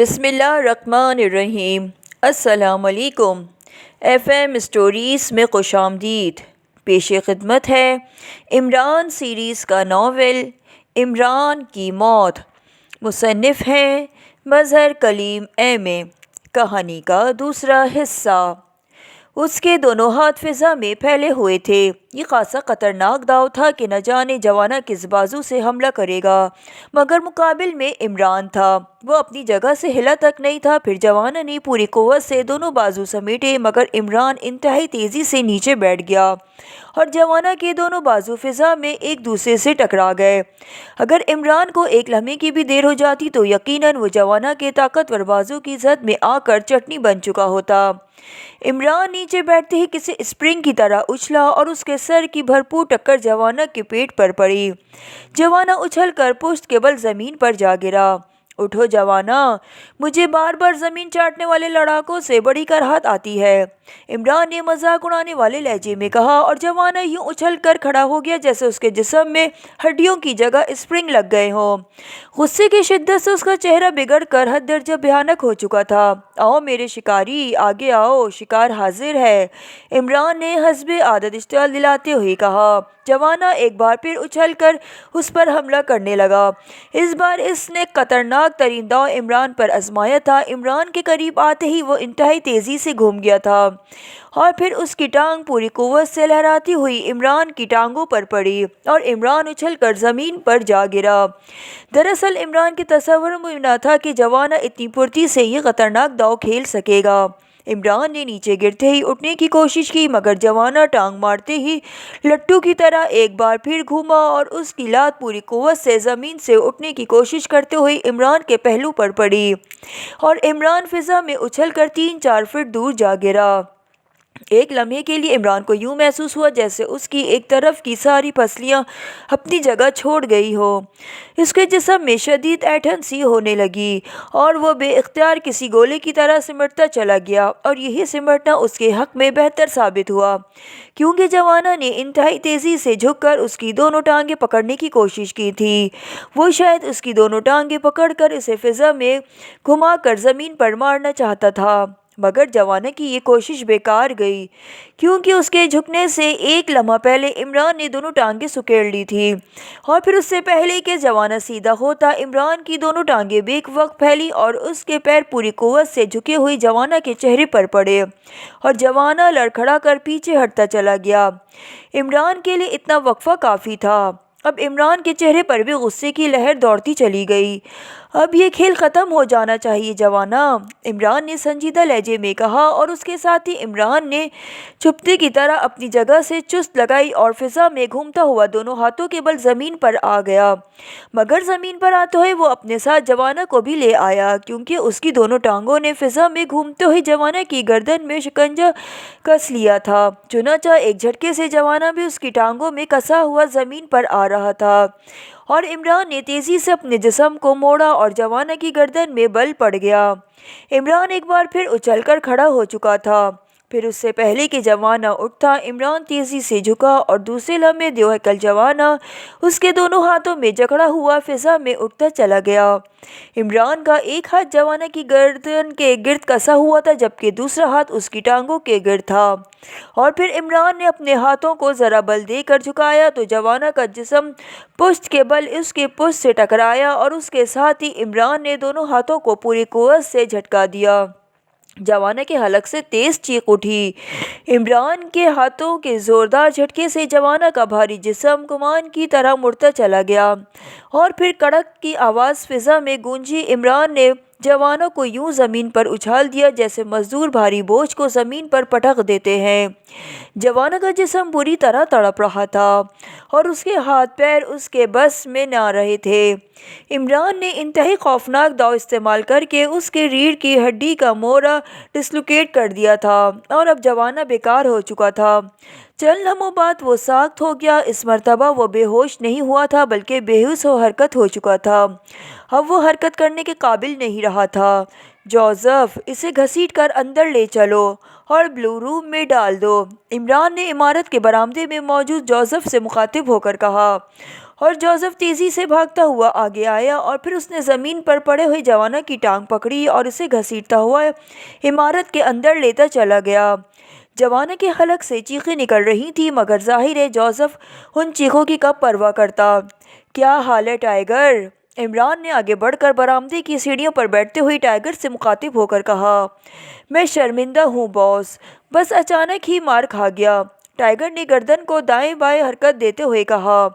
بسم اللہ الرحمن الرحیم۔ السلام علیکم۔ ایف ایم اسٹوریز میں خوش آمدید۔ پیش خدمت ہے عمران سیریز کا ناول عمران کی موت۔ مصنف ہیں مظہر کلیم ایم اے۔ کہانی کا دوسرا حصہ۔ اس کے دونوں ہاتھ فضا میں پھیلے ہوئے تھے۔ یہ خاصا خطرناک داؤ تھا کہ نہ جانے جوانہ کس بازو سے حملہ کرے گا، مگر مقابل میں عمران تھا۔ وہ اپنی جگہ سے ہلا تک نہیں تھا۔ پھر جوانہ نے پوری قوت سے دونوں بازو سمیٹے، مگر عمران انتہائی تیزی سے نیچے بیٹھ گیا اور جوانہ کے دونوں بازو فضا میں ایک دوسرے سے ٹکرا گئے۔ اگر عمران کو ایک لمحے کی بھی دیر ہو جاتی تو یقیناً وہ جوانہ کے طاقتور بازو کی زد میں آ کر چٹنی بن چکا ہوتا۔ عمران نیچے بیٹھتے ہی کسی اسپرنگ کی طرح اچھلا اور اس کے سر کی بھرپور ٹکر جوانہ کے پیٹ پر پڑی۔ جوانہ اچھل کر پشت کے بل زمین پر جا گرا۔ اٹھو جوانہ، مجھے بار بار زمین چاٹنے والے لڑاکوں سے بڑی کراہت آتی ہے، عمران نے مذاق اڑانے والے لہجے میں کہا، اور جوانہ یوں اچھل کر کھڑا ہو گیا جیسے اس کے جسم میں ہڈیوں کی جگہ اسپرنگ لگ گئے ہوں۔ غصے کی شدت سے اس کا چہرہ بگڑ کر حد درجہ بھیانک ہو چکا تھا۔ آؤ میرے شکاری، آگے آؤ، شکار حاضر ہے، عمران نے حسب عادت اشتعال دلاتے ہوئے کہا۔ جوانہ ایک بار پھر اچھل کر اس پر حملہ کرنے لگا۔ اس بار اس نے خطرناک ترین داؤ عمران پر آزمایا تھا۔ عمران کے قریب آتے ہی وہ انتہائی تیزی سے گھوم گیا تھا اور پھر اس کی ٹانگ پوری قوت سے لہراتی ہوئی عمران کی ٹانگوں پر پڑی اور عمران اچھل کر زمین پر جا گرا۔ دراصل عمران کے تصور میں نہ تھا کہ جوانہ اتنی پھرتی سے یہ خطرناک داؤ کھیل سکے گا۔ عمران نے نیچے گرتے ہی اٹھنے کی کوشش کی، مگر جوانہ ٹانگ مارتے ہی لٹو کی طرح ایک بار پھر گھوما اور اس کی لات پوری قوت سے زمین سے اٹھنے کی کوشش کرتے ہوئے عمران کے پہلو پر پڑی اور عمران فضا میں اچھل کر 3-4 فٹ دور جا گرا۔ ایک لمحے کے لیے عمران کو یوں محسوس ہوا جیسے اس کی ایک طرف کی ساری پسلیاں اپنی جگہ چھوڑ گئی ہو۔ اس کے جسم میں شدید اینٹھن سی ہونے لگی اور وہ بے اختیار کسی گولے کی طرح سمٹتا چلا گیا، اور یہی سمٹنا اس کے حق میں بہتر ثابت ہوا، کیونکہ جوانہ نے انتہائی تیزی سے جھک کر اس کی دونوں ٹانگیں پکڑنے کی کوشش کی تھی۔ وہ شاید اس کی دونوں ٹانگیں پکڑ کر اسے فضا میں گھما کر زمین پر مارنا چاہتا تھا، مگر جوانہ کی یہ کوشش بیکار گئی، کیونکہ اس کے جھکنے سے ایک لمحہ پہلے عمران نے دونوں ٹانگیں سکیڑ لی تھی، اور پھر اس سے پہلے کہ جوانہ سیدھا ہوتا، عمران کی دونوں ٹانگیں بیک وقت پھیلی اور اس کے پیر پوری قوت سے جھکے ہوئے جوانہ کے چہرے پر پڑے اور جوانہ لڑکھڑا کر پیچھے ہٹتا چلا گیا۔ عمران کے لیے اتنا وقفہ کافی تھا۔ اب عمران کے چہرے پر بھی غصے کی لہر دوڑتی چلی گئی۔ اب یہ کھیل ختم ہو جانا چاہیے جوانہ، عمران نے سنجیدہ لہجے میں کہا، اور اس کے ساتھ ہی عمران نے چپتے کی طرح اپنی جگہ سے چست لگائی اور فضا میں گھومتا ہوا دونوں ہاتھوں کے بل زمین پر آ گیا، مگر زمین پر آتے ہوئے وہ اپنے ساتھ جوانہ کو بھی لے آیا، کیونکہ اس کی دونوں ٹانگوں نے فضا میں گھومتے ہوئے جوانہ کی گردن میں شکنجہ کس لیا تھا۔ چنانچہ ایک جھٹکے سے جوانہ بھی اس کی ٹانگوں میں کسا ہوا زمین پر آ رہا تھا، اور عمران نے تیزی سے اپنے جسم کو موڑا اور جوانہ کی گردن میں بل پڑ گیا۔ عمران ایک بار پھر اچھل کر کھڑا ہو چکا تھا۔ پھر اس سے پہلے کہ جوانہ اٹھتا، عمران تیزی سے جھکا اور دوسرے لمحے دیوہیکل جوانہ اس کے دونوں ہاتھوں میں جکڑا ہوا فضا میں اٹھتا چلا گیا۔ عمران کا ایک ہاتھ جوانہ کی گردن کے گرد کسا ہوا تھا، جبکہ دوسرا ہاتھ اس کی ٹانگوں کے گرد تھا، اور پھر عمران نے اپنے ہاتھوں کو ذرا بل دے کر جھکایا تو جوانہ کا جسم پشت کے بل اس کے پشت سے ٹکرایا، اور اس کے ساتھ ہی عمران نے دونوں ہاتھوں کو پوری قوت سے جھٹکا دیا۔ جوانہ کے حلق سے تیز چیخ اٹھی۔ عمران کے ہاتھوں کے زوردار جھٹکے سے جوانہ کا بھاری جسم کمان کی طرح مڑتا چلا گیا، اور پھر کڑک کی آواز فضا میں گونجی۔ عمران نے جوانہ کو یوں زمین پر اچھال دیا جیسے مزدور بھاری بوجھ کو زمین پر پٹک دیتے ہیں۔ جوانہ کا جسم بری طرح تڑپ رہا تھا اور اس کے ہاتھ پیر اس کے بس میں نہ رہے تھے۔ عمران نے انتہائی خوفناک داؤ استعمال کر کے اس کے ریڑھ کی ہڈی کا موڑا ڈسلوکیٹ کر دیا تھا، اور اب جوانہ بیکار ہو چکا تھا۔ چند لمحوں بعد وہ ساخت ہو گیا۔ اس مرتبہ وہ بے ہوش نہیں ہوا تھا بلکہ بے حس و حرکت ہو چکا تھا۔ اب وہ حرکت کرنے کے قابل نہیں رہا تھا۔ جوزف، اسے گھسیٹ کر اندر لے چلو اور بلو روم میں ڈال دو، عمران نے عمارت کے برآمدے میں موجود جوزف سے مخاطب ہو کر کہا، اور جوزف تیزی سے بھاگتا ہوا آگے آیا اور پھر اس نے زمین پر پڑے ہوئے جوانا کی ٹانگ پکڑی اور اسے گھسیٹتا ہوا عمارت کے اندر لیتا چلا گیا۔ جوانا کے حلق سے چیخیں نکل رہی تھیں، مگر ظاہر ہے جوزف ان چیخوں کی کب پرواہ کرتا۔ کیا حال ہے ٹائیگر؟ عمران نے آگے بڑھ کر برآمدے کی سیڑھیوں پر بیٹھتے ہوئے ٹائیگر سے مخاطب ہو کر کہا۔ میں شرمندہ ہوں باس، بس اچانک ہی مار کھا گیا۔ ٹائیگر نے گردن کو دائیں بائیں حرکت دیتے ہوئے کہا۔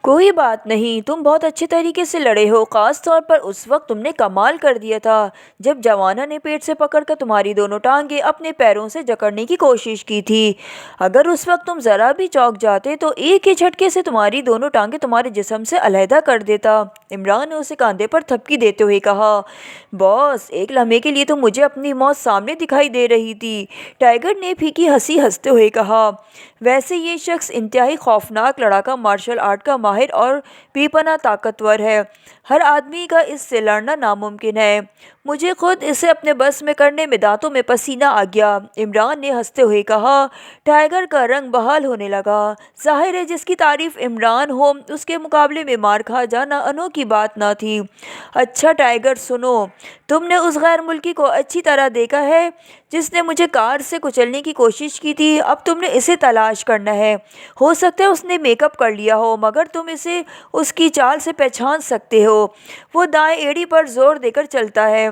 کوئی بات نہیں، تم بہت اچھے طریقے سے لڑے ہو، خاص طور پر اس وقت تم نے کمال کر دیا تھا جب جوانا نے پیٹ سے پکڑ کر تمہاری دونوں ٹانگیں اپنے پیروں سے جکڑنے کی کوشش کی تھی۔ اگر اس وقت تم ذرا بھی چونک جاتے تو ایک ہی جھٹکے سے تمہاری دونوں ٹانگیں تمہارے جسم سے علیحدہ کر دیتا۔ عمران نے اسے کاندھے پر تھپکی دیتے ہوئے کہا۔ باس، ایک لمحے کے لیے تو مجھے اپنی موت سامنے دکھائی دے رہی تھی، ٹائیگر نے پھیکی ہنسی ہنستے ہوئے کہا۔ ویسے یہ شخص انتہائی خوفناک لڑاکا، مارشل آرٹ کا ماہر اور بے پناہ طاقتور ہے۔ ہر آدمی کا اس سے لڑنا ناممکن ہے۔ مجھے خود اسے اپنے بس میں کرنے میں دانتوں میں پسینہ آ گیا، عمران نے ہنستے ہوئے کہا۔ ٹائیگر کا رنگ بحال ہونے لگا۔ ظاہر ہے جس کی تعریف عمران ہو اس کے مقابلے میں مار کھا جانا انوکھی بات نہ تھی۔ اچھا ٹائیگر سنو، تم نے اس غیر ملکی کو اچھی طرح دیکھا ہے جس نے مجھے کار سے کچلنے کی کوشش کی تھی۔ اب تم نے اسے تلاش کرنا ہے۔ ہو سکتا ہے اس نے میک اپ کر لیا ہو، مگر تم اسے اس کی چال سے پہچان سکتے ہو۔ وہ دائیں ایڑی پر زور دے کر چلتا ہے،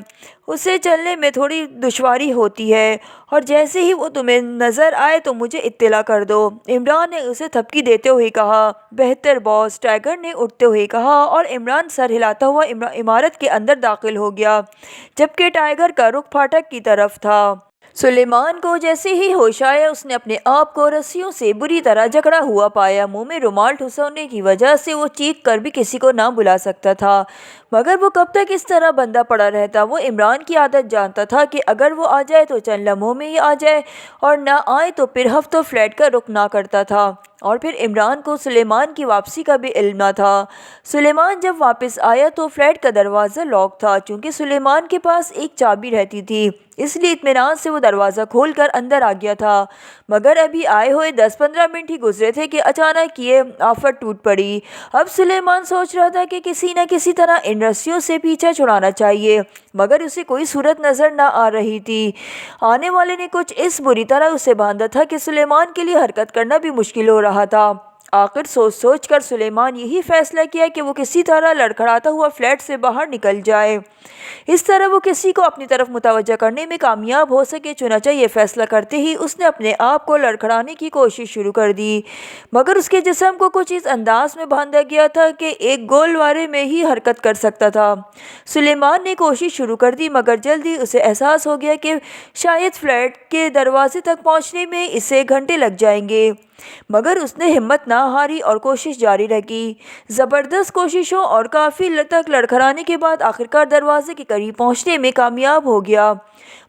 اسے چلنے میں تھوڑی دشواری ہوتی ہے، اور جیسے ہی وہ تمہیں نظر آئے تو مجھے اطلاع کر دو، عمران نے اسے تھپکی دیتے ہوئے کہا۔ بہتر باس، ٹائیگر نے اٹھتے ہوئے کہا، اور عمران سر ہلاتا ہوا عمارت کے اندر داخل ہو گیا، جبکہ ٹائیگر کا رخ پھاٹک کی طرف تھا۔ سلیمان کو جیسے ہی ہوش آیا اس نے اپنے آپ کو رسیوں سے بری طرح جکڑا ہوا پایا۔ منہ میں رومال ٹھسونے کی وجہ سے وہ چیخ کر بھی کسی کو نہ بلا سکتا تھا، مگر وہ کب تک اس طرح بندھا پڑا رہتا؟ وہ عمران کی عادت جانتا تھا کہ اگر وہ آ جائے تو چند لمحوں میں ہی آ جائے، اور نہ آئے تو پھر ہفتوں فلیٹ کا رخ نہ کرتا تھا۔ اور پھر عمران کو سلیمان کی واپسی کا بھی علم نہ تھا۔ سلیمان جب واپس آیا تو فلیٹ کا دروازہ لاک تھا۔ چونکہ سلیمان کے پاس ایک چابی رہتی تھی، اس لیے اطمینان سے وہ دروازہ کھول کر اندر آ گیا تھا، مگر ابھی آئے ہوئے 10-15 منٹ ہی گزرے تھے کہ اچانک یہ آفت ٹوٹ پڑی۔ اب سلیمان سوچ رہا تھا کہ کسی نہ کسی طرح ان رسیوں سے پیچھا چھڑانا چاہیے، مگر اسے کوئی صورت نظر نہ آ رہی تھی۔ آنے والے نے کچھ اس بری طرح اسے باندھا تھا کہ سلیمان کے لیے حرکت کرنا بھی مشکل ہو رہا تھا۔ آخر سوچ کر سلیمان یہی فیصلہ کیا کہ وہ کسی طرح لڑکھڑاتا ہوا فلیٹ سے باہر نکل جائے، اس طرح وہ کسی کو اپنی طرف متوجہ کرنے میں کامیاب ہو سکے۔ چنانچہ یہ فیصلہ کرتے ہی اس نے اپنے آپ کو لڑکھڑانے کی کوشش شروع کر دی، مگر اس کے جسم کو کچھ اس انداز میں باندھا گیا تھا کہ ایک گولوارے میں ہی حرکت کر سکتا تھا۔ سلیمان نے کوشش شروع کر دی، مگر جلد ہی اسے احساس ہو گیا کہ شاید فلیٹ کے دروازے تک پہنچنے میں اسے گھنٹے لگ جائیں گے، مگر اس نے ہمت نہ ہاری اور کوشش جاری رکھی۔ زبردست کوششوں اور کافی تک لڑکھڑانے کے بعد آخرکار دروازے کے قریب پہنچنے میں کامیاب ہو گیا،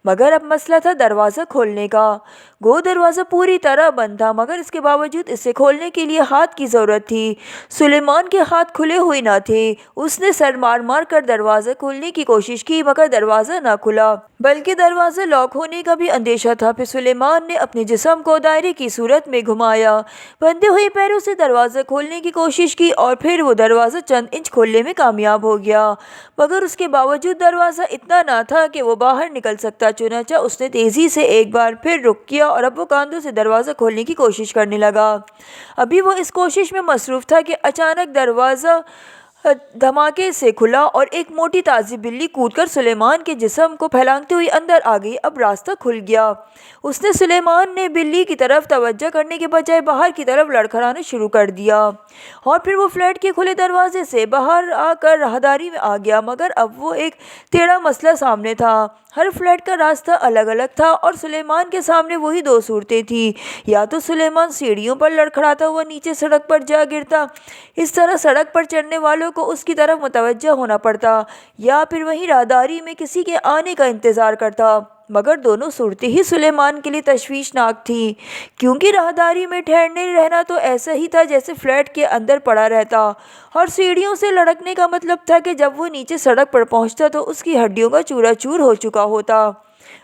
مگر اب مسئلہ تھا دروازہ کھولنے کا۔ گو دروازہ پوری طرح بند تھا، مگر اس کے باوجود اسے کھولنے کے لیے ہاتھ کی ضرورت تھی۔ سلیمان کے ہاتھ کھلے ہوئے نہ تھے۔ اس نے سر مار کر دروازہ کھولنے کی کوشش کی، مگر دروازہ نہ کھلا، بلکہ دروازہ لاک ہونے کا بھی اندیشہ تھا۔ پھر سلیمان نے اپنے جسم کو دائرے کی صورت میں گھمایا، بندھے ہوئے پیروں سے دروازہ کھولنے کی کوشش کی، اور پھر وہ دروازہ چند انچ کھولنے میں کامیاب ہو گیا، مگر اس کے باوجود دروازہ اتنا نہ تھا کہ وہ باہر نکل سکتا۔ چنانچہ اس نے تیزی سے ایک بار پھر رخ کیا، اور اب وہ کاندھوں سے دروازہ کھولنے کی کوشش کرنے لگا۔ ابھی وہ اس کوشش میں مصروف تھا کہ اچانک دروازہ دھماکے سے کھلا، اور ایک موٹی تازی بلی کود کر سلیمان کے جسم کو پھیلانگتے ہوئے اندر آ گئی۔ اب راستہ کھل گیا۔ اس نے سلیمان نے بلی کی طرف توجہ کرنے کے بجائے باہر کی طرف لڑکھڑانا شروع کر دیا، اور پھر وہ فلیٹ کے کھلے دروازے سے باہر آ کر راہداری میں آ گیا، مگر اب وہ ایک ٹیڑھا مسئلہ سامنے تھا۔ ہر فلیٹ کا راستہ الگ الگ تھا، اور سلیمان کے سامنے وہی دو صورتیں تھیں، یا تو سلیمان سیڑھیوں پر لڑکھڑاتا ہوا نیچے سڑک پر جا گرتا، اس طرح سڑک پر چلنے والوں کو اس کی طرف متوجہ ہونا پڑتا، یا پھر وہیں راہداری میں کسی کے آنے کا انتظار کرتا۔ مگر دونوں صورتیں ہی سلیمان کے لیے تشویشناک تھیں، کیونکہ راہداری میں ٹھہرنے رہنا تو ایسا ہی تھا جیسے فلیٹ کے اندر پڑا رہتا، اور سیڑھیوں سے لڑکنے کا مطلب تھا کہ جب وہ نیچے سڑک پر پہنچتا تو اس کی ہڈیوں کا چورا چور ہو چکا ہوتا۔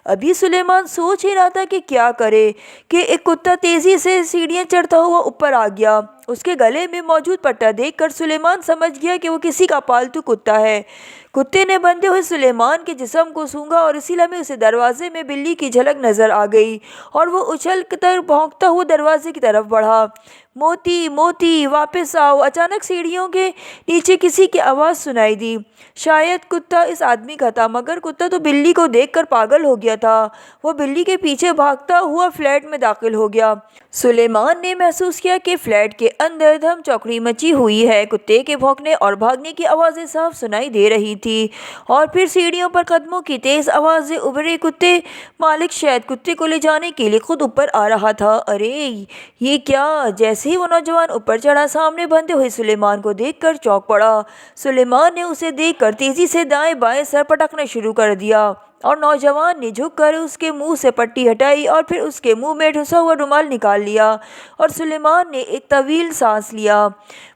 ابھی سلیمان سوچ ہی رہا تھا کہ کیا کرے کہ ایک کتا تیزی سے سیڑھیاں چڑھتا ہوا اوپر آ گیا، اس کے گلے میں موجود پٹا دیکھ کر سلیمان سمجھ گیا کہ وہ کسی کا پالتو کتا ہے۔ کتے نے بندھے ہوئے سلیمان کے جسم کو سونگھا اور اسی لمحے اسے دروازے میں بلی کی جھلک نظر آ گئی اور وہ اچھل کر بھونکتا ہوا دروازے کی طرف بڑھا۔ موتی موتی واپس آؤ! اچانک سیڑھیوں کے نیچے کسی کی آواز سنائی دی۔ شاید کتا اس آدمی کا تھا، مگر کتا تو بلی کو دیکھ کر پاگل ہو گیا تھا۔ وہ بلی کے پیچھے بھاگتا ہوا فلیٹ میں داخل ہو گیا۔ سلیمان نے محسوس کیا کہ فلیٹ کے اندر دھم چوکڑی مچی ہوئی ہے۔ کتے کے بھونکنے اور بھاگنے کی آوازیں صاف سنائی دے رہی تھیں اور پھر سیڑھیوں پر قدموں کی تیز آوازیں ابھرے۔ کتے مالک شاید کتے کو لے جانے کے لیے خود اوپر آ رہا تھا۔ ارے یہ کیا! جیسے ہی وہ نوجوان اوپر چڑھا، سامنے بندھے ہوئے سلیمان کو دیکھ کر چونک پڑا۔ سلیمان نے اسے دیکھ کر تیزی سے دائیں بائیں سر پٹکنا شروع کر دیا اور نوجوان نے جھک کر اس کے منہ سے پٹی ہٹائی اور پھر اس کے منہ میں ٹھسا ہوا رومال نکال لیا اور سلیمان نے ایک طویل سانس لیا۔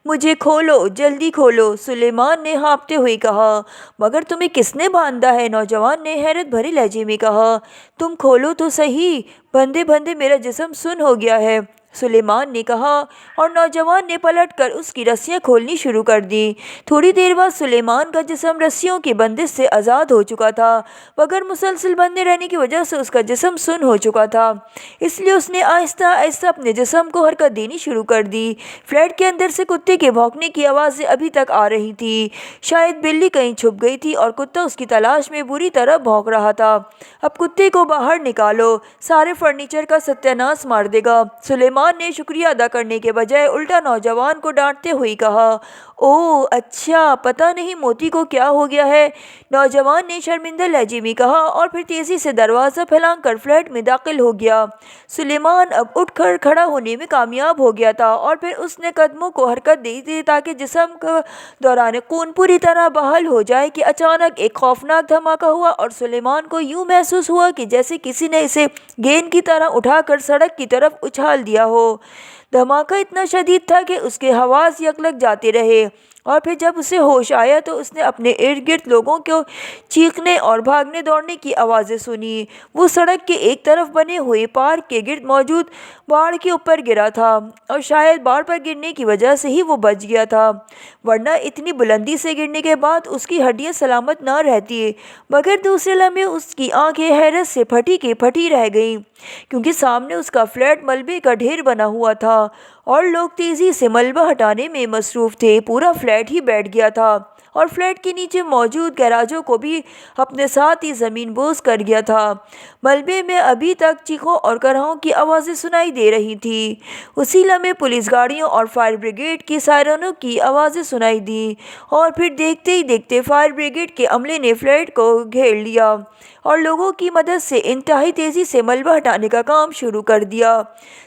مجھے کھولو، جلدی کھولو! سلیمان نے ہانپتے ہوئے کہا۔ مگر تمہیں کس نے باندھا ہے؟ نوجوان نے حیرت بھرے لہجے میں کہا۔ تم کھولو تو صحیح! بندھے بندھے میرا جسم سن ہو گیا ہے، سلیمان نے کہا اور نوجوان نے پلٹ کر اس کی رسیاں کھولنی شروع کر دیں۔ تھوڑی دیر بعد سلیمان کا جسم رسیوں کی بندش سے آزاد ہو چکا تھا، مگر مسلسل بندھے رہنے کی وجہ سے اس کا جسم سن ہو چکا تھا، اس لیے اس نے آہستہ آہستہ اپنے جسم کو حرکت دینی شروع کر دی۔ فلیٹ کے اندر سے کتے کے بھونکنے کی آوازیں ابھی تک آ رہی تھیں۔ شاید بلی کہیں چھپ گئی تھی اور کتا اس کی تلاش میں بری طرح بھونک رہا تھا۔ اب کتے کو باہر نکالو، سارے فرنیچر کا ستیہ ناش مار دے گا! سلیمان نے شکریہ ادا کرنے کے بجائے الٹا نوجوان کو ڈانٹتے ہوئے کہا۔ اوہ اچھا، پتہ نہیں موتی کو کیا ہو گیا ہے، نوجوان نے شرمندہ لہجے میں کہا اور پھر تیزی سے دروازہ پھیلانگ کر فلیٹ میں داخل ہو گیا۔ سلیمان اب اٹھ کر کھڑا ہونے میں کامیاب ہو گیا تھا اور پھر اس نے قدموں کو حرکت دی تاکہ جسم کا دوران خون پوری طرح بحال ہو جائے کہ اچانک ایک خوفناک دھماکہ ہوا اور سلیمان کو یوں محسوس ہوا کہ جیسے کسی نے اسے گیند کی طرح اٹھا کر سڑک کی طرف اچھال دیا ہو۔ دھماکہ اتنا شدید تھا کہ اس کے حواس یکلک جاتے رہے اور پھر جب اسے ہوش آیا تو اس نے اپنے ارد گرد لوگوں کو چیخنے اور بھاگنے دوڑنے کی آوازیں سنیں۔ وہ سڑک کے ایک طرف بنے ہوئے پارک کے گرد موجود باڑ کے اوپر گرا تھا اور شاید باڑ پر گرنے کی وجہ سے ہی وہ بچ گیا تھا، ورنہ اتنی بلندی سے گرنے کے بعد اس کی ہڈیاں سلامت نہ رہتی۔ مگر دوسرے لمحے اس کی آنکھیں حیرت سے پھٹی کی پھٹی رہ گئیں، کیونکہ سامنے اس کا فلیٹ ملبے کا ڈھیر بنا ہوا تھا اور لوگ تیزی سے ملبہ ہٹانے میں مصروف تھے۔ پورا فلیٹ ہی بیٹھ گیا تھا اور فلیٹ کے نیچے موجود گیراجوں کو بھی اپنے ساتھ ہی زمین بوس کر گیا تھا۔ ملبے میں ابھی تک چیخوں اور کرہوں کی آوازیں سنائی دے رہی تھیں۔ اسی لمحے پولیس گاڑیوں اور فائر بریگیڈ کی سائرنوں کی آوازیں سنائی دیں اور پھر دیکھتے ہی دیکھتے فائر بریگیڈ کے عملے نے فلیٹ کو گھیر لیا اور لوگوں کی مدد سے انتہائی تیزی سے ملبہ ہٹانے کا کام شروع کر دیا۔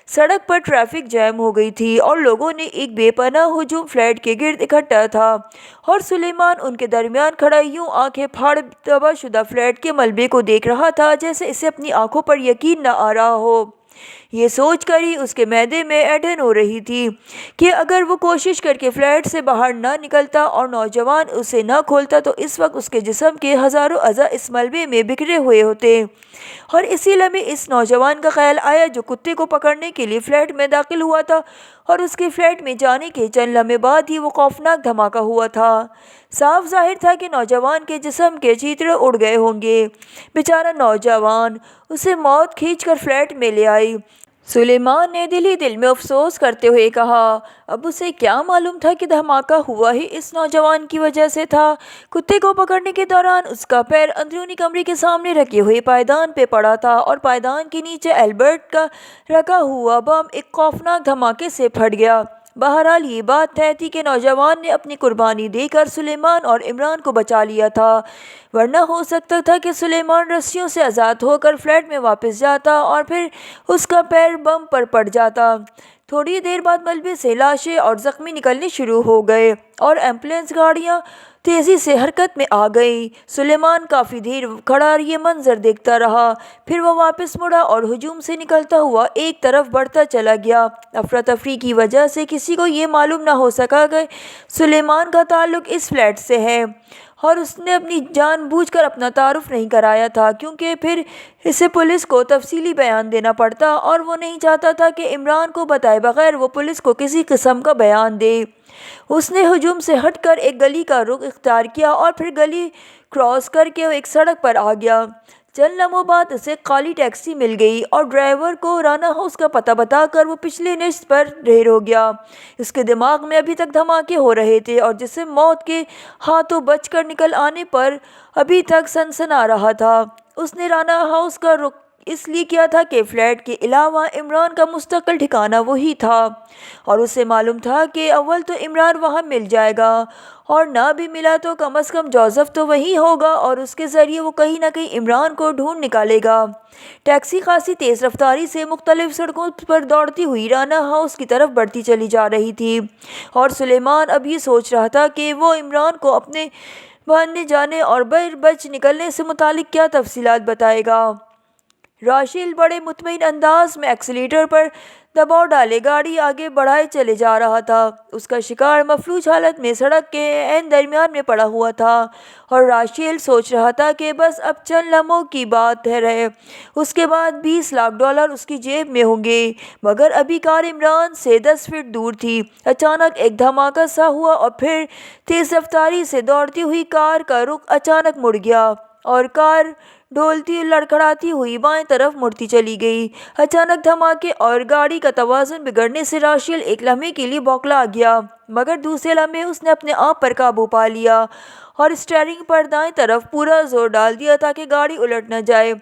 سڑک پر ٹریفک جام ہو گئی تھی اور لوگوں نے ایک بے پناہ ہجوم فلیٹ کے گرد اکٹھا تھا اور سلیمان ان کے درمیان کھڑا یوں آنکھیں پھاڑے تباہ شدہ فلیٹ کے ملبے کو دیکھ رہا تھا جیسے اسے اپنی آنکھوں پر یقین نہ آ رہا ہو۔ یہ سوچ کر ہی اس کے معدے میں اینٹھن ہو رہی تھی کہ اگر وہ کوشش کر کے فلیٹ سے باہر نہ نکلتا اور نوجوان اسے نہ کھولتا تو اس وقت اس کے جسم کے ہزاروں اعضاء اس ملبے میں بکھرے ہوئے ہوتے۔ اور اسی لمحے اس نوجوان کا خیال آیا جو کتے کو پکڑنے کے لیے فلیٹ میں داخل ہوا تھا اور اس کے فلیٹ میں جانے کے چند لمحے بعد ہی وہ خوفناک دھماکہ ہوا تھا۔ صاف ظاہر تھا کہ نوجوان کے جسم کے چیتڑے اڑ گئے ہوں گے۔ بیچارہ نوجوان! اسے موت کھینچ کر فلیٹ میں لے آئی، سلیمان نے دل ہی دل میں افسوس کرتے ہوئے کہا۔ اب اسے کیا معلوم تھا کہ دھماکہ ہوا ہی اس نوجوان کی وجہ سے تھا۔ کتے کو پکڑنے کے دوران اس کا پیر اندرونی کمرے کے سامنے رکھے ہوئے پائیدان پہ پڑا تھا اور پائیدان کے نیچے ایلبرٹ کا رکھا ہوا بم ایک خوفناک دھماکے سے پھٹ گیا۔ بہرحال یہ بات طے تھی کہ نوجوان نے اپنی قربانی دے کر سلیمان اور عمران کو بچا لیا تھا، ورنہ ہو سکتا تھا کہ سلیمان رسیوں سے آزاد ہو کر فلیٹ میں واپس جاتا اور پھر اس کا پیر بم پر پڑ جاتا۔ تھوڑی دیر بعد ملبے سے لاشیں اور زخمی نکلنے شروع ہو گئے اور ایمبولینس گاڑیاں تیزی سے حرکت میں آ گئیں۔ سلیمان کافی دیر کھڑا یہ منظر دیکھتا رہا، پھر وہ واپس مڑا اور ہجوم سے نکلتا ہوا ایک طرف بڑھتا چلا گیا۔ افراتفری کی وجہ سے کسی کو یہ معلوم نہ ہو سکا کہ سلیمان کا تعلق اس فلیٹ سے ہے اور اس نے اپنی جان بوجھ کر اپنا تعارف نہیں کرایا تھا کیونکہ پھر اسے پولیس کو تفصیلی بیان دینا پڑتا اور وہ نہیں چاہتا تھا کہ عمران کو بتائے بغیر وہ پولیس کو کسی قسم کا بیان دے۔ اس نے ہجوم سے ہٹ کر ایک گلی کا رخ اختیار کیا اور پھر گلی کراس کر کے وہ ایک سڑک پر آ گیا۔ چند لمحوں بعد اسے خالی ٹیکسی مل گئی اور ڈرائیور کو رانا ہاؤس کا پتہ بتا کر وہ پچھلی نشست پر ڈھیر ہو گیا۔ اس کے دماغ میں ابھی تک دھماکے ہو رہے تھے اور جسم موت کے ہاتھوں بچ کر نکل آنے پر ابھی تک سنسنا رہا تھا۔ اس نے رانا ہاؤس کا رخ اس لیے کیا تھا کہ فلیٹ کے علاوہ عمران کا مستقل ٹھکانہ وہی تھا اور اسے معلوم تھا کہ اول تو عمران وہاں مل جائے گا اور نہ بھی ملا تو کم از کم جوزف تو وہیں ہوگا اور اس کے ذریعے وہ کہیں نہ کہیں عمران کو ڈھونڈ نکالے گا۔ ٹیکسی خاصی تیز رفتاری سے مختلف سڑکوں پر دوڑتی ہوئی رانا ہاؤس کی طرف بڑھتی چلی جا رہی تھی اور سلیمان اب یہ سوچ رہا تھا کہ وہ عمران کو اپنے بھاگنے جانے اور بچ نکلنے سے متعلق کیا تفصیلات بتائے گا۔ راشیل بڑے مطمئن انداز میں ایکسیلیٹر پر دباؤ ڈالے گاڑی آگے بڑھائے چلے جا رہا تھا۔ اس کا شکار مفلوج حالت میں سڑک کے عین درمیان میں پڑا ہوا تھا اور راشیل سوچ رہا تھا کہ بس اب چند لمحوں کی بات ہے، اس کے بعد $20 لاکھ اس کی جیب میں ہوں گے۔ مگر ابھی کار عمران سے 10 فٹ دور تھی۔ اچانک ایک دھماکہ سا ہوا اور پھر تیز رفتاری سے دوڑتی ہوئی کار کا رخ اچانک مڑ گیا اور کار ڈولتی لڑکھڑاتی ہوئی بائیں طرف مڑتی چلی گئی۔ اچانک دھماکے اور گاڑی کا توازن بگڑنے سے راشیل ایک لمحے کے لیے بوکھلا گیا مگر دوسرے لمحے اس نے اپنے آپ پر قابو پا لیا اور اسٹیئرنگ پر دائیں طرف پورا زور ڈال دیا تاکہ گاڑی الٹ نہ جائے۔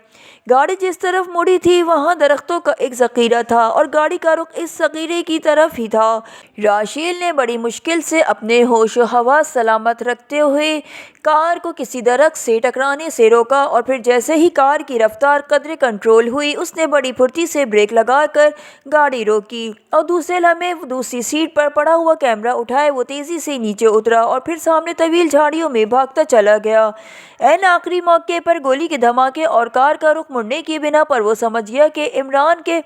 گاڑی جس طرف مڑی تھی وہاں درختوں کا ایک ذخیرہ تھا اور گاڑی کا رخ اس ذخیرے کی طرف ہی تھا۔ راشیل نے بڑی مشکل سے اپنے ہوش و حواس سلامت رکھتے ہوئے کار کو کسی درخت سے ٹکرانے سے روکا اور پھر جیسے ہی کار کی رفتار قدرے کنٹرول ہوئی اس نے بڑی پھرتی سے بریک لگا کر گاڑی روکی اور دوسرے لمحے دوسری سیٹ پر پڑا ہوا کیمرہ اٹھائے وہ تیزی سے نیچے اترا اور پھر سامنے طویل جھاڑیوں میں بھاگتا چلا گیا۔ عین آخری موقع پر گولی کے دھماکے اور کار کا رخ مڑنے کی بنا پر وہ سمجھ گیا کہ عمران کے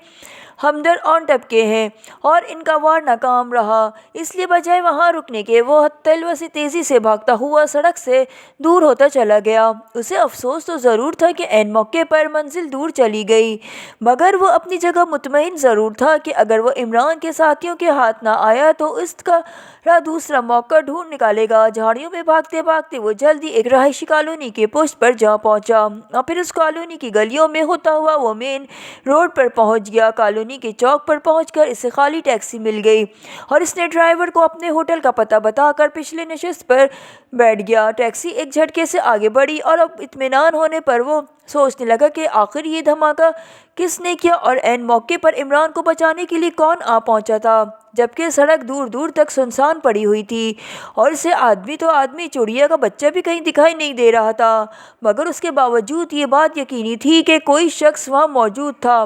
ہمدرد آن ٹپکے ہیں اور ان کا وار ناکام رہا، اس لیے بجائے وہاں رکنے کے وہ تلوہ سے تیزی سے بھاگتا ہوا سڑک سے دور ہوتا چلا گیا۔ اسے افسوس تو ضرور تھا کہ عین موقع پر منزل دور چلی گئی مگر وہ اپنی جگہ مطمئن ضرور تھا کہ اگر وہ عمران کے ساتھیوں کے ہاتھ نہ آیا تو اس کا دوسرا موقع ڈھونڈ نکالے گا۔ جھاڑیوں میں بھاگتے بھاگتے وہ جلدی ایک رہائشی کالونی کے پشت پر جا پہنچا اور پھر اس کالونی کی گلیوں میں ہوتا ہوا وہ مین روڈ پر پہنچ گیا۔ کالونی کے چوک پر پہنچ کر اسے خالی ٹیکسی مل گئی اور اس نے ڈرائیور کو اپنے ہوٹل کا پتہ بتا کر پچھلے نشست پر بیٹھ گیا۔ ٹیکسی ایک جھٹکے سے آگے بڑھی اور اب اطمینان ہونے پر وہ سوچنے لگا کہ آخر یہ دھماکہ کس نے کیا اور عین موقع پر عمران کو بچانے کے لیے کون آ پہنچا تھا، جبکہ سڑک دور دور تک سنسان پڑی ہوئی تھی اور اسے آدمی تو آدمی چڑیا کا بچہ بھی کہیں دکھائی نہیں دے رہا تھا مگر اس کے باوجود یہ بات یقینی تھی کہ کوئی شخص وہاں موجود تھا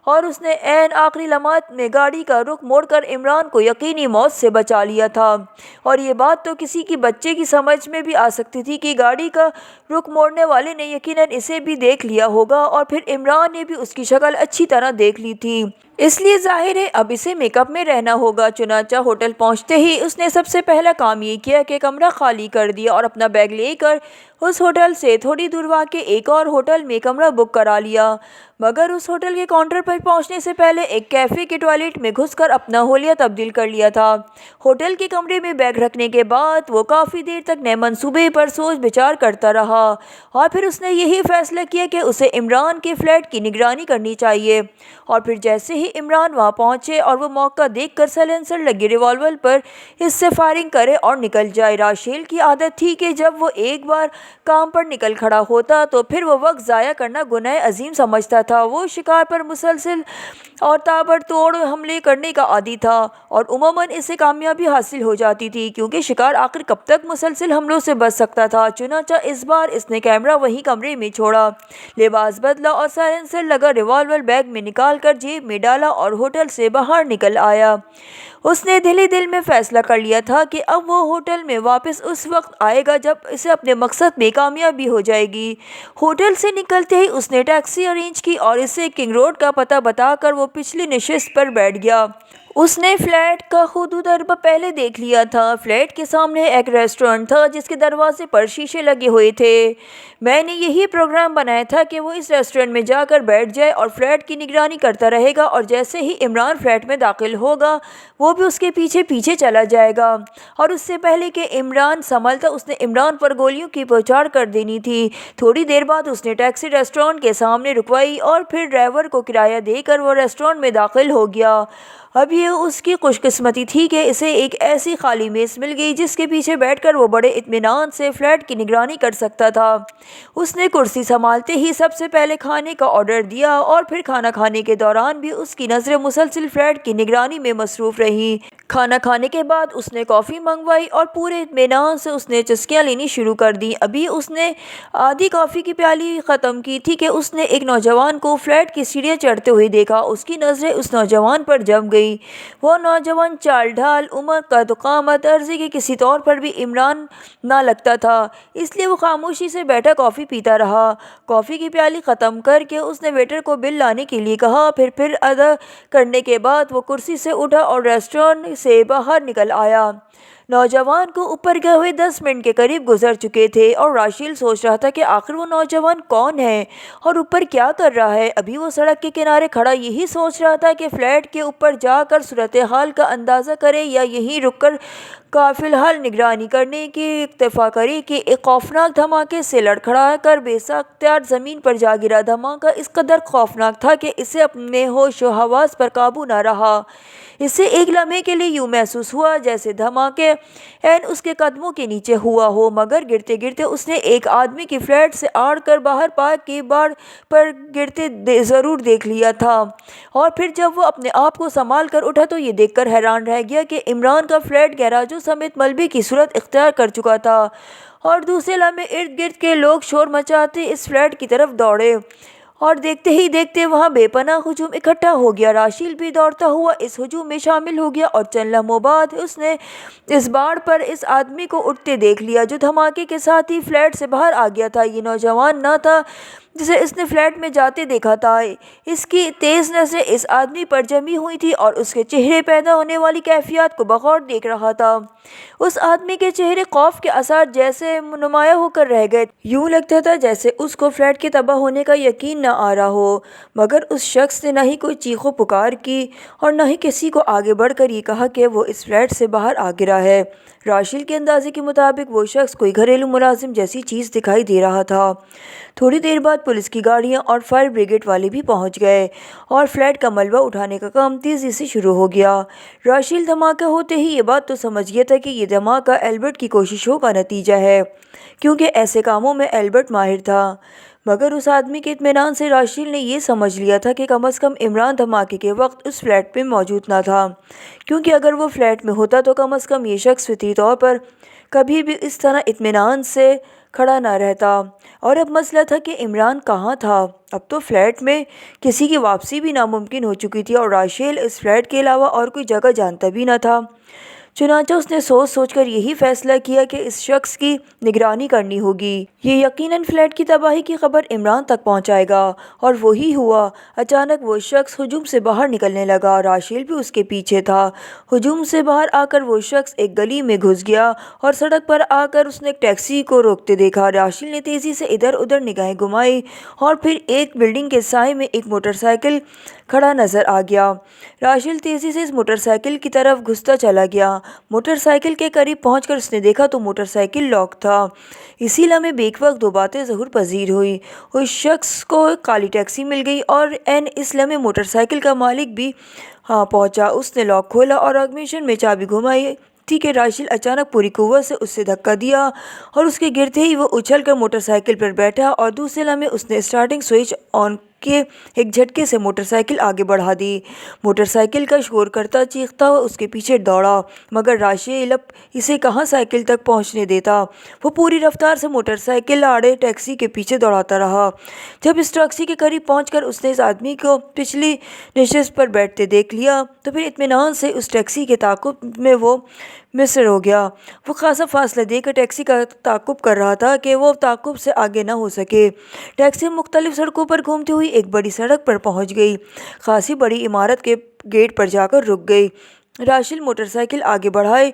اور اس نے عین آخری لمحات میں گاڑی کا رخ موڑ کر عمران کو یقینی موت سے بچا لیا تھا۔ اور یہ بات تو کسی کی بچے کی سمجھ میں بھی آ سکتی تھی کہ گاڑی کا رخ موڑنے والے نے یقیناً اسے بھی دیکھ لیا ہوگا اور پھر عمران نے بھی اس کی شکل اچھی طرح دیکھ لی تھی، اس لیے ظاہر ہے اب اسے میک اپ میں رہنا ہوگا۔ چنانچہ ہوٹل پہنچتے ہی اس نے سب سے پہلا کام یہ کیا کہ کمرہ خالی کر دیا اور اپنا بیگ لے کر اس ہوٹل سے تھوڑی دور واقع ایک اور ہوٹل میں کمرہ بک کرا لیا مگر اس ہوٹل کے کاؤنٹر پر پہنچنے سے پہلے ایک کیفے کے ٹوائلٹ میں گھس کر اپنا حلیہ تبدیل کر لیا تھا۔ ہوٹل کے کمرے میں بیگ رکھنے کے بعد وہ کافی دیر تک نئے منصوبے پر سوچ بچار کرتا رہا اور پھر اس نے یہی فیصلہ کیا کہ اسے عمران کے فلیٹ کی نگرانی کرنی چاہیے اور پھر جیسے ہی عمران وہاں پہنچے اور وہ موقع دیکھ کر سائلنسر لگے ریوالور پر اس سے فائرنگ کرے اور نکل جائے۔ راشیل کی عادت تھی کہ جب وہ ایک بار کام پر نکل کھڑا ہوتا تو پھر وہ وقت ضائع کرنا گناہ عظیم سمجھتا تھا۔ وہ شکار پر مسلسل اور تابڑتوڑ حملے کرنے کا عادی تھا اور عموماً اسے کامیابی حاصل ہو جاتی تھی کیونکہ شکار آخر کب تک مسلسل حملوں سے بچ سکتا تھا۔ چنانچہ اس بار اس نے کیمرہ وہیں کمرے میں چھوڑا، لباس بدلا اور سائلنسر لگا ریوالور بیگ میں نکال کر جیب میں ڈالا اور ہوٹل سے باہر نکل آیا۔ اس نے دل ہی دل میں فیصلہ کر لیا تھا کہ اب وہ ہوٹل میں واپس اس وقت آئے گا جب اسے اپنے مقصد میں کامیابی ہو جائے گی۔ ہوٹل سے نکلتے ہی اس نے ٹیکسی ارینج کی اور اسے کنگ روڈ کا پتہ بتا کر وہ پچھلی نشست پر بیٹھ گیا۔ اس نے فلیٹ کا حدود اربع پہلے دیکھ لیا تھا۔ فلیٹ کے سامنے ایک ریسٹورانٹ تھا جس کے دروازے پر شیشے لگے ہوئے تھے۔ میں نے یہی پروگرام بنایا تھا کہ وہ اس ریسٹورانٹ میں جا کر بیٹھ جائے اور فلیٹ کی نگرانی کرتا رہے گا، اور جیسے ہی عمران فلیٹ میں داخل ہوگا وہ بھی اس کے پیچھے پیچھے چلا جائے گا، اور اس سے پہلے کہ عمران سنبھلتا اس نے عمران پر گولیوں کی بوچھاڑ کر دینی تھی۔ تھوڑی دیر بعد اس نے ٹیکسی ریسٹورانٹ کے سامنے رکوائی اور پھر ڈرائیور کو کرایہ دے کر وہ ریسٹورانٹ میں داخل ہو گیا۔ اب یہ اس کی خوش قسمتی تھی کہ اسے ایک ایسی خالی میز مل گئی جس کے پیچھے بیٹھ کر وہ بڑے اطمینان سے فلیٹ کی نگرانی کر سکتا تھا۔ اس نے کرسی سنبھالتے ہی سب سے پہلے کھانے کا آرڈر دیا، اور پھر کھانا کھانے کے دوران بھی اس کی نظریں مسلسل فلیٹ کی نگرانی میں مصروف رہیں۔ کھانا کھانے کے بعد اس نے کافی منگوائی اور پورے اطمینان سے اس نے چسکیاں لینی شروع کر دیں۔ ابھی اس نے آدھی کافی کی پیالی ختم کی تھی کہ اس نے ایک نوجوان کو فلیٹ کی سیڑھیاں چڑھتے ہوئے دیکھا۔ اس کی نظریں اس نوجوان پر جم گئی۔ وہ نوجوان چال ڈھال، عمر، قد و قامت، عرضے کے کسی طور پر بھی عمران نہ لگتا تھا، اس لیے وہ خاموشی سے بیٹھا کافی پیتا رہا۔ کافی کی پیالی ختم کر کے اس نے ویٹر کو بل لانے کے لیے کہا، پھر ادا کرنے کے بعد وہ کرسی سے اٹھا اور ریسٹورانٹ سے باہر نکل آیا۔ نوجوان کو اوپر گئے ہوئے 10 منٹ کے قریب گزر چکے تھے، اور راشیل سوچ رہا تھا کہ آخر وہ نوجوان کون ہے اور اوپر کیا کر رہا ہے۔ ابھی وہ سڑک کے کنارے کھڑا یہی سوچ رہا تھا کہ فلیٹ کے اوپر جا کر صورتحال کا اندازہ کرے یا یہیں رک کر کا فی الحال نگرانی کرنے کی اکتفا کرے کہ ایک خوفناک دھماکے سے لڑکھڑا کر بے اختیار زمین پر جا گرا۔ دھماکہ اس قدر خوفناک تھا کہ اسے اپنے ہوش و حواس پر قابو نہ رہا۔ اسے ایک لمحے کے لیے یوں محسوس ہوا جیسے دھماکہ عین اس کے قدموں کے نیچے ہوا ہو، مگر گرتے گرتے اس نے ایک آدمی کی فلیٹ سے آڑ کر باہر پارک کی باڑ پر گرتے ضرور دیکھ لیا تھا، اور پھر جب وہ اپنے آپ کو سنبھال کر اٹھا تو یہ دیکھ کر حیران رہ گیا کہ عمران کا فلیٹ گیراجوں سمیت ملبے کی صورت اختیار کر چکا تھا، اور دوسرے لمحے ارد گرد کے لوگ شور مچاتے اس فلیٹ کی طرف دوڑے، اور دیکھتے ہی دیکھتے وہاں بے پناہ ہجوم اکٹھا ہو گیا۔ راشیل بھی دوڑتا ہوا اس ہجوم میں شامل ہو گیا، اور چند لمحوں بعد اس نے اس باڑ پر اس آدمی کو اٹھتے دیکھ لیا جو دھماکے کے ساتھ ہی فلیٹ سے باہر آ گیا تھا۔ یہ نوجوان نہ تھا جسے اس نے فلیٹ میں جاتے دیکھا تھا۔ اس کی تیز نظریں اس آدمی پر جمی ہوئی تھیں اور اس کے چہرے پیدا ہونے والی کیفیات کو بغور دیکھ رہا تھا۔ اس آدمی کے چہرے خوف کے آثار جیسے نمایاں ہو کر رہ گئے، یوں لگتا تھا جیسے اس کو فلیٹ کے تباہ ہونے کا یقین نہ آ رہا ہو، مگر اس شخص نے نہ ہی کوئی چیخ و پکار کی اور نہ ہی کسی کو آگے بڑھ کر یہ کہا کہ وہ اس فلیٹ سے باہر آ گرا ہے۔ راشیل کے اندازے کے مطابق وہ شخص کوئی گھریلو ملازم جیسی چیز دکھائی دے رہا تھا۔ تھوڑی دیر بعد پولیس کی گاڑیاں اور فائر بریگیڈ والے بھی پہنچ گئے، اور فلیٹ کا ملبہ اٹھانے کا کام تیزی سے شروع ہو گیا۔ راشیل دھماکہ ہوتے ہی یہ بات تو سمجھ گیا تھا کہ یہ دھماکہ ایلبرٹ کی کوششوں کا نتیجہ ہے، کیونکہ ایسے کاموں میں ایلبرٹ ماہر تھا، مگر اس آدمی کے اطمینان سے راشیل نے یہ سمجھ لیا تھا کہ کم از کم عمران دھماکے کے وقت اس فلیٹ میں موجود نہ تھا، کیونکہ اگر وہ فلیٹ میں ہوتا تو کم از کم یہ شخص فطری طور پر کبھی بھی اس طرح اطمینان سے کھڑا نہ رہتا۔ اور اب مسئلہ تھا کہ عمران کہاں تھا۔ اب تو فلیٹ میں کسی کی واپسی بھی ناممکن ہو چکی تھی، اور راشیل اس فلیٹ کے علاوہ اور کوئی جگہ جانتا بھی نہ تھا۔ چنانچہ اس نے سوچ سوچ کر یہی فیصلہ کیا کہ اس شخص کی نگرانی کرنی ہوگی۔ یہ یقیناً فلیٹ کی تباہی کی خبر عمران تک پہنچائے گا، اور وہی ہوا۔ اچانک وہ شخص ہجوم سے باہر نکلنے لگا، راشیل بھی اس کے پیچھے تھا۔ ہجوم سے باہر آ کر وہ شخص ایک گلی میں گھس گیا، اور سڑک پر آ کر اس نے ایک ٹیکسی کو روکتے دیکھا۔ راشیل نے تیزی سے ادھر ادھر نگاہیں گھمائیں، اور پھر ایک بلڈنگ کے سائے میں ایک موٹر سائیکل کھڑا نظر آ گیا۔ راشیل تیزی سے اس موٹر سائیکل کی طرف گھستا چلا گیا۔ موٹر سائیکل کے قریب پہنچ کر اس نے دیکھا تو موٹر سائیکل لاک تھا۔ اسی لمحے بیک وقت دو باتیں ظہور پذیر ہوئیں۔ اس شخص کو ایک کالی ٹیکسی مل گئی، اور عین اس لمحے موٹر سائیکل کا مالک بھی پہنچا۔ اس نے لاک کھولا اور اگنیشن میں چابی گھمائی تھی کہ راشیل اچانک پوری قوت سے اسے دھکا دیا، اور اس کے گرتے ہی وہ اچھل کر موٹر سائیکل پر بیٹھا، اور دوسرے لمحے اس نے اسٹارٹنگ سوئچ آن کے ایک جھٹکے سے موٹر سائیکل آگے بڑھا دی۔ موٹر سائیکل کا شور کرتا چیختا ہوا اس کے پیچھے دوڑا، مگر راشیل اب اسے کہاں سائیکل تک پہنچنے دیتا۔ وہ پوری رفتار سے موٹر سائیکل آڑے ٹیکسی کے پیچھے دوڑاتا رہا۔ جب اس ٹیکسی کے قریب پہنچ کر اس نے اس آدمی کو پچھلی نشست پر بیٹھتے دیکھ لیا تو پھر اطمینان سے اس ٹیکسی کے تعاقب میں وہ مصر ہو گیا۔ وہ خاصا فاصلہ دے کر ٹیکسی کا تعاقب کر رہا تھا کہ وہ تعاقب سے آگے نہ ہو سکے۔ ٹیکسی مختلف سڑکوں پر گھومتی ہوئی ایک بڑی سڑک پر پہنچ گئی، خاصی بڑی عمارت کے گیٹ پر جا کر رک گئی۔ راشل موٹر سائیکل آگے بڑھائے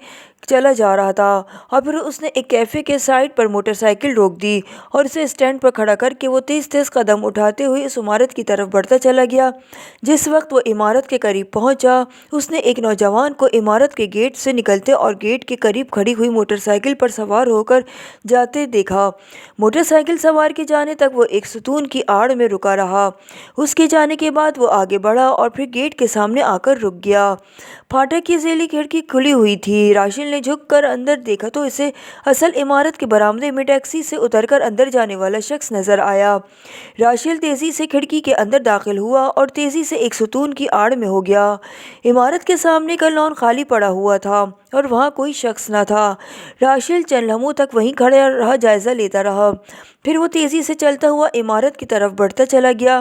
چلا جا رہا تھا اور پھر اس نے ایک کیفے کے سائٹ پر موٹر سائیکل روک دی اور اسے اسٹینڈ پر کھڑا کر کے وہ تیز تیز قدم اٹھاتے ہوئے اس عمارت کی طرف بڑھتا چلا گیا۔ جس وقت وہ عمارت کے قریب پہنچا، اس نے ایک نوجوان کو عمارت کے گیٹ سے نکلتے اور گیٹ کے قریب کھڑی ہوئی موٹر سائیکل پر سوار ہو کر جاتے دیکھا۔ موٹر سائیکل سوار کے جانے تک وہ ایک ستون کی آڑ میں رکا رہا۔ اس کے جانے کے بعد وہ آگے بڑھا اور پھر گیٹ کے سامنے آ کر رک گیا۔ پھاٹک کی ذیلی کھڑکی کھلی ہوئی تھی۔ راشل نے جھک کر اندر دیکھا تو اسے اصل عمارت کے برآمدے میں ٹیکسی سے اتر کر اندر جانے والا شخص نظر آیا۔ راشل تیزی سے کھڑکی کے اندر داخل ہوا اور تیزی سے ایک ستون کی آڑ میں ہو گیا۔ عمارت کے سامنے کا لان خالی پڑا ہوا تھا اور وہاں کوئی شخص نہ تھا۔ راشل چند لمحوں تک وہیں کھڑا رہا، جائزہ لیتا رہا۔ پھر وہ تیزی سے چلتا ہوا عمارت کی طرف بڑھتا چلا گیا۔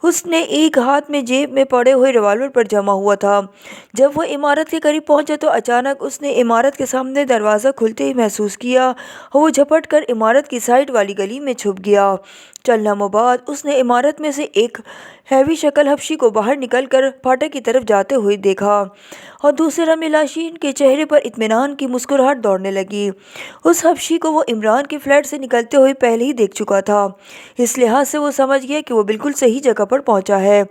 اس نے ایک ہاتھ میں جیب میں پڑے ہوئے ریوالور پر جمع ہوا تھا۔ جب وہ عمارت کے قریب پہنچا تو اچانک اس نے عمارت کے سامنے دروازہ کھلتے ہی محسوس کیا اور وہ جھپٹ کر عمارت کی سائڈ والی گلی میں چھپ گیا۔ چند لمحوں بعد اس نے عمارت میں سے ایک ہیوی شکل حبشی کو باہر نکل کر پھاٹک کی طرف جاتے ہوئے دیکھا اور دوسرے لمحے لاشین کے چہرے پر اطمینان کی مسکراہٹ دوڑنے لگی۔ اس حبشی کو وہ عمران کے فلیٹ سے نکلتے ہوئے پہلے ہی دیکھ چکا تھا، اس لحاظ سے وہ سمجھ گیا کہ وہ بالکل صحیح جگہ پر پہنچا ہے۔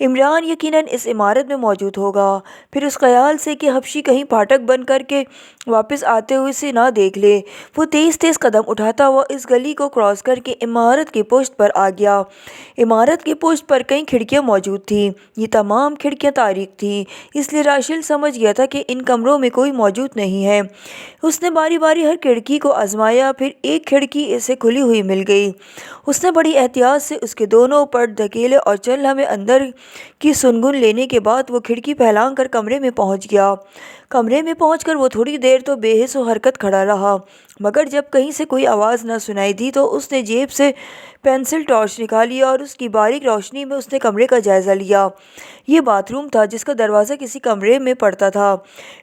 عمران یقیناً اس عمارت میں موجود ہوگا۔ پھر اس خیال سے کہ حبشی کہیں پھاٹک بند کر کے واپس آتے ہوئے اسے نہ دیکھ لے، وہ تیز تیز قدم اٹھاتا ہوا اس گلی کو کراس کر کے عمارت کی پشت پر آ گیا۔ عمارت کی پشت پر کئی کھڑکیاں موجود تھیں۔ یہ تمام کھڑکیاں تاریک تھیں، اس لیے راشل سمجھ گیا تھا کہ ان کمروں میں کوئی موجود نہیں ہے۔ اس نے باری باری ہر کھڑکی کو آزمایا، پھر ایک کھڑکی اسے کھلی ہوئی مل گئی۔ اس نے بڑی احتیاط سے اس کے دونوں پٹ دھکیلے اور چند لمحے اندر کی سنگن لینے کے بعد وہ کھڑکی پھیلانگ کر کمرے میں پہنچ گیا۔ کمرے میں پہنچ کر وہ تھوڑی دیر تو بے حس و حرکت کھڑا رہا، مگر جب کہیں سے کوئی آواز نہ سنائی دی تو اس نے جیب سے پینسل ٹارچ نکالی اور اس کی باریک روشنی میں اس نے کمرے کا جائزہ لیا۔ یہ باتھ روم تھا جس کا دروازہ کسی کمرے میں پڑتا تھا۔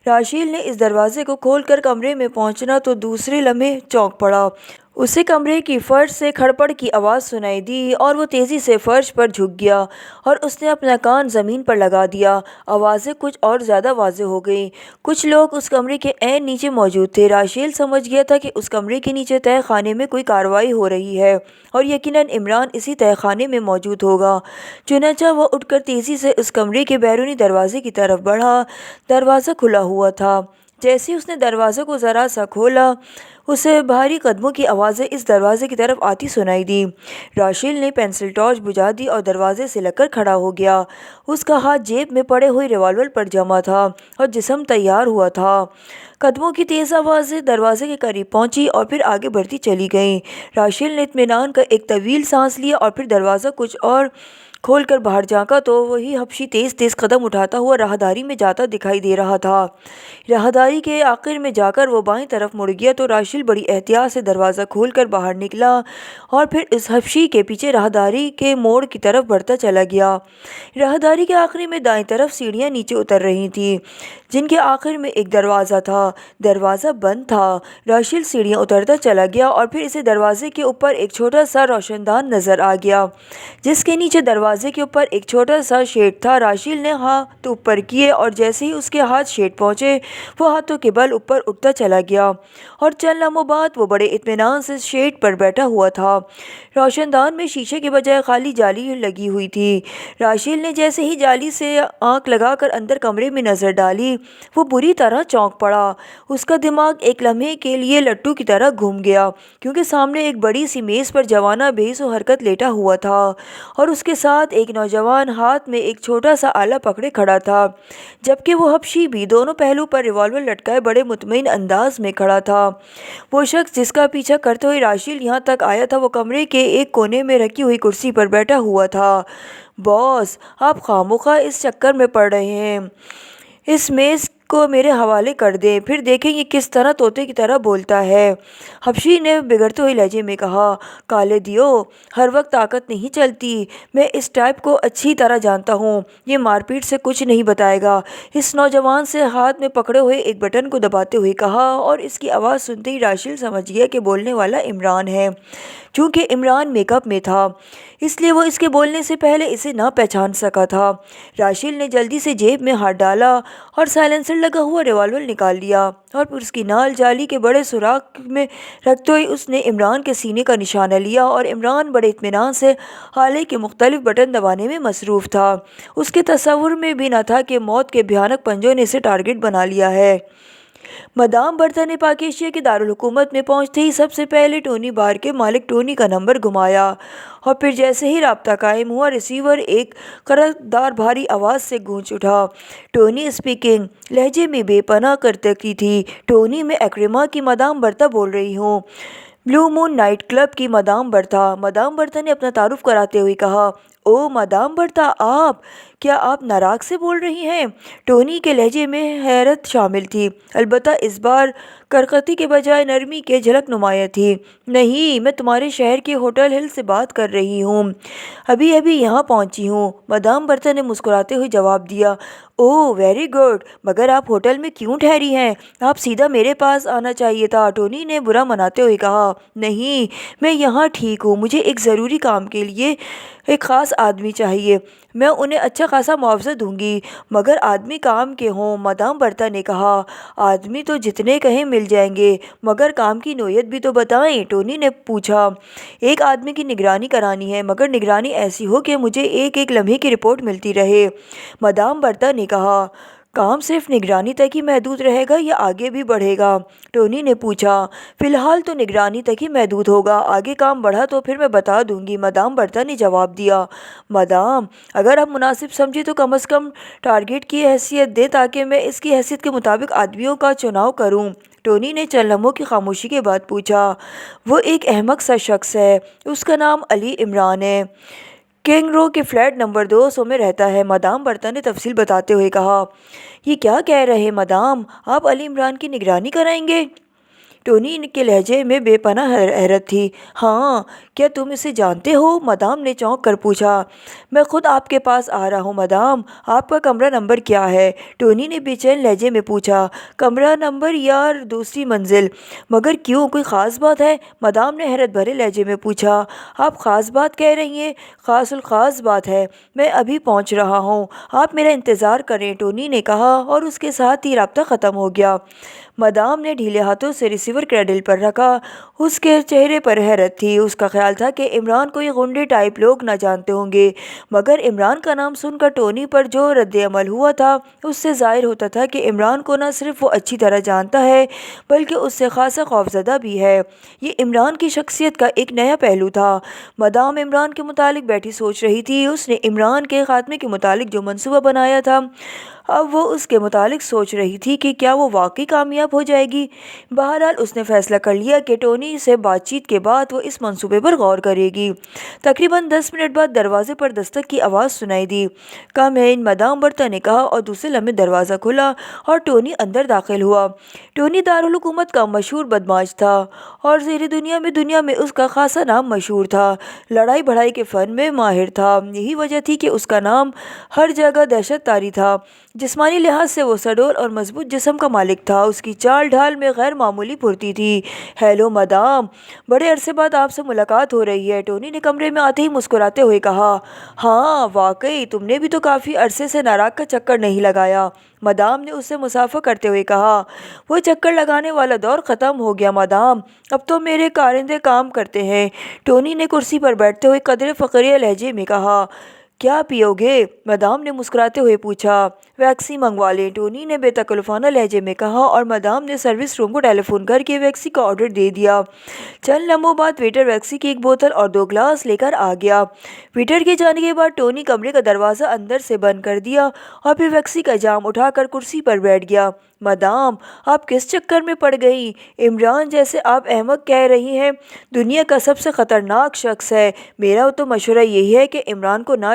راشل نے اس دروازے کو کھول کر کمرے میں پہنچنا تو دوسرے لمحے چونک پڑا۔ اسے کمرے کی فرش سے کھڑپڑ کی آواز سنائی دی اور وہ تیزی سے فرش پر جھک گیا اور اس نے اپنا کان زمین پر لگا دیا۔ آوازیں کچھ اور زیادہ واضح ہو گئیں۔ کچھ لوگ اس کمرے کے عین نیچے موجود تھے۔ راشل سمجھ گیا تھا کہ اس کمرے کے نیچے تہہ خانے میں کوئی کارروائی ہو رہی ہے اور یقیناً عمران اسی تہہ خانے میں موجود ہوگا۔ چنانچہ وہ اٹھ کر تیزی سے اس کمرے کے بیرونی دروازے کی طرف بڑھا۔ دروازہ کھلا ہوا تھا۔ جیسے اس نے دروازے کو ذرا سا کھولا، اسے بھاری قدموں کی آوازیں اس دروازے کی طرف آتی سنائی دی۔ راشل نے پینسل ٹارچ بجھا دی اور دروازے سے لگ کر کھڑا ہو گیا۔ اس کا ہاتھ جیب میں پڑے ہوئے ریوالور پر جمع تھا اور جسم تیار ہوا تھا۔ قدموں کی تیز آوازیں دروازے کے قریب پہنچی اور پھر آگے بڑھتی چلی گئیں۔ راشل نے اطمینان کا ایک طویل سانس لیا اور پھر دروازہ کچھ اور کھول کر باہر جھانکا تو وہی حبشی تیز تیز قدم اٹھاتا ہوا راہداری میں جاتا دکھائی دے رہا تھا۔ راہداری کے آخر میں جا کر وہ بائیں طرف مڑ گیا تو راشل بڑی احتیاط سے دروازہ کھول کر باہر نکلا اور پھر اس حبشی کے پیچھے راہداری کے موڑ کی طرف بڑھتا چلا گیا۔ راہداری کے آخر میں دائیں طرف سیڑھیاں نیچے اتر رہی تھیں جن کے آخر میں ایک دروازہ تھا۔ دروازہ بند تھا۔ راشل سیڑھیاں اترتا چلا گیا اور پھر اسے دروازے کے اوپر ایک چھوٹا سا روشن دان نظر آ گیا جس کے نیچے دروازے کے اوپر ایک چھوٹا سا شیڈ تھا۔ راشل نے ہاتھ اوپر کیے اور جیسے ہی اس کے ہاتھ شیڈ پہنچے وہ ہاتھوں کے بل اوپر اٹھتا چلا گیا اور چند لمحوں بعد وہ بڑے اطمینان سے شیڈ پر بیٹھا ہوا تھا۔ روشن دان میں شیشے کے بجائے خالی جالی لگی ہوئی تھی۔ راشل نے جیسے ہی جالی سے آنکھ لگا کر اندر کمرے میں نظر ڈالی وہ بری طرح چونک پڑا۔ اس کا دماغ ایک لمحے کے لیے لٹو کی طرح گھوم گیا کیونکہ سامنے ایک بڑی سی میز پر جوانہ بے حس و حرکت لیٹا ہوا تھا اور اس کے ساتھ ایک نوجوان ہاتھ میں ایک چھوٹا سا آلہ پکڑے کھڑا تھا، جبکہ وہ حبشی بھی دونوں پہلو پر ریوالور لٹکائے بڑے مطمئن انداز میں کھڑا تھا۔ وہ شخص جس کا پیچھا کرتے ہوئے راشل یہاں تک آیا تھا وہ کمرے کے ایک کونے میں رکھی ہوئی کرسی پر بیٹھا ہوا تھا۔ باس، آپ خواہ مخواہ اس چکر میں پڑ رہے ہیں۔ اس میز کو میرے حوالے کر دیں، پھر دیکھیں یہ کس طرح طوطے کی طرح بولتا ہے۔ حبشی نے بگڑتے ہوئے لہجے میں کہا، کالے دیو، ہر وقت طاقت نہیں چلتی، میں اس ٹائپ کو اچھی طرح جانتا ہوں، یہ مار پیٹ سے کچھ نہیں بتائے گا۔ اس نوجوان سے ہاتھ میں پکڑے ہوئے ایک بٹن کو دباتے ہوئے کہا، اور اس کی آواز سنتے ہی راشل سمجھ گیا کہ بولنے والا عمران ہے۔ چونکہ عمران میک اپ میں تھا، اس لیے وہ اس کے بولنے سے پہلے اسے نہ پہچان سکا تھا۔ راشل نے جلدی سے جیب میں ہاتھ ڈالا اور سائلنسر لگا ہوا ریوالور نکال لیا، اور پھر اس کی نال جالی کے بڑے سوراخ میں رکھتے ہوئے اس نے عمران کے سینے کا نشانہ لیا، اور عمران بڑے اطمینان سے آلے کے مختلف بٹن دبانے میں مصروف تھا۔ اس کے تصور میں بھی نہ تھا کہ موت کے بھیانک پنجوں نے اسے ٹارگٹ بنا لیا ہے۔ مدام برتا نے پاک ایشیا کے دارالحکومت میں پہنچتے ہی سب سے پہلے ٹونی بار کے مالک ٹونی کا نمبر گھمایا، اور پھر جیسے ہی رابطہ قائم ہوا ریسیور ایک قرردار بھاری آواز سے گونج اٹھا۔ ٹونی اسپیکنگ لہجے میں بے پناہ کرتکی تھی۔ ٹونی، میں ایکرما کی مدام برتا بول رہی ہوں، بلیو مون نائٹ کلب کی مدام برتا۔ مدام برتا نے اپنا تعارف کراتے ہوئے کہا، او مدام برتا، آپ کیا آپ ناراگ سے بول رہی ہیں؟ ٹونی کے لہجے میں حیرت شامل تھی، البتہ اس بار کرکتی کے بجائے نرمی کی جھلک نمایاں تھی۔ نہیں، میں تمہارے شہر کے ہوٹل ہل سے بات کر رہی ہوں، ابھی ابھی یہاں پہنچی ہوں، مدام برتا نے مسکراتے ہوئے جواب دیا۔ اوہ ویری گڈ، مگر آپ ہوٹل میں کیوں ٹھہری ہیں؟ آپ سیدھا میرے پاس آنا چاہیے تھا، ٹونی نے برا مناتے ہوئے کہا۔ نہیں، میں یہاں ٹھیک ہوں، مجھے ایک ضروری کام کے لیے ایک خاص آدمی چاہیے، میں انہیں اچھا خاصا معاوضہ دوں گی، مگر آدمی کام کے ہوں، مدام برتا نے کہا۔ آدمی تو جتنے کہیں مل جائیں گے، مگر کام کی نوعیت بھی تو بتائیں، ٹونی نے پوچھا۔ ایک آدمی کی نگرانی کرانی ہے، مگر نگرانی ایسی ہو کہ مجھے ایک ایک لمحے کی رپورٹ ملتی رہے، مدام برتا نے کہا۔ کام صرف نگرانی تک ہی محدود رہے گا یا آگے بھی بڑھے گا؟ ٹونی نے پوچھا۔ فی الحال تو نگرانی تک ہی محدود ہوگا، آگے کام بڑھا تو پھر میں بتا دوں گی، مدام برتا نے جواب دیا۔ مدام، اگر آپ مناسب سمجھیں تو کم از کم ٹارگٹ کی حیثیت دیں تاکہ میں اس کی حیثیت کے مطابق آدمیوں کا چناؤ کروں، ٹونی نے چند لمحوں کی خاموشی کے بعد پوچھا۔ وہ ایک احمق سا شخص ہے، اس کا نام علی عمران ہے، کنگ رو کے فلیٹ نمبر 200 میں رہتا ہے، مدام برتا نے تفصیل بتاتے ہوئے کہا۔ یہ کیا کہہ رہے ہیں مدام، آپ علی عمران کی نگرانی کرائیں گے؟ ٹونی کے لہجے میں بے پناہ حیرت تھی۔ ہاں، کیا تم اسے جانتے ہو؟ مدام نے چونک کر پوچھا۔ میں خود آپ کے پاس آ رہا ہوں مدام، آپ کا کمرہ نمبر کیا ہے؟ ٹونی نے بے چین لہجے میں پوچھا۔ کمرہ نمبر یا دوسری منزل؟ مگر کیوں، کوئی خاص بات ہے؟ مدام نے حیرت بھرے لہجے میں پوچھا۔ آپ خاص بات کہہ رہی ہیں، خاص الخاص بات ہے، میں ابھی پہنچ رہا ہوں، آپ میرا انتظار کریں، ٹونی نے کہا، اور اس کے ساتھ ہی رابطہ ختم ہو گیا۔ مدام نے ڈھیلے ہاتھوں سے ریسیور کریڈل پر رکھا، اس کے چہرے پر حیرت تھی، اس کا خیال تھا کہ عمران کو یہ غنڈے ٹائپ لوگ نہ جانتے ہوں گے، مگر عمران کا نام سن کر ٹونی پر جو رد عمل ہوا تھا اس سے ظاہر ہوتا تھا کہ عمران کو نہ صرف وہ اچھی طرح جانتا ہے بلکہ اس سے خاصا خوفزدہ بھی ہے۔ یہ عمران کی شخصیت کا ایک نیا پہلو تھا۔ مدام عمران کے متعلق بیٹھی سوچ رہی تھی، اس نے عمران کے خاتمے کے متعلق جو منصوبہ بنایا تھا اب وہ اس کے متعلق سوچ رہی تھی کہ کیا وہ واقعی کامیاب ہو جائے گی۔ بہرحال اس نے فیصلہ کر لیا کہ ٹونی سے بات چیت کے بعد وہ اس منصوبے پر غور کرے گی۔ تقریباً 10 منٹ بعد دروازے پر دستک کی آواز سنائی دی۔ کم ان، مدام برتا نے کہا، اور دوسرے لمحے دروازہ کھلا اور ٹونی اندر داخل ہوا۔ ٹونی دارالحکومت کا مشہور بدمعاش تھا اور زیر دنیا میں اس کا خاصا نام مشہور تھا، لڑائی بھڑائی کے فن میں ماہر تھا، یہی وجہ تھی کہ اس کا نام ہر جگہ دہشت طاری تھا۔ جسمانی لحاظ سے وہ سڈول اور مضبوط جسم کا مالک تھا، اس کی چال ڈھال میں غیر معمولی پھرتی تھی۔ ہیلو مدام، بڑے عرصے بعد آپ سے ملاقات ہو رہی ہے، ٹونی نے کمرے میں آتے ہی مسکراتے ہوئے کہا۔ ہاں واقعی، تم نے بھی تو کافی عرصے سے ناراگ کا چکر نہیں لگایا، مدام نے اس سے مصافحہ کرتے ہوئے کہا۔ وہ چکر لگانے والا دور ختم ہو گیا مدام، اب تو میرے کارندے کام کرتے ہیں، ٹونی نے کرسی پر بیٹھتے ہوئے قدرے فقیریہ لہجے میں کہا۔ کیا پیو گے؟ مدام نے مسکراتے ہوئے پوچھا۔ ویکسی منگوا لیں، ٹونی نے بے تکلفانہ لہجے میں کہا، اور مدام نے سروس روم کو ٹیلی فون کر کے ویکسی کا آرڈر دے دیا۔ چند لمحوں بعد ویٹر ویکسی کی ایک بوتل اور 2 گلاس لے کر آ گیا۔ ویٹر کے جانے کے بعد ٹونی کمرے کا دروازہ اندر سے بند کر دیا اور پھر ویکسی کا جام اٹھا کر کرسی پر بیٹھ گیا۔ مدام، آپ کس چکر میں پڑ گئیں؟ عمران، جیسے آپ احمق کہہ رہی ہیں، دنیا کا سب سے خطرناک شخص ہے، میرا تو مشورہ یہی ہے کہ عمران کو نہ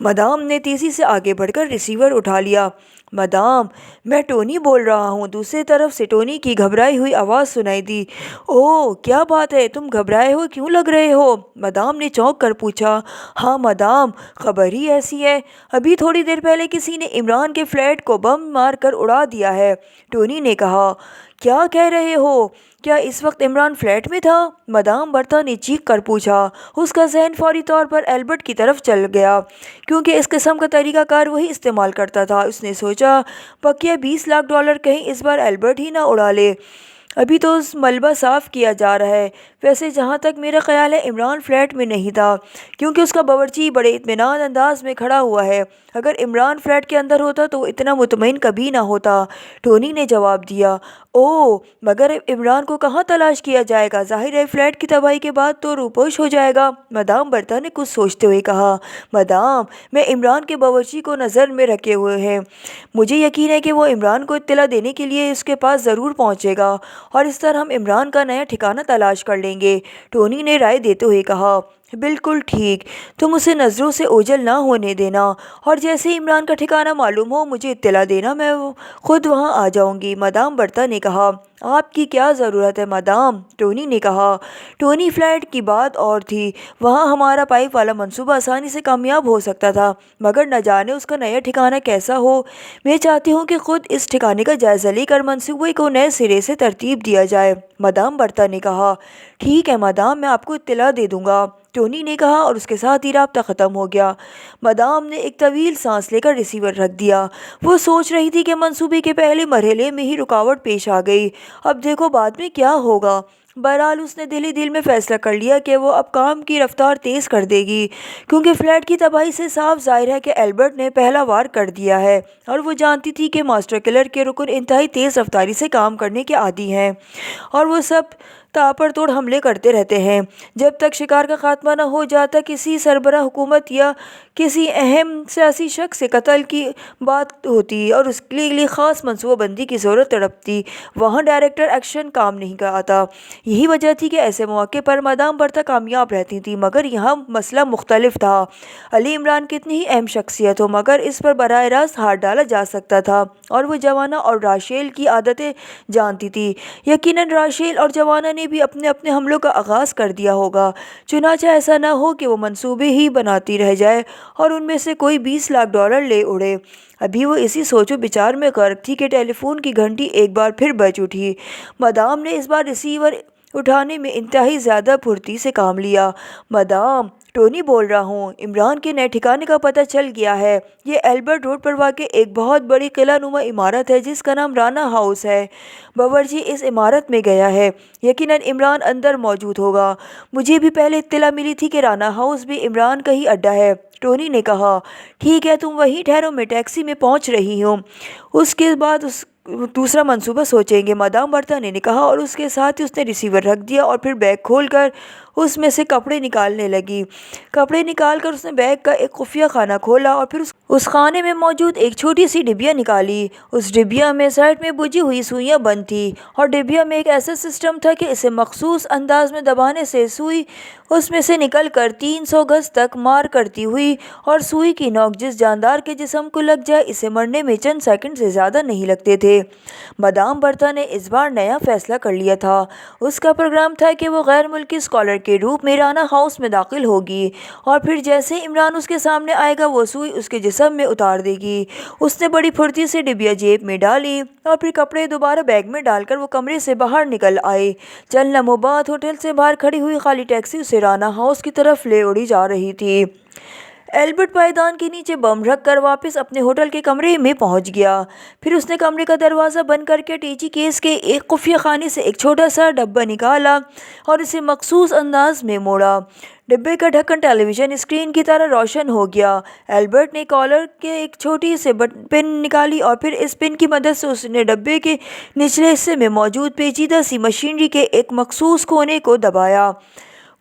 مدام نے تیزی سے آگے بڑھ کر ریسیور اٹھا لیا۔ مدام، میں ٹونی بول رہا ہوں۔ دوسری طرف سے ٹونی کی گھبرائی ہوئی آواز سنائی دی۔ اوہ، کیا بات ہے؟ تم گھبرائے ہو کیوں لگ رہے ہو؟ مدام نے چونک کر پوچھا۔ ہاں مدام، خبر ہی ایسی ہے۔ ابھی تھوڑی دیر پہلے کسی نے عمران کے فلیٹ کو بم مار کر اڑا دیا ہے، ٹونی نے کہا۔ کیا کہہ رہے ہو؟ کیا اس وقت عمران فلیٹ میں تھا؟ مدام برتا نے چیخ کر پوچھا۔ اس کا ذہن فوری طور پر ایلبرٹ کی طرف چل گیا، کیونکہ اس قسم کا طریقہ کار وہی استعمال کرتا تھا۔ اس نے سوچا، بقیہ $20 لاکھ کہیں اس بار ایلبرٹ ہی نہ اڑا لے۔ ابھی تو ملبہ صاف کیا جا رہا ہے۔ ویسے جہاں تک میرا خیال ہے عمران فلیٹ میں نہیں تھا، کیونکہ اس کا باورچی بڑے اطمینان انداز میں کھڑا ہوا ہے۔ اگر عمران فلیٹ کے اندر ہوتا تو وہ اتنا مطمئن کبھی نہ ہوتا، ٹونی نے جواب دیا۔ اوہ، مگر عمران کو کہاں تلاش کیا جائے گا؟ ظاہر ہے فلیٹ کی تباہی کے بعد تو روپوش ہو جائے گا، مدام برتا نے کچھ سوچتے ہوئے کہا۔ مدام، میں عمران کے باورچی کو نظر میں رکھے ہوئے ہیں۔ مجھے یقین ہے کہ وہ عمران کو اطلاع دینے کے لیے اس کے پاس ضرور پہنچے گا، اور اس طرح ہم عمران کا نیا ٹھکانہ تلاش کر لیں گے، ٹونی نے رائے دیتے ہوئے کہا۔ بالکل ٹھیک، تم اسے نظروں سے اوجھل نہ ہونے دینا، اور جیسے ہی عمران کا ٹھکانہ معلوم ہو مجھے اطلاع دینا، میں خود وہاں آ جاؤں گی، مدام برتا نے کہا۔ آپ کی کیا ضرورت ہے مدام، ٹونی نے کہا۔ ٹونی، فلیٹ کی بات اور تھی، وہاں ہمارا پائپ والا منصوبہ آسانی سے کامیاب ہو سکتا تھا، مگر نہ جانے اس کا نیا ٹھکانہ کیسا ہو۔ میں چاہتی ہوں کہ خود اس ٹھکانے کا جائزہ لے کر منصوبے کو نئے سرے سے ترتیب دیا جائے، مدام برتا نے کہا۔ ٹھیک ہے مدام، میں آپ کو اطلاع دے دوں گا، ٹونی نے کہا، اور اس کے ساتھ ہی رابطہ ختم ہو گیا۔ مدام نے ایک طویل سانس لے کر ریسیور رکھ دیا۔ وہ سوچ رہی تھی کہ منصوبے کے پہلے مرحلے میں ہی رکاوٹ پیش آ گئی، اب دیکھو بعد میں کیا ہوگا۔ بہرحال اس نے دل ہی دل میں فیصلہ کر لیا کہ وہ اب کام کی رفتار تیز کر دے گی، کیونکہ فلیٹ کی تباہی سے صاف ظاہر ہے کہ ایلبرٹ نے پہلا وار کر دیا ہے، اور وہ جانتی تھی کہ ماسٹر کلر کے رکن انتہائی تیز رفتاری سے کام کرنے کے عادی ہیں، اور وہ سب تاپڑ توڑ حملے کرتے رہتے ہیں۔ جب تک شکار کا خاتمہ نہ ہو جاتا، کسی سربراہ حکومت یا کسی اہم سیاسی شخص کے قتل کی بات ہوتی اور اس کے لیے خاص منصوبہ بندی کی ضرورت تڑپتی، وہاں ڈائریکٹ ایکشن کام نہیں آتا۔ یہی وجہ تھی کہ ایسے مواقع پر مدام برتا کامیاب رہتی تھی، مگر یہاں مسئلہ مختلف تھا۔ علی عمران کتنی ہی اہم شخصیت ہو، مگر اس پر براہ راست ہاتھ ڈالا جا سکتا تھا، اور وہ جوانا اور راشیل کی عادتیں جانتی تھی۔ یقیناً راشیل اور جوانا نے بھی اپنے اپنے حملوں کا آغاز کر دیا ہوگا، چنانچہ ایسا نہ ہو کہ وہ منصوبے ہی بناتی رہ جائے اور ان میں سے کوئی $20 لاکھ لے اڑے۔ ابھی وہ اسی سوچ و بچار میں غرق تھی کہ ٹیلی فون کی گھنٹی ایک بار پھر بج اٹھی۔ مدام نے اس بار ریسیور اٹھانے میں انتہائی زیادہ پھرتی سے کام لیا۔ مدام، ٹونی بول رہا ہوں، عمران کے نئے ٹھکانے کا پتہ چل گیا ہے۔ یہ ایلبرٹ روڈ پر واقع ایک بہت بڑی قلعہ نما عمارت ہے جس کا نام رانا ہاؤس ہے۔ باورچی اس عمارت میں گیا ہے، یقیناً عمران اندر موجود ہوگا۔ مجھے بھی پہلے اطلاع ملی تھی کہ رانا ہاؤس بھی عمران کا ہی اڈہ ہے، ٹونی نے کہا۔ ٹھیک ہے، تم وہیں ٹھہرو، میں ٹیکسی میں پہنچ رہی ہوں، اس کے بعد دوسرا منصوبہ سوچیں گے، مدام برتا نے کہا، اور اس کے ساتھ ہی اس نے ریسیور رکھ دیا اور پھر بیگ کھول کر اس میں سے کپڑے نکالنے لگی۔ کپڑے نکال کر اس نے بیگ کا ایک خفیہ خانہ کھولا اور پھر اس خانے میں موجود ایک چھوٹی سی ڈبیا نکالی۔ اس ڈبیا میں سائڈ میں بجھی ہوئی سوئیاں بند تھیں، اور ڈبیا میں ایک ایسا سسٹم تھا کہ اسے مخصوص انداز میں دبانے سے سوئی اس میں سے نکل کر 300 گز تک مار کرتی ہوئی، اور سوئی کی نوک جس جاندار کے جسم کو لگ جائے اسے مرنے میں چند سیکنڈ سے زیادہ نہیں لگتے تھے۔ مدام برتا نے اس بار نیا فیصلہ کر لیا تھا۔ اس کا پروگرام تھا کہ وہ غیر ملکی اسکالر کے روپ میں رانا ہاؤس میں داخل ہوگی، اور پھر جیسے عمران اس کے سامنے آئے گا وہ سوئی اس کے جسم میں اتار دے گی۔ اس نے بڑی پھرتی سے ڈبیا جیب میں ڈالی اور پھر کپڑے دوبارہ بیگ میں ڈال کر وہ کمرے سے باہر نکل آئے۔ چند لمحوں بعد ہوٹل سے باہر کھڑی ہوئی خالی ٹیکسی اسے رانا ہاؤس کی طرف لے اڑی جا رہی تھی۔ ایلبرٹ پائیدان کے نیچے بم رکھ کر واپس اپنے ہوٹل کے کمرے میں پہنچ گیا۔ پھر اس نے کمرے کا دروازہ بند کر کے ٹیچی کیس کے ایک خفیہ خانے سے ایک چھوٹا سا ڈبہ نکالا اور اسے مخصوص انداز میں موڑا۔ ڈبے کا ڈھکن ٹیلی ویژن اسکرین کی طرح روشن ہو گیا۔ ایلبرٹ نے کالر کے ایک چھوٹی سی پن نکالی اور پھر اس پن کی مدد سے اس نے ڈبے کے نچلے حصے میں موجود پیچیدہ سی مشینری کے ایک مخصوص کونے کو دبایا۔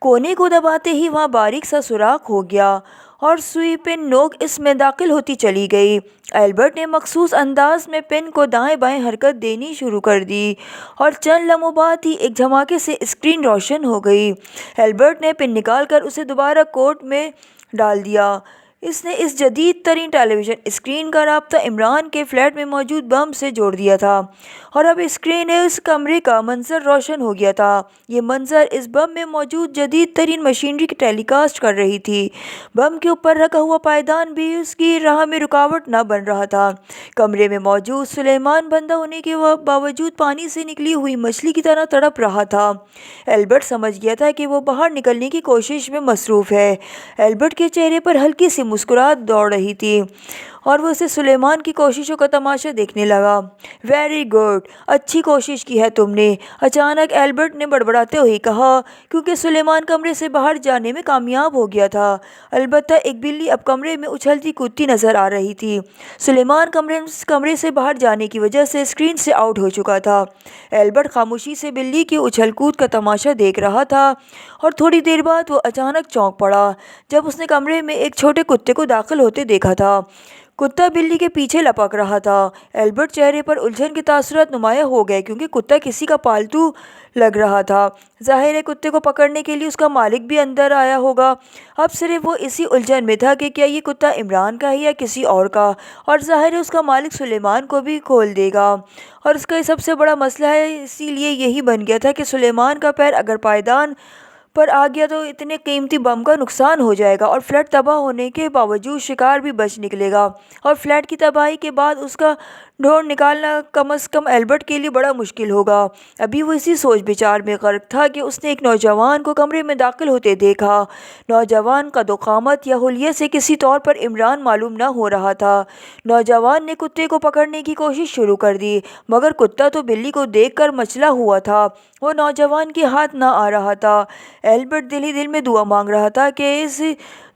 کونے کو دباتے ہی وہاں باریک سا سوراخ ہو گیا اور سوئی پن نوک اس میں داخل ہوتی چلی گئی۔ ایلبرٹ نے مخصوص انداز میں پن کو دائیں بائیں حرکت دینی شروع کر دی اور چند لمحوں بعد ہی ایک دھماکے سے اسکرین روشن ہو گئی۔ ایلبرٹ نے پن نکال کر اسے دوبارہ کوٹ میں ڈال دیا۔ اس نے اس جدید ترین ٹیلی ویژن اسکرین کا رابطہ عمران کے فلیٹ میں موجود بم سے جوڑ دیا تھا اور اب اسکرین اس کمرے کا منظر روشن ہو گیا تھا۔ یہ منظر اس بم میں موجود جدید ترین مشینری کی ٹیلی کاسٹ کر رہی تھی۔ بم کے اوپر رکھا ہوا پائیدان بھی اس کی راہ میں رکاوٹ نہ بن رہا تھا۔ کمرے میں موجود سلیمان بندہ ہونے کے باوجود پانی سے نکلی ہوئی مچھلی کی طرح تڑپ رہا تھا۔ ایلبرٹ سمجھ گیا تھا کہ وہ باہر نکلنے کی کوشش میں مصروف ہے۔ ایلبرٹ کے چہرے پر ہلکی سی مسکراہٹ دوڑ رہی تھی اور وہ اسے سلیمان کی کوششوں کا تماشا دیکھنے لگا۔ ویری گڈ، اچھی کوشش کی ہے تم نے، اچانک ایلبرٹ نے بڑبڑاتے ہوئے کہا، کیونکہ سلیمان کمرے سے باہر جانے میں کامیاب ہو گیا تھا۔ البتہ ایک بلی اب کمرے میں اچھلتی کودتی نظر آ رہی تھی۔ سلیمان کمرے سے باہر جانے کی وجہ سے اسکرین سے آؤٹ ہو چکا تھا۔ ایلبرٹ خاموشی سے بلی کی اچھل کود کا تماشا دیکھ رہا تھا اور تھوڑی دیر بعد وہ اچانک چونک پڑا جب اس نے کمرے میں ایک چھوٹے کتے کو داخل ہوتے دیکھا تھا۔ کتا بلی کے پیچھے لپک رہا تھا۔ ایلبرٹ چہرے پر الجھن کے تاثرات نمایاں ہو گئے کیونکہ کتا کسی کا پالتو لگ رہا تھا۔ ظاہر ہے کتے کو پکڑنے کے لیے اس کا مالک بھی اندر آیا ہوگا۔ اب صرف وہ اسی الجھن میں تھا کہ کیا یہ کتا عمران کا ہے یا کسی اور کا، اور ظاہر ہے اس کا مالک سلیمان کو بھی کھول دے گا۔ اور اس کا سب سے بڑا مسئلہ ہے اسی لیے یہی بن گیا تھا کہ سلیمان کا پیر اگر پائیدان پر آ گیا تو اتنے قیمتی بم کا نقصان ہو جائے گا اور فلیٹ تباہ ہونے کے باوجود شکار بھی بچ نکلے گا، اور فلیٹ کی تباہی کے بعد اس کا ڈھونڈ نکالنا کم از کم ایلبرٹ کے لیے بڑا مشکل ہوگا۔ ابھی وہ اسی سوچ بچار میں غرق تھا کہ اس نے ایک نوجوان کو کمرے میں داخل ہوتے دیکھا۔ نوجوان قد و قامت یا حلیے سے کسی طور پر عمران معلوم نہ ہو رہا تھا۔ نوجوان نے کتے کو پکڑنے کی کوشش شروع کر دی مگر کتا تو بلی کو دیکھ کر مچلا ہوا تھا، وہ نوجوان کے ہاتھ نہ آ رہا تھا۔ ایلبرٹ دل ہی دل میں دعا مانگ رہا تھا کہ اس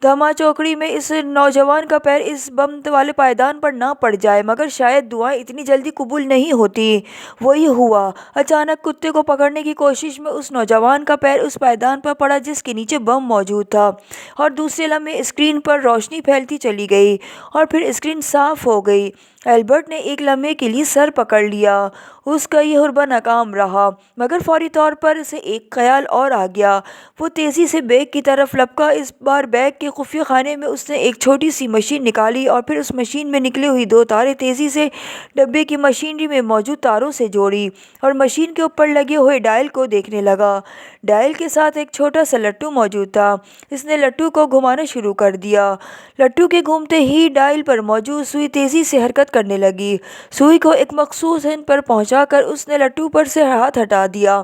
دھما چوکڑی میں اس نوجوان کا پیر اس بم والے پائیدان پر نہ پڑ جائے، مگر شاید دعائیں اتنی جلدی قبول نہیں ہوتی۔ وہی ہوا۔ اچانک کتے کو پکڑنے کی کوشش میں اس نوجوان کا پیر اس پائیدان پر پڑا جس کے نیچے بم موجود تھا، اور دوسرے لمحے اسکرین پر روشنی پھیلتی چلی گئی اور پھر اسکرین صاف ہو گئی۔ ایلبرٹ نے ایک لمحے کے لیے سر پکڑ لیا۔ اس کا یہ حربہ ناکام رہا، مگر فوری طور پر اسے ایک خیال اور آ گیا۔ وہ تیزی سے بیگ کی طرف لپکا۔ اس بار بیگ کے خفیہ خانے میں اس نے ایک چھوٹی سی مشین نکالی اور پھر اس مشین میں نکلی ہوئی 2 تاریں تیزی سے ڈبے کی مشینری میں موجود تاروں سے جوڑی اور مشین کے اوپر لگے ہوئے ڈائل کو دیکھنے لگا۔ ڈائل کے ساتھ ایک چھوٹا سا لٹو موجود تھا۔ اس نے لٹو کو گھمانا شروع کر دیا۔ لٹو کے گھومتے ہی ڈائل پر موجود سوئی تیزی سے حرکت کرنے لگی۔ سوئی کو ایک مخصوص ہند پر پہنچا کر اس نے لٹو پر سے ہاتھ ہٹا دیا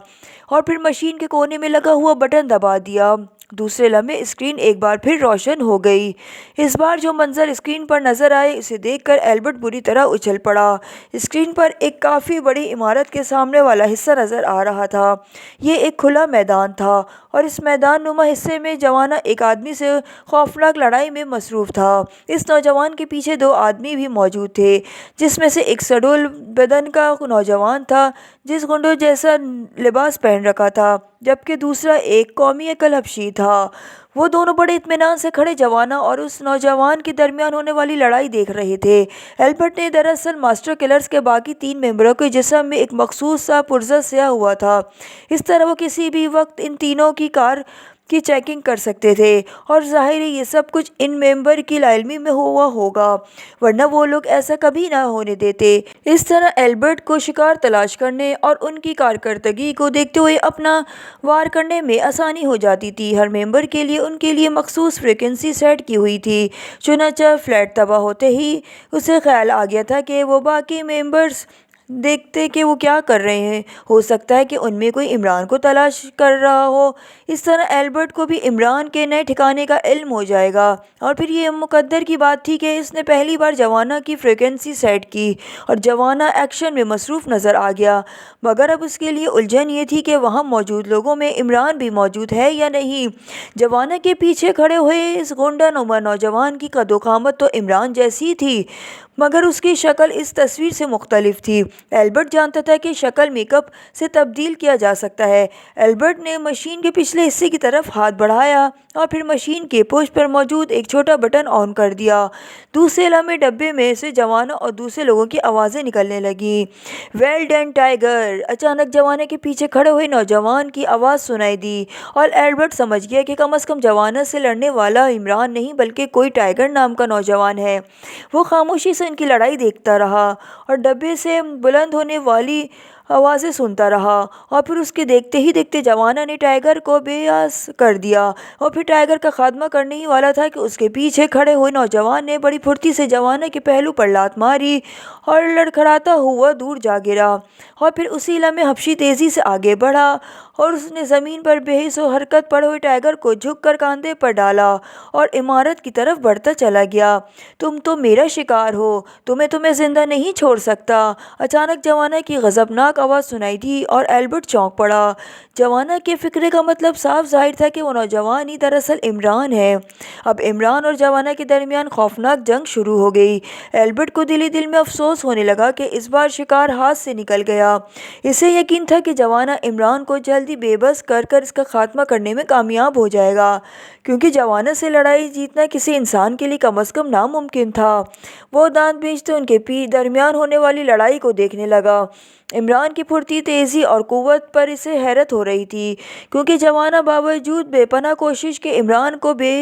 اور پھر مشین کے کونے میں لگا ہوا بٹن دبا دیا۔ دوسرے لمحے اسکرین ایک بار پھر روشن ہو گئی۔ اس بار جو منظر اسکرین پر نظر آئے اسے دیکھ کر ایلبرٹ بری طرح اچھل پڑا۔ اسکرین پر ایک کافی بڑی عمارت کے سامنے والا حصہ نظر آ رہا تھا۔ یہ ایک کھلا میدان تھا اور اس میدان نما حصے میں جوانہ ایک آدمی سے خوفناک لڑائی میں مصروف تھا۔ اس نوجوان کے پیچھے 2 آدمی بھی موجود تھے، جس میں سے ایک سڈول بدن کا نوجوان تھا جس گنڈوں جیسا لباس پہن رکھا تھا، جبکہ دوسرا ایک قومی اکل حبشی تھا۔ وہ دونوں بڑے اطمینان سے کھڑے جوانہ اور اس نوجوان کے درمیان ہونے والی لڑائی دیکھ رہے تھے۔ ایلبرٹ نے دراصل ماسٹر کلرز کے باقی 3 ممبروں کے جسم میں ایک مخصوص سا پرزہ سیا ہوا تھا۔ اس طرح وہ کسی بھی وقت ان تینوں کی کار کی چیکنگ کر سکتے تھے، اور ظاہر ہے یہ سب کچھ ان ممبر کی لاعلمی میں ہوا ہوگا، ورنہ وہ لوگ ایسا کبھی نہ ہونے دیتے۔ اس طرح ایلبرٹ کو شکار تلاش کرنے اور ان کی کارکردگی کو دیکھتے ہوئے اپنا وار کرنے میں آسانی ہو جاتی تھی۔ ہر ممبر کے لیے ان کے لیے مخصوص فریکوئنسی سیٹ کی ہوئی تھی۔ چنانچہ فلیٹ تباہ ہوتے ہی اسے خیال آ گیا تھا کہ وہ باقی ممبرز دیکھتے کہ وہ کیا کر رہے ہیں، ہو سکتا ہے کہ ان میں کوئی عمران کو تلاش کر رہا ہو۔ اس طرح ایلبرٹ کو بھی عمران کے نئے ٹھکانے کا علم ہو جائے گا، اور پھر یہ مقدر کی بات تھی کہ اس نے پہلی بار جوانہ کی فریکوئنسی سیٹ کی اور جوانہ ایکشن میں مصروف نظر آ گیا، مگر اب اس کے لیے الجھن یہ تھی کہ وہاں موجود لوگوں میں عمران بھی موجود ہے یا نہیں۔ جوانہ کے پیچھے کھڑے ہوئے اس گونڈا نما نوجوان کی قد و قامت تو عمران جیسی تھی، مگر اس کی شکل اس تصویر سے مختلف تھی۔ ایلبرٹ جانتا تھا کہ شکل میک اپ سے تبدیل کیا جا سکتا ہے۔ ایلبرٹ نے مشین کے پچھلے حصے کی طرف ہاتھ بڑھایا اور پھر مشین کے پشت پر موجود ایک چھوٹا بٹن آن کر دیا۔ دوسرے لمحے ڈبے میں سے جوانا اور دوسرے لوگوں کی آوازیں نکلنے لگیں۔ Well done tiger! اچانک جوانا کے پیچھے کھڑے ہوئے نوجوان کی آواز سنائی دی اور ایلبرٹ سمجھ گیا کہ کم از کم جوانا سے لڑنے والا عمران نہیں بلکہ کوئی ٹائیگر نام کا نوجوان ہے۔ وہ خاموشی سے ان کی لڑائی دیکھتا رہا اور ڈبے سے بلند ہونے والی آوازیں سنتا رہا، اور پھر اس کے دیکھتے ہی دیکھتے جوانا نے ٹائیگر کو بے یاس کر دیا اور پھر ٹائیگر کا خاتمہ کرنے ہی والا تھا کہ اس کے پیچھے کھڑے ہوئے نوجوان نے بڑی پھرتی سے جوانا کے پہلو پر لات ماری اور لڑکھڑاتا ہوا دور جا گرا، اور پھر اسی لمحے حبشی تیزی سے آگے بڑھا اور اس نے زمین پر بے حس و حرکت پڑے ہوئے ٹائیگر کو جھک کر کاندھے پر ڈالا اور عمارت کی طرف بڑھتا چلا گیا۔ تم تو میرا شکار ہو، تمہیں زندہ نہیں چھوڑ سکتا۔ اچانک جوانا کی غضبناک آواز سنائی دی اور ایلبرٹ چونک پڑا۔ جوانا کے فکرے کا مطلب صاف ظاہر تھا کہ وہ نوجوان ہی دراصل عمران ہے۔ اب عمران اور جوانا کے درمیان خوفناک جنگ شروع ہو گئی۔ ایلبرٹ کو دل ہی دل میں افسوس ہونے لگا کہ اس بار شکار ہاتھ سے نکل گیا۔ اسے یقین تھا کہ جوانا عمران کو جلد ہی بے بس کر اس کا خاتمہ کرنے میں کامیاب ہو جائے گا، کیونکہ جوانا سے لڑائی جیتنا کسی انسان کے لیے کم از کم ناممکن تھا۔ وہ دانت بھینچتے ان کے درمیان ہونے والی لڑائی کو دیکھنے لگا۔ عمران کی پھرتی، تیزی اور قوت پر اسے حیرت ہو رہی تھی، کیونکہ جوانا باوجود بے پناہ کوشش کے عمران کو بے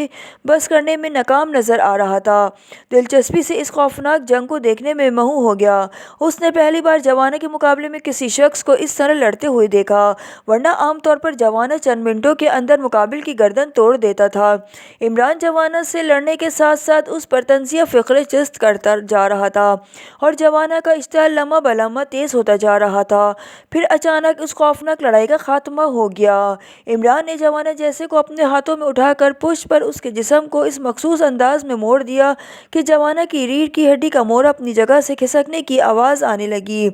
بس کرنے میں ناکام نظر آ رہا تھا۔ دلچسپی سے اس خوفناک جنگ کو دیکھنے میں مہو ہو گیا۔ اس نے پہلی بار جوانا کے مقابلے میں کسی شخص کو اس طرح لڑتے ہوئے دیکھا، ورنہ عام طور پر جوانا چند منٹوں کے اندر مقابل کی گردن توڑ دیتا تھا۔ عمران جوانا سے لڑنے کے ساتھ ساتھ اس پر طنزیہ فقرے چست کرتا جا رہا تھا اور جوانا کا اشتعال لمحہ بہ لمحہ تیز ہوتا جا رہا تھا۔ پھر اچانک اس خوفناک لڑائی کا خاتمہ ہو گیا۔ عمران نے جوانا جیسے کو اپنے ہاتھوں میں اٹھا کر پشت پر اس کے جسم کو اس مخصوص انداز میں موڑ دیا کہ جوانا کی ریڑھ کی ہڈی کا موڑا اپنی جگہ سے کھسکنے کی آواز آنے لگی،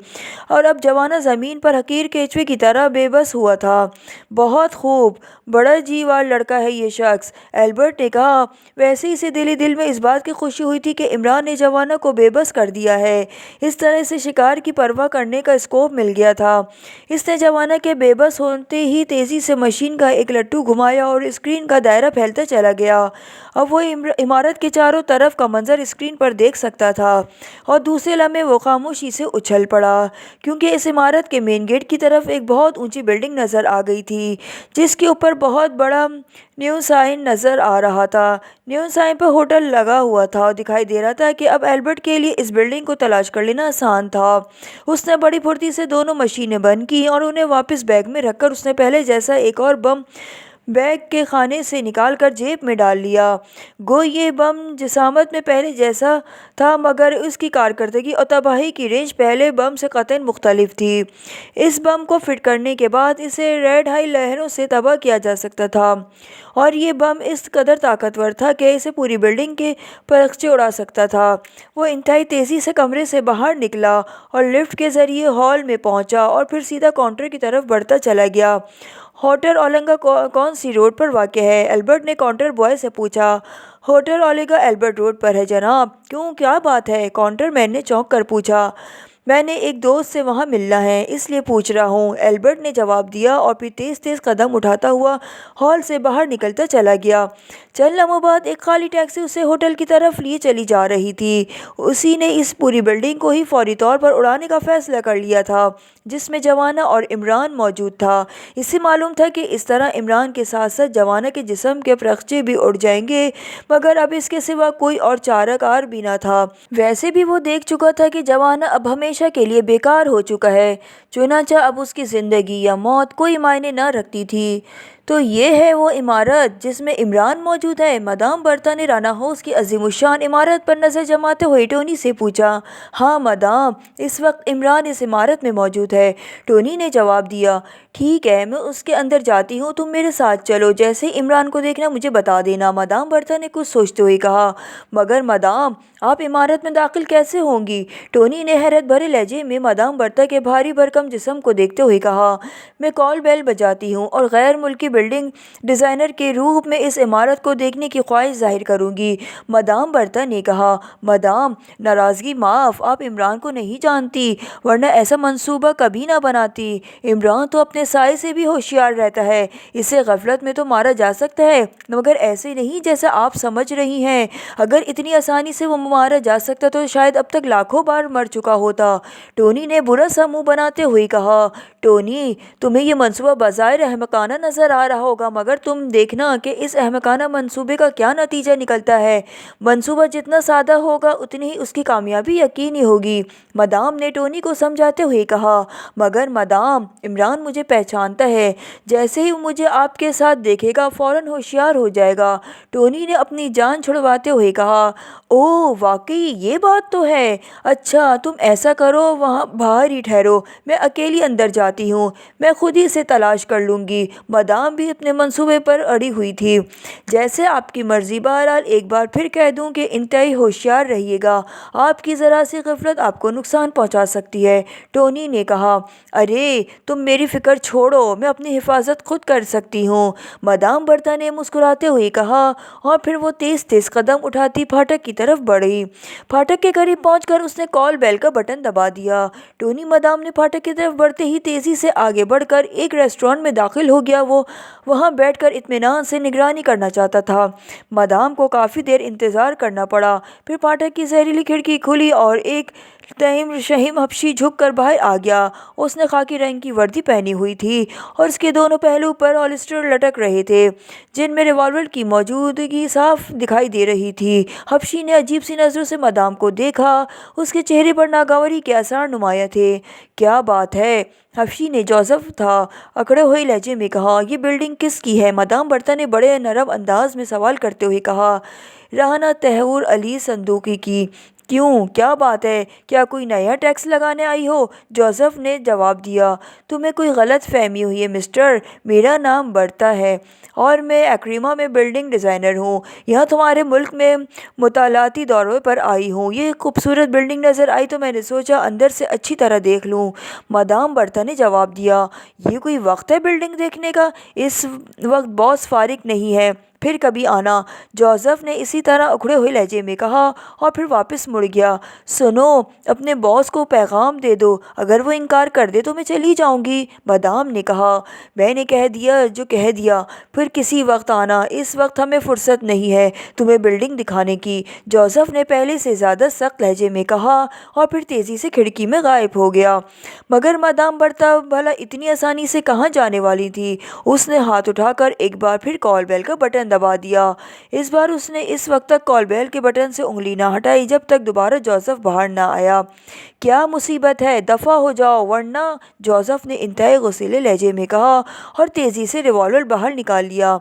اور اب جوانا زمین پر حقیر کیچوے کی طرح بے بس ہوا تھا۔ بہت خوب، بڑا جیوار لڑکا ہے یہ شخص، ایلبرٹ نے کہا۔ ویسے اسے دل ہی دل میں اس بات کی خوشی ہوئی تھی کہ عمران نے جوانا کو بے بس کر دیا ہے۔ اس طرح سے شکار کی پرواہ کرنے کا اسکوپ مل گیا تھا۔ اس نے جوانا کے بے بس ہوتے ہی تیزی سے مشین کا ایک لٹو گھمایا اور اسکرین کا دائرہ پھیلتا چلا گیا۔ اب وہ عمارت کے چاروں طرف کا منظر اسکرین پر دیکھ سکتا تھا، اور دوسرے لمحے وہ خاموشی سے اچھل پڑا، کیونکہ اس عمارت کے مین گیٹ کی طرف ایک بہت اونچی بلڈنگ نظر آ گئی تھی، جس کے اوپر بہت بڑا نیون سائن نظر آ رہا تھا۔ نیون سائن پر ہوٹل لگا ہوا تھا اور دکھائی دے رہا تھا کہ اب ایلبرٹ کے لیے اس بلڈنگ کو تلاش کر لینا آسان تھا۔ اس نے بڑی پھرتی سے دونوں مشینیں بند کیں اور انہیں واپس بیگ میں رکھ کر اس نے پہلے جیسا ایک اور بم بیگ کے خانے سے نکال کر جیب میں ڈال لیا۔ گو یہ بم جسامت میں پہلے جیسا تھا، مگر اس کی کارکردگی اور تباہی کی رینج پہلے بم سے قطعاً مختلف تھی۔ اس بم کو فٹ کرنے کے بعد اسے ریڈ ہائی لہروں سے تباہ کیا جا سکتا تھا، اور یہ بم اس قدر طاقتور تھا کہ اسے پوری بلڈنگ کے پرخچے اڑا سکتا تھا۔ وہ انتہائی تیزی سے کمرے سے باہر نکلا اور لفٹ کے ذریعے ہال میں پہنچا اور پھر سیدھا کاؤنٹر کی طرف بڑھتا چلا گیا۔ ہوٹل اولیگا کون سی روڈ پر واقع ہے؟ ایلبرٹ نے کاؤنٹر بوائے سے پوچھا۔ ہوٹل اولیگا ایلبرٹ روڈ پر ہے جناب۔ کیوں، کیا بات ہے؟ کاؤنٹر مین نے چونک کر پوچھا۔ میں نے ایک دوست سے وہاں ملنا ہے، اس لیے پوچھ رہا ہوں، ایلبرٹ نے جواب دیا اور پھر تیز تیز قدم اٹھاتا ہوا ہال سے باہر نکلتا چلا گیا۔ چند لمحوں بعد ایک خالی ٹیکسی اسے ہوٹل کی طرف لیے چلی جا رہی تھی۔ اسی نے اس پوری بلڈنگ کو ہی فوری طور پر اڑانے کا فیصلہ کر لیا تھا، جس میں جوانا اور عمران موجود تھا۔ اسے معلوم تھا کہ اس طرح عمران کے ساتھ ساتھ جوانا کے جسم کے پرخچے بھی اڑ جائیں گے، مگر اب اس کے سوا کوئی اور چارہ کار بھی نہ تھا۔ ویسے بھی وہ دیکھ چکا تھا کہ جوانا اب ہمیشہ کے لیے بیکار ہو چکا ہے، چنانچہ اب اس کی زندگی یا موت کوئی معنی نہ رکھتی تھی۔ تو یہ ہے وہ عمارت جس میں عمران موجود ہے؟ مدام برتا نے رانا ہاؤس کی عظیم الشان عمارت پر نظر جماتے ہوئے ٹونی سے پوچھا۔ ہاں مدام، اس وقت عمران اس عمارت میں موجود ہے، ٹونی نے جواب دیا۔ ٹھیک ہے، میں اس کے اندر جاتی ہوں، تم میرے ساتھ چلو، جیسے ہی عمران کو دیکھنا مجھے بتا دینا، مدام برتا نے کچھ سوچتے ہوئے کہا۔ مگر مدام، آپ عمارت میں داخل کیسے ہوں گی؟ ٹونی نے حیرت بھرے لہجے میں مدام برتا کے بھاری بھرکم جسم کو دیکھتے ہوئے کہا۔ میں کال بیل بجاتی ہوں اور غیر ملکی بلڈنگ ڈیزائنر کے روپ میں اس عمارت کو دیکھنے کی خواہش ظاہر کروں گی۔ مدام برتا نے کہا۔ مدام، ناراضگی معاف، آپ عمران کو نہیں جانتی، ورنہ ایسا منصوبہ کبھی نہ بناتی۔ عمران تو اپنے سائے سے بھی ہوشیار رہتا ہے، اسے غفلت میں تو مارا جا سکتا ہے، مگر ایسے نہیں جیسا آپ سمجھ رہی ہیں۔ اگر اتنی آسانی سے وہ مارا جا سکتا تو شاید اب تک لاکھوں بار مر چکا ہوتا۔ ٹونی نے برا سا منہ بناتے ہوئے کہا۔ ٹونی، تمہیں یہ منصوبہ بظاہر احمقانہ نظر آ رہا ہوگا، مگر تم دیکھنا کہ اس احمقانہ منصوبے کا کیا نتیجہ نکلتا ہے۔ منصوبہ جتنا سادہ ہوگا اتنی ہی اس کی کامیابی یقینی ہوگی، مدام نے ٹونی کو سمجھاتے ہوئے کہا۔ مگر مدام، عمران مجھے پہچانتا ہے، جیسے ہی مجھے آپ کے ساتھ دیکھے گا فوراً ہوشیار ہو جائے گا۔ ٹونی نے اپنی جان چھڑواتے ہوئے کہا۔ اوہ، واقعی یہ بات تو ہے۔ اچھا، تم ایسا کرو، وہاں باہر ہی ٹھہرو، میں اکیلی اندر جاتی ہوں، میں خود ہی اسے تلاش کر لوں گی۔ مدام بھی اپنے منصوبے پر اڑی ہوئی تھی۔ جیسے آپ کی مرضی، بہرحال ایک بار پھر کہہ دوں کہ انتہائی ہوشیار رہیے گا، آپ کی ذرا سی غفلت آپ کو نقصان پہنچا سکتی ہے۔ ٹونی نے کہا۔ ارے تم میری فکر چھوڑو، میں اپنی حفاظت خود کر سکتی ہوں، مدام برتا نے مسکراتے ہوئے کہا، اور پھر وہ تیز تیز قدم اٹھاتی پھاٹک کی طرف بڑھی۔ پھاٹک کے قریب پہنچ کر اس نے کال بیل کا بٹن دبا دیا۔ ٹونی مدام نے پھاٹک کی طرف بڑھتے ہی تیزی سے آگے بڑھ کر ایک ریسٹورانٹ میں داخل ہو گیا۔ وہ وہاں بیٹھ کر اطمینان سے نگرانی کرنا چاہتا تھا۔ مدام کو کافی دیر انتظار کرنا پڑا، پھر پھاٹک کی زہریلی کھڑکی کھلی اور ایک تہم شہم حبشی جھک کر باہر آ گیا۔ اس نے خاکی رنگ کی وردی پہنی ہوئی تھی اور اس کے دونوں پہلو پر ہولسٹر لٹک رہے تھے، جن میں ریوالور کی موجودگی صاف دکھائی دے رہی تھی۔ حبشی نے عجیب سی نظروں سے مدام کو دیکھا، اس کے چہرے پر ناگواری کے آثار نمایاں تھے۔ کیا بات ہے؟ حبشی نے جوزف تھا اکڑے ہوئے لہجے میں کہا۔ یہ بلڈنگ کس کی ہے؟ مدام برتا نے بڑے نرم انداز میں سوال کرتے ہوئے کہا۔ رہنہ طہور علی صندوقی کی۔ کیوں، کیا بات ہے؟ کیا کوئی نیا ٹیکس لگانے آئی ہو؟ جوزف نے جواب دیا۔ تمہیں کوئی غلط فہمی ہوئی ہے مسٹر، میرا نام برتا ہے اور میں ایکریما میں بلڈنگ ڈیزائنر ہوں، یہاں تمہارے ملک میں مطالعاتی دورے پر آئی ہوں۔ یہ خوبصورت بلڈنگ نظر آئی تو میں نے سوچا اندر سے اچھی طرح دیکھ لوں، مدام برتا نے جواب دیا۔ یہ کوئی وقت ہے بلڈنگ دیکھنے کا؟ اس وقت باس فارغ نہیں ہے، پھر کبھی آنا، جوزف نے اسی طرح اکھڑے ہوئے لہجے میں کہا اور پھر واپس مڑ گیا۔ سنو، اپنے باس کو پیغام دے دو، اگر وہ انکار کر دے تو میں چلی جاؤں گی، مدام نے کہا۔ میں نے کہہ دیا جو کہہ دیا، پھر کسی وقت آنا، اس وقت ہمیں فرصت نہیں ہے تمہیں بلڈنگ دکھانے کی، جوزف نے پہلے سے زیادہ سخت لہجے میں کہا اور پھر تیزی سے کھڑکی میں غائب ہو گیا۔ مگر مدام برتا بھلا اتنی آسانی سے کہاں جانے والی تھی؟ اس نے ہاتھ اٹھا کر ایک بار پھر کال بیل کا بٹن دبا دیا۔ اس بار اس نے اس وقت تک کال بیل کے بٹن سے انگلی نہ ہٹائی جب تک دوبارہ جوزف باہر نہ آیا۔ کیا مصیبت ہے؟ دفع ہو جاؤ ورنہ، جوزف نے انتہائی غصیلے لہجے میں کہا اور تیزی سے ریوالور باہر نکال لیا۔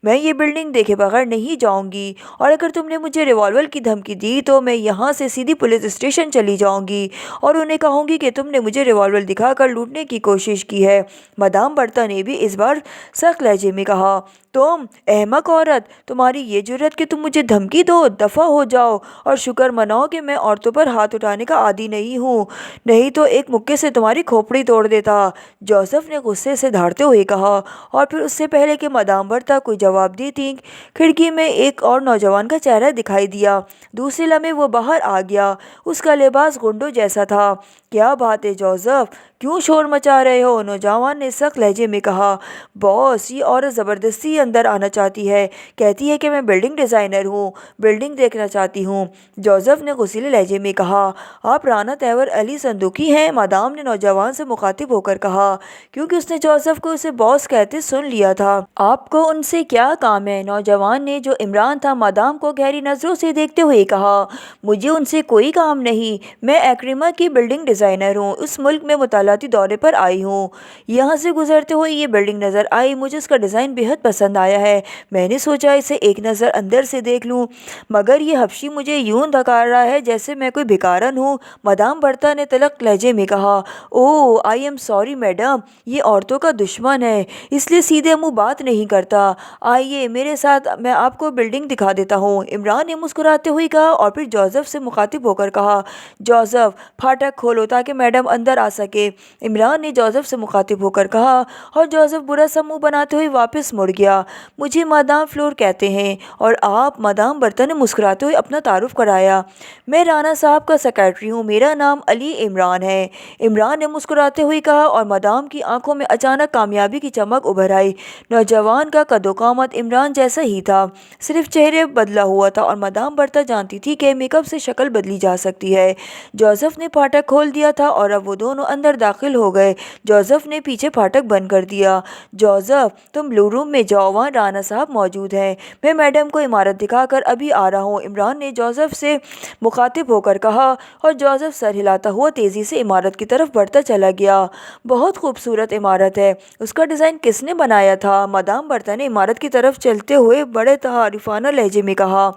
میں یہ بلڈنگ دیکھے بغیر نہیں جاؤں گی، اور اگر تم نے مجھے ریوالور کی دھمکی دی تو میں یہاں سے سیدھی پولیس اسٹیشن چلی جاؤں گی اور انہیں کہوں گی کہ تم نے مجھے ریوالور دکھا کر لوٹنے کی کوشش کی ہے، مدام برتا نے بھی اس بار سخت لہجے میں کہا۔ تم احمق عورت، تمہاری یہ جرأت کہ تم مجھے دھمکی دو، دفع ہو جاؤ اور شکر مناؤ کہ میں عورتوں پر ہاتھ اٹھانے کا عادی نہیں ہوں، نہیں تو ایک مکے سے تمہاری کھوپڑی توڑ دیتا، جوزف نے غصے سے دھاڑتے ہوئے کہا۔ اور پھر اس سے پہلے کہ مدام برتا کوئی جواب دیتی، کھڑکی میں ایک اور نوجوان کا چہرہ دکھائی دیا۔ دوسرے لمحے وہ باہر آ گیا، اس کا لباس گنڈوں جیسا تھا۔ کیا بات ہے جوزف، کیوں شور مچا رہے ہو؟ نوجوان نے سخت لہجے میں کہا۔ باس، یہ عورت زبردستی اندر آنا چاہتی ہے، کہتی ہے کہ میں بلڈنگ ڈیزائنر ہوں، بلڈنگ دیکھنا چاہتی ہوں، جوزف نے غصیلے لہجے میں کہا۔ آپ رعنا طہور علی صندوقی ہیں؟ مدام نے نوجوان سے مخاطب ہو کر کہا، کیونکہ اس نے جوزف کو اسے باس کہتے سن لیا تھا۔ آپ کو ان سے کیا کام ہے؟ نوجوان نے، جو عمران تھا، مدام کو گہری نظروں سے دیکھتے ہوئے کہا۔ مجھے ان سے کوئی کام نہیں، میں ایکریما کی بلڈنگ ڈیزائنر ہوں، اس ملک میں مطالعاتی دورے پر آئی ہوں، یہاں سے گزرتے ہوئے یہ بلڈنگ نظر آئی، مجھے اس کا ڈیزائن بے حد پسند آیا ہے، میں میں نے سوچا اسے ایک نظر اندر سے دیکھ لوں، مگر یہ حبشی مجھے یوں دھکار رہا ہے جیسے میں کوئی بھکارن ہوں۔ مدام برتا نے تلخ لہجے میں کہا، اوہ آئی ایم سوری میڈم، یہ عورتوں کا دشمن ہے، اس لیے سیدھے منہ بات نہیں کرتا۔ آئیے میرے ساتھ، میں آپ کو بلڈنگ دکھا دیتا ہوں، عمران نے مسکراتے ہوئے کہا، اور پھر جوزف سے مخاطب ہو کر کہا، جوزف پھاٹک کھولو تاکہ میڈم اندر آ سکے۔ عمران نے جوزف سے مخاطب ہو کر کہا، اور جوزف برا سا منہ بناتے ہوئے واپس مڑ گیا۔ مجھے مادام فلور کہتے ہیں، اور آپ؟ مدام برتا نے مسکراتے ہوئے اپنا تعارف کرایا۔ میں رانا صاحب کا سیکرٹری ہوں، میرا نام علی عمران ہے، عمران نے مسکراتے ہوئے کہا، اور مدام کی آنکھوں میں اچانک کامیابی کی چمک ابھر آئی۔ نوجوان کا قد و قامت عمران جیسا ہی تھا، صرف چہرے بدلا ہوا تھا، اور مدام برتا جانتی تھی کہ میک اپ سے شکل بدلی جا سکتی ہے۔ جوزف نے پھاٹک کھول دیا تھا اور اب وہ دونوں اندر داخل ہو گئے۔ جوزف نے پیچھے پھاٹک بند کر دیا۔ جوزف تم بلو روم میں جاؤ، وہاں رانا صاحب موجود ہیں، میں میڈم کو عمارت دکھا کر ابھی آ رہا ہوں، عمران نے جوزف سے مخاطب ہو کر کہا، اور جوزف سر ہلاتا ہوا تیزی سے عمارت کی طرف بڑھتا چلا گیا۔ بہت خوبصورت عمارت ہے، اس کا ڈیزائن کس نے بنایا تھا؟ مدام برتا نے عمارت کی طرف چلتے ہوئے بڑے تعارفانہ لہجے میں کہا،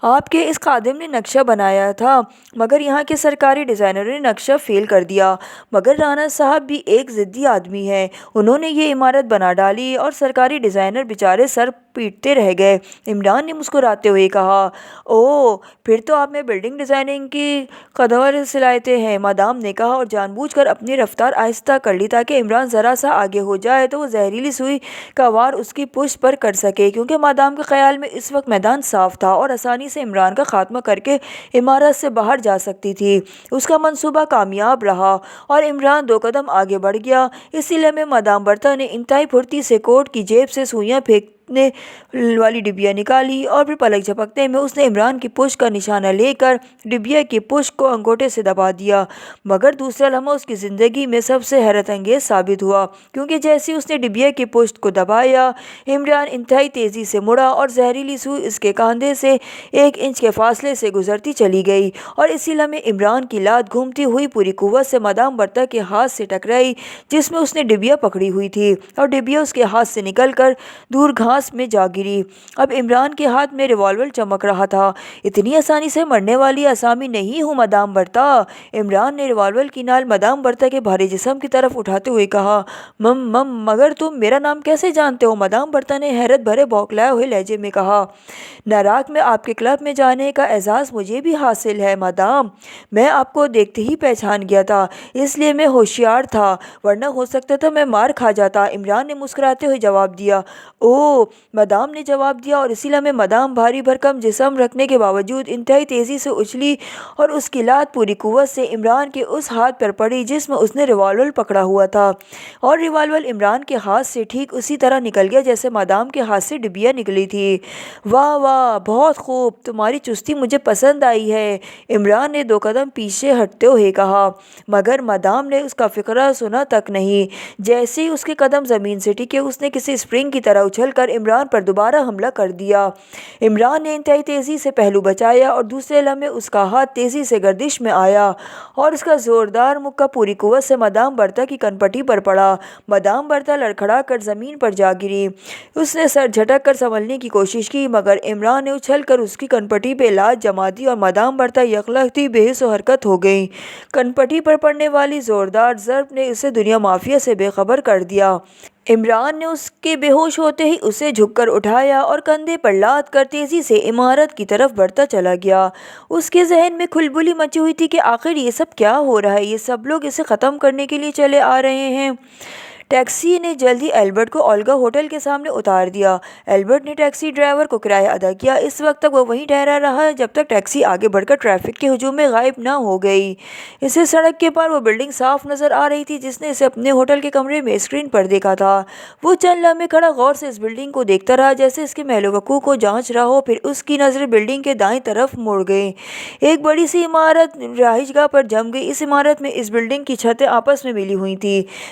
آپ کے اس خادم نے نقشہ بنایا تھا، مگر یہاں کے سرکاری ڈیزائنروں نے نقشہ فیل کر دیا۔ مگر رانا صاحب بھی ایک ضدی آدمی ہیں، انہوں نے یہ عمارت بنا ڈالی اور سرکاری ڈیزائنر بیچارے سر پیٹتے رہ گئے۔ عمران نے مسکراتے ہوئے کہا، اوہ پھر تو آپ میں بلڈنگ ڈیزائننگ کی قدر صلاحیتیں ہیں، مدام نے کہا، اور جان بوجھ کر اپنی رفتار آہستہ کر لی تاکہ عمران ذرا سا آگے ہو جائے تو وہ زہریلی سوئی کا وار اس کی پشت پر کر سکے، کیونکہ مدام کے خیال میں اس وقت میدان صاف تھا اور آسانی سے عمران کا خاتمہ کر کے عمارت سے باہر جا سکتی تھی۔ اس کا منصوبہ کامیاب رہا اور عمران 2 قدم آگے بڑھ گیا۔ اسی لمحے مدام برتا نے انتہائی پھرتی سے کوٹ کی جیب سے سوئیاں پھینکنے والی ڈبیا نکالی، اور پھر پلک جھپکتے میں اس نے عمران کی پشت کا نشانہ لے کر ڈبیا کی پشت کو انگوٹھے سے دبا دیا۔ مگر دوسرا لمحہ اس کی زندگی میں سب سے حیرت انگیز ثابت ہوا، کیونکہ جیسے اس نے ڈبیا کی پشت کو دبایا، عمران انتہائی تیزی سے مڑا اور زہریلی سوئی اس کے کاندھے سے 1 انچ کے فاصلے سے گزرتی چلی گئی، اور اسی لمحے عمران کی لات گھومتی ہوئی پوری قوت سے مدام برتا کے ہاتھ سے ٹکرائی جس میں اس نے ڈبیا پکڑی ہوئی تھی، اور ڈبیا اس کے ہاتھ سے نکل کر دور گھاس میں جا گری۔ اب عمران کے ہاتھ میں ریوالور چمک رہا تھا۔ اتنی آسانی سے مرنے والی آسامی نہیں ہوں مدام برتا، عمران نے ریوالور کی نال مدام برتا کے بھاری جسم کی طرف اٹھاتے ہوئے کہا، مگر تم میرا نام کیسے جانتے ہو؟ مدام برتا نے حیرت بھرے بوکھلائے ہوئے لہجے میں کہا، ناراک میں آپ کے کلب میں جانے کا اعزاز مجھے بھی حاصل ہے مدام، میں آپ کو دیکھتے ہی پہچان گیا تھا، اس لیے میں ہوشیار تھا، ورنہ ہو سکتا تھا میں مار کھا جاتا، عمران نے مسکراتے ہوئے جواب دیا۔ اوہ، مدام نے جواب دیا، اور اسی لمحے مدام بھاری بھرکم جسم رکھنے کے باوجود انتہائی تیزی سے اچھلی اور اس کی لات پوری قوت سے عمران کے اس ہاتھ پر پڑی جس میں اس نے ریوالور پکڑا ہوا تھا، اور ریوالور عمران کے ہاتھ سے ٹھیک اسی طرح نکل گیا جیسے مدام کے ہاتھ سے ڈبیا نکلی تھی۔ واہ واہ، بہت خوب، تمہاری چستی مجھے پسند آئی ہے، عمران نے 2 قدم پیچھے ہٹتے ہوئے کہا، مگر مدام نے اس کا فقرہ سنا تک نہیں۔ جیسے ہی اس کے قدم زمین سے ٹکے اس نے کسی اسپرنگ کی طرح اچھل کر عمران پر دوبارہ حملہ کر دیا۔ عمران نے انتہائی تیزی سے پہلو بچایا اور دوسرے لمحے اس کا ہاتھ تیزی سے گردش میں آیا اور اس کا زوردار مکہ پوری قوت سے مدام برتا کی کنپٹی پر پڑا۔ مدام برتا لڑکھڑا کر زمین پر جا گری۔ اس نے سر جھٹک کر سنبھلنے کی کوشش کی، مگر عمران نے اچھل کر اس کی کنپٹی پہ لات جما دی اور مدام برتا یکلختی بے حس و حرکت ہو گئی۔ کنپٹی پر پڑنے والی زوردار ضرب نے اسے دنیا مافیا سے بے خبر کر دیا۔ عمران نے اس کے بے ہوش ہوتے ہی اسے جھک کر اٹھایا اور کندھے پر لاد کر تیزی سے عمارت کی طرف بڑھتا چلا گیا۔ اس کے ذہن میں کھلبلی مچی ہوئی تھی کہ آخر یہ سب کیا ہو رہا ہے، یہ سب لوگ اسے ختم کرنے کے لیے چلے آ رہے ہیں۔ ٹیکسی نے جلدی ایلبرٹ کو اولگا ہوٹل کے سامنے اتار دیا۔ ایلبرٹ نے ٹیکسی ڈرائیور کو کرایہ ادا کیا۔ اس وقت تک وہ وہیں ٹھہرا رہا جب تک ٹیکسی آگے بڑھ کر ٹریفک کے ہجوم میں غائب نہ ہو گئی۔ اسے سڑک کے پار وہ بلڈنگ صاف نظر آ رہی تھی جس نے اسے اپنے ہوٹل کے کمرے میں اسکرین پر دیکھا تھا۔ وہ چند لمحے کھڑا غور سے اس بلڈنگ کو دیکھتا رہا جیسے اس کے محل وقوع کو جانچ رہا ہو، پھر اس کی نظریں بلڈنگ کے دائیں طرف مڑ گئیں۔ ایک بڑی سی عمارت رہائش گاہ پر جم گئی۔ اس عمارت میں اس بلڈنگ کی چھتیں آپس میں ملی ہوئی تھیں۔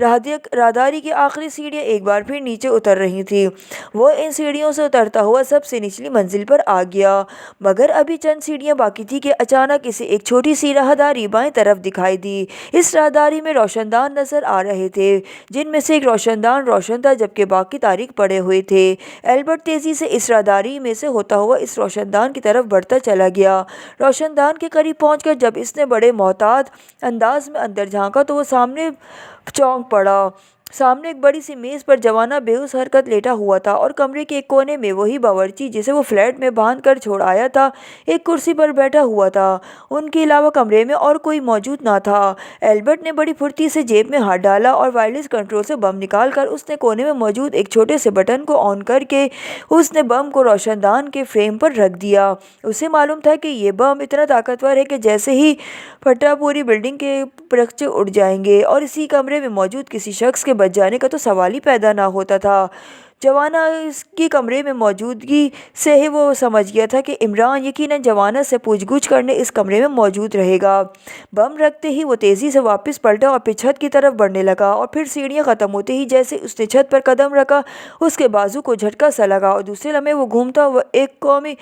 راہداری کی آخری سیڑھیاں ایک بار پھر نیچے اتر رہی تھیں۔ وہ ان سیڑھیوں سے اترتا ہوا سب سے نچلی منزل پر آ گیا، مگر ابھی چند سیڑھیاں باقی تھیں کہ اچانک اسے ایک چھوٹی سی راہداری بائیں طرف دکھائی دی۔ اس راہداری میں روشن دان نظر آ رہے تھے، جن میں سے ایک روشن دان روشن تھا جبکہ باقی تاریک پڑے ہوئے تھے۔ البرٹ تیزی سے اس راہداری میں سے ہوتا ہوا اس روشن دان کی طرف بڑھتا چلا گیا۔ روشن دان کے قریب پہنچ کر جب اس نے بڑے محتاط انداز میں اندر جھانکا تو وہ سامنے چونک پڑا۔ سامنے ایک بڑی سی میز پر جوانہ بے ہوش حرکت لیٹا ہوا تھا اور کمرے کے ایک کونے میں وہی باورچی جسے وہ فلیٹ میں باندھ کر چھوڑ آیا تھا ایک کرسی پر بیٹھا ہوا تھا۔ ان کے علاوہ کمرے میں اور کوئی موجود نہ تھا۔ البرٹ نے بڑی پھرتی سے جیب میں ہاتھ ڈالا اور وائرلیس کنٹرول سے بم نکال کر اس نے کونے میں موجود ایک چھوٹے سے بٹن کو آن کر کے اس نے بم کو روشن دان کے فریم پر رکھ دیا۔ اسے معلوم تھا کہ یہ بم اتنا طاقتور ہے کہ جیسے ہی پھٹا پوری بلڈنگ کے پرخچے اڑ جائیں گے اور اسی کمرے میں موجود کسی شخص کے بچ جانے کا تو سوال ہی پیدا نہ ہوتا تھا۔ جوانہ اس کی کمرے میں موجودگی سے ہی وہ سمجھ گیا تھا کہ عمران یقیناً جوانہ سے پوچھ گچھ کرنے اس کمرے میں موجود رہے گا۔ بم رکھتے ہی وہ تیزی سے واپس پلٹا اور پھر چھت کی طرف بڑھنے لگا اور پھر سیڑھیاں ختم ہوتے ہی جیسے اس نے چھت پر قدم رکھا اس کے بازو کو جھٹکا سا لگا اور دوسرے لمحے وہ گھومتا ہوا ایک قومی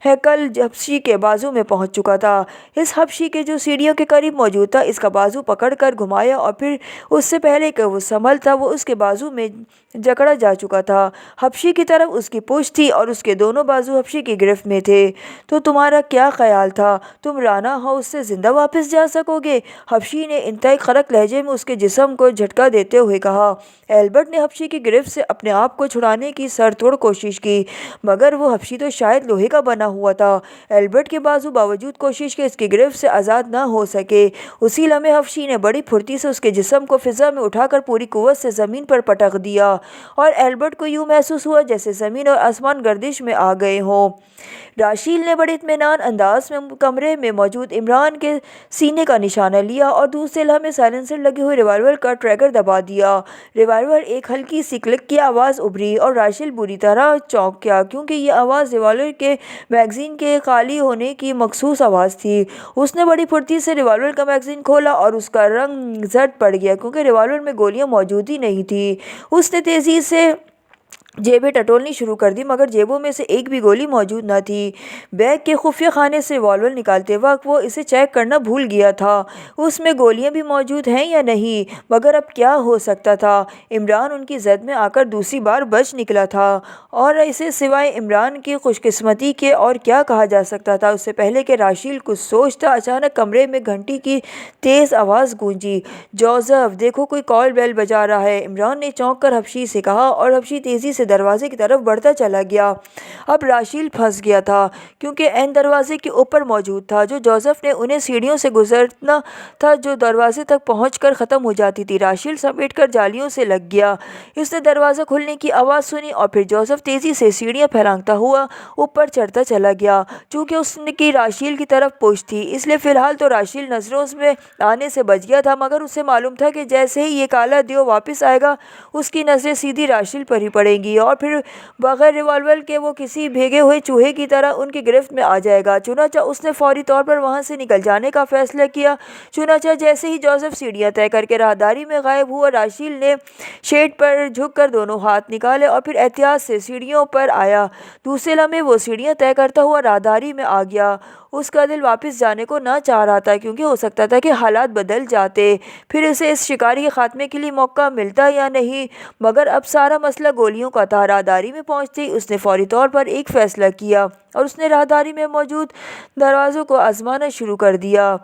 ہیکل حبشی کے بازو میں پہنچ چکا تھا۔ اس حبشی کے جو سیڑھیوں کے قریب موجود تھا اس کا بازو پکڑ کر گھمایا اور پھر اس سے پہلے کہ وہ سنبھلتا وہ اس کے بازو میں جکڑا جا چکا تھا۔ حبشی کی طرف اس کی پشت تھی اور اس کے دونوں بازو حبشی کی گرفت میں تھے۔ تو تمہارا کیا خیال تھا؟ تم رانا ہاؤس سے زندہ واپس جا سکو گے؟ حبشی نے انتہائی خرک لہجے میں اس کے جسم کو جھٹکا دیتے ہوئے کہا۔ البرٹ نے حبشی کی گرفت سے اپنے آپ کو چھڑانے کی سر توڑ کوشش کی، مگر وہ حبشی تو شاید لوہے کا بنا ہوا تھا۔ البرٹ کے بازو باوجود کوشش کے اس کی گرفت سے آزاد نہ ہو سکے۔ اسی لمحے حبشی نے بڑی پھرتی سے اس کے جسم کو فضا میں اٹھا کر پوری قوت سے زمین پر پٹک دیا اور البرٹ کو یوں محسوس ہوا جیسے زمین اور آسمان گردش میں آ گئے ہوں۔ راشیل نے بڑے اطمینان انداز میں کمرے میں موجود عمران کے سینے کا نشانہ لیا اور دوسرے لمحے سائلنسر لگے ہوئے ریوالور کا ٹریگر دبا دیا۔ ریوالور ایک ہلکی سی کلک کی آواز ابھری اور راشیل بری طرح چونک گیا کیونکہ یہ آواز ریوالور کے میگزین کے خالی ہونے کی مخصوص آواز تھی۔ اس نے بڑی پھرتی سے ریوالور کا میگزین کھولا اور اس کا رنگ زرد پڑ گیا کیونکہ ریوالور میں گولیاں موجود ہی نہیں تھیں۔ اس نے تیزی سے جیبیں ٹٹولنی شروع کر دی مگر جیبوں میں سے ایک بھی گولی موجود نہ تھی۔ بیگ کے خفیہ خانے سے ریوالور نکالتے وقت وہ اسے چیک کرنا بھول گیا تھا۔ اس میں گولیاں بھی موجود ہیں یا نہیں، مگر اب کیا ہو سکتا تھا؟ عمران ان کی زد میں آ کر دوسری بار بچ نکلا تھا اور اسے سوائے عمران کی خوش قسمتی کے اور کیا کہا جا سکتا تھا؟ اس سے پہلے کہ راشیل کچھ سوچتا اچانک کمرے میں گھنٹی کی تیز آواز گونجی۔ جوزف، دیکھو کوئی کال بیل بجا رہا ہے، عمران نے چونک کر حبشی سے کہا اور حبشی تیزی سے دروازے کی طرف بڑھتا چلا گیا۔ اب راشیل پھنس گیا تھا کیونکہ عین دروازے کے اوپر موجود تھا جو جوزف نے انہیں سیڑھیوں سے گزرنا تھا جو دروازے تک پہنچ کر ختم ہو جاتی تھی۔ راشیل سمیٹ کر جالیوں سے لگ گیا۔ اس نے دروازہ کھلنے کی آواز سنی اور پھر جوزف تیزی سے سیڑھیاں پھیلانگتا ہوا اوپر چڑھتا چلا گیا۔ چونکہ اس کی راشیل کی طرف پشت تھی اس لیے فی الحال تو راشیل نظروں میں آنے سے بچ گیا تھا، مگر اسے معلوم تھا کہ جیسے ہی یہ کالا دیو واپس آئے گا اس کی نظریں سیدھی راشیل پر ہی پڑیں گی اور پھر بغیر ریوالور کے وہ کسی بھیگے ہوئے چوہے کی طرح ان کی گرفت میں آ جائے گا۔ چنانچہ اس نے فوری طور پر وہاں سے نکل جانے کا فیصلہ کیا۔ چنانچہ جیسے ہی جوزف سیڑھیاں طے کر کے راہداری میں غائب ہوا، راشیل نے شیٹ پر جھک کر دونوں ہاتھ نکالے اور پھر احتیاط سے سیڑھیوں پر آیا۔ دوسرے لمحے وہ سیڑھیاں طے کرتا ہوا راہداری میں آ گیا۔ اس کا دل واپس جانے کو نہ چاہ رہا تھا کیونکہ ہو سکتا تھا کہ حالات بدل جاتے، پھر اسے اس شکاری کے خاتمے کے لیے موقع ملتا یا نہیں، مگر اب سارا مسئلہ گولیوں کا تھا۔ راہداری میں پہنچتے ہی اس نے فوری طور پر ایک فیصلہ کیا اور اس نے راہداری میں موجود دروازوں کو آزمانا شروع کر دیا۔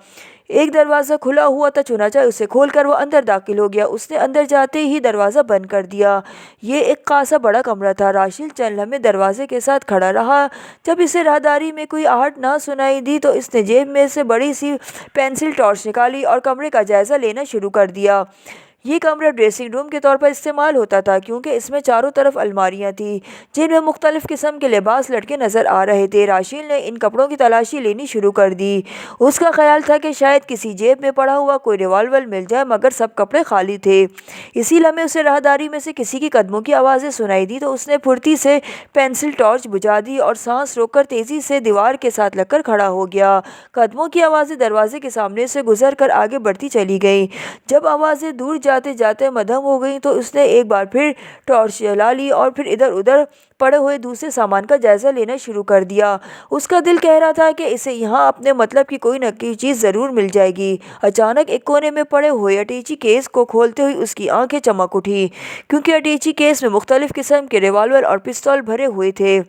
ایک دروازہ کھلا ہوا تھا، چنانچہ اسے کھول کر وہ اندر داخل ہو گیا۔ اس نے اندر جاتے ہی دروازہ بند کر دیا۔ یہ ایک خاصا بڑا کمرہ تھا۔ راشیل چند لمحے دروازے کے ساتھ کھڑا رہا۔ جب اسے راہداری میں کوئی آہٹ نہ سنائی دی تو اس نے جیب میں سے بڑی سی پینسل ٹارچ نکالی اور کمرے کا جائزہ لینا شروع کر دیا۔ یہ کمرہ ڈریسنگ روم کے طور پر استعمال ہوتا تھا کیونکہ اس میں چاروں طرف الماریاں تھیں جن میں مختلف قسم کے لباس لٹکے نظر آ رہے تھے۔ راشیل نے ان کپڑوں کی تلاشی لینی شروع کر دی۔ اس کا خیال تھا کہ شاید کسی جیب میں پڑا ہوا کوئی ریوالور مل جائے، مگر سب کپڑے خالی تھے۔ اسی لمحے اسے راہداری میں سے کسی کی قدموں کی آوازیں سنائی دی تو اس نے پھرتی سے پینسل ٹارچ بجھا دی اور سانس روک کر تیزی سے دیوار کے ساتھ لگ کر کھڑا ہو گیا۔ قدموں کی آوازیں دروازے کے سامنے سے گزر کر آگے بڑھتی چلی گئیں۔ جب آوازیں دور جا جاتے جاتے مدھم ہو گئی تو اس نے ایک بار پھر ٹارچ جلا لی اور پھر ادھر ادھر پڑے ہوئے دوسرے سامان کا جائزہ لینا شروع کر دیا۔ اس کا دل کہہ رہا تھا کہ اسے یہاں اپنے مطلب کی کوئی نہ کوئی چیز ضرور مل جائے گی۔ اچانک ایک کونے میں پڑے ہوئے اٹیچی کیس کو کھولتے ہوئے اس کی آنکھیں چمک اٹھی، کیونکہ اٹیچی کیس میں مختلف قسم کے ریوالور اور پستول بھرے ہوئے تھے۔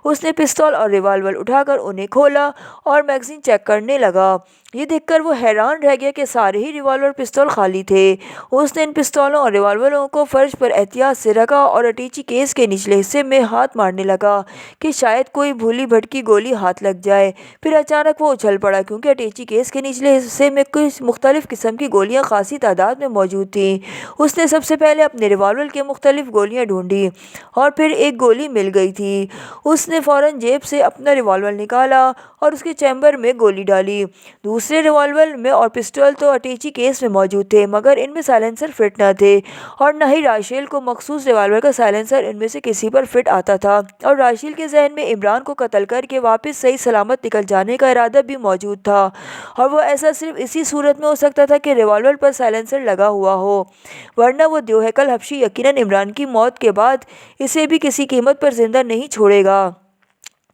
اس نے پستول اور ریوالور اٹھا کر انہیں کھولا اور میگزین چیک کرنے لگا۔ یہ دیکھ کر وہ حیران رہ گیا کہ سارے ہی ریوالور پستول خالی تھے۔ اس نے ان پستولوں اور ریوالوروں کو فرش پر احتیاط سے رکھا اور اٹیچی کیس کے نچلے حصے میں ہاتھ مارنے لگا کہ شاید کوئی بھولی بھٹکی گولی ہاتھ لگ جائے۔ پھر اچانک وہ اچھل پڑا، کیونکہ اٹیچی کیس کے نچلے حصے میں کچھ مختلف قسم کی گولیاں خاصی تعداد میں موجود تھیں۔ اس نے سب سے پہلے اپنے ریوالور کی مختلف گولیاں ڈھونڈی اور پھر ایک گولی مل گئی تھی۔ اس نے فوراً جیب سے اپنا ریوالور نکالا اور اس کے چیمبر میں گولی ڈالی۔ دوسرے ریوالور میں اور پستول تو اٹیچی کیس میں موجود تھے، مگر ان میں سائلنسر فٹ نہ تھے، اور نہ ہی راشیل کو مخصوص ریوالور کا سائلنسر ان میں سے کسی پر فٹ آتا تھا، اور راشیل کے ذہن میں عمران کو قتل کر کے واپس صحیح سلامت نکل جانے کا ارادہ بھی موجود تھا، اور وہ ایسا صرف اسی صورت میں ہو سکتا تھا کہ ریوالور پر سائلنسر لگا ہوا ہو، ورنہ وہ دیوہیکل حبشی یقیناً عمران کی موت کے بعد اسے بھی کسی قیمت پر زندہ نہیں چھوڑے گا۔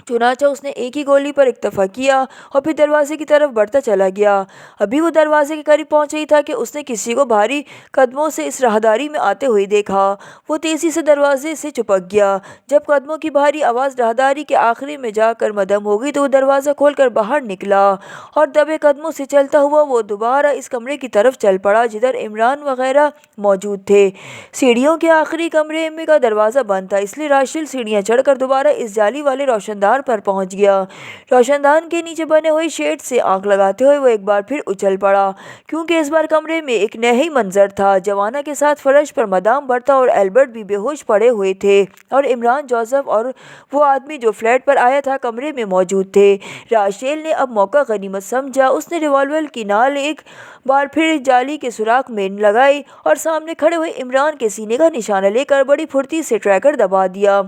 چنانچہ اس نے ایک ہی گولی پر اکتفا کیا اور پھر دروازے کی طرف بڑھتا چلا گیا۔ ابھی وہ دروازے کے قریب پہنچا ہی تھا کہ اس نے کسی کو بھاری قدموں سے اس راہداری میں آتے ہوئے دیکھا۔ وہ تیزی سے دروازے سے چپک گیا۔ جب قدموں کی بھاری آواز راہداری کے آخری میں جا کر مدھم ہو گئی تو وہ دروازہ کھول کر باہر نکلا، اور دبے قدموں سے چلتا ہوا وہ دوبارہ اس کمرے کی طرف چل پڑا جدھر عمران وغیرہ موجود تھے۔ سیڑھیوں کے آخری کمرے میں کا دروازہ بند تھا، اس لیے راشیل سیڑھیاں چڑھ کر دوبارہ اس جالی والے روشندان پر پہنچ گیا۔ روشن دان کے نیچے بنے ہوئے شیڈ سے آنکھ لگاتے ہوئے وہ ایک بار پھر اچھل پڑا، کیونکہ اس بار کمرے میں ایک نیا منظر تھا۔ جوانا کے ساتھ فرش پر مدام برتا اور ایلبرٹ بھی بے ہوش پڑے ہوئے تھے، اور عمران، جوزف اور وہ آدمی جو فلیٹ پر آیا تھا کمرے میں موجود تھے۔ راشیل نے اب موقع غنیمت سمجھا۔ اس نے ریوالور کی نال ایک بار پھر جالی کے سوراخ میں لگائی اور سامنے کھڑے ہوئے عمران کے سینے کا نشانہ لے کر بڑی پھرتی سے ٹریگر دبا دیا۔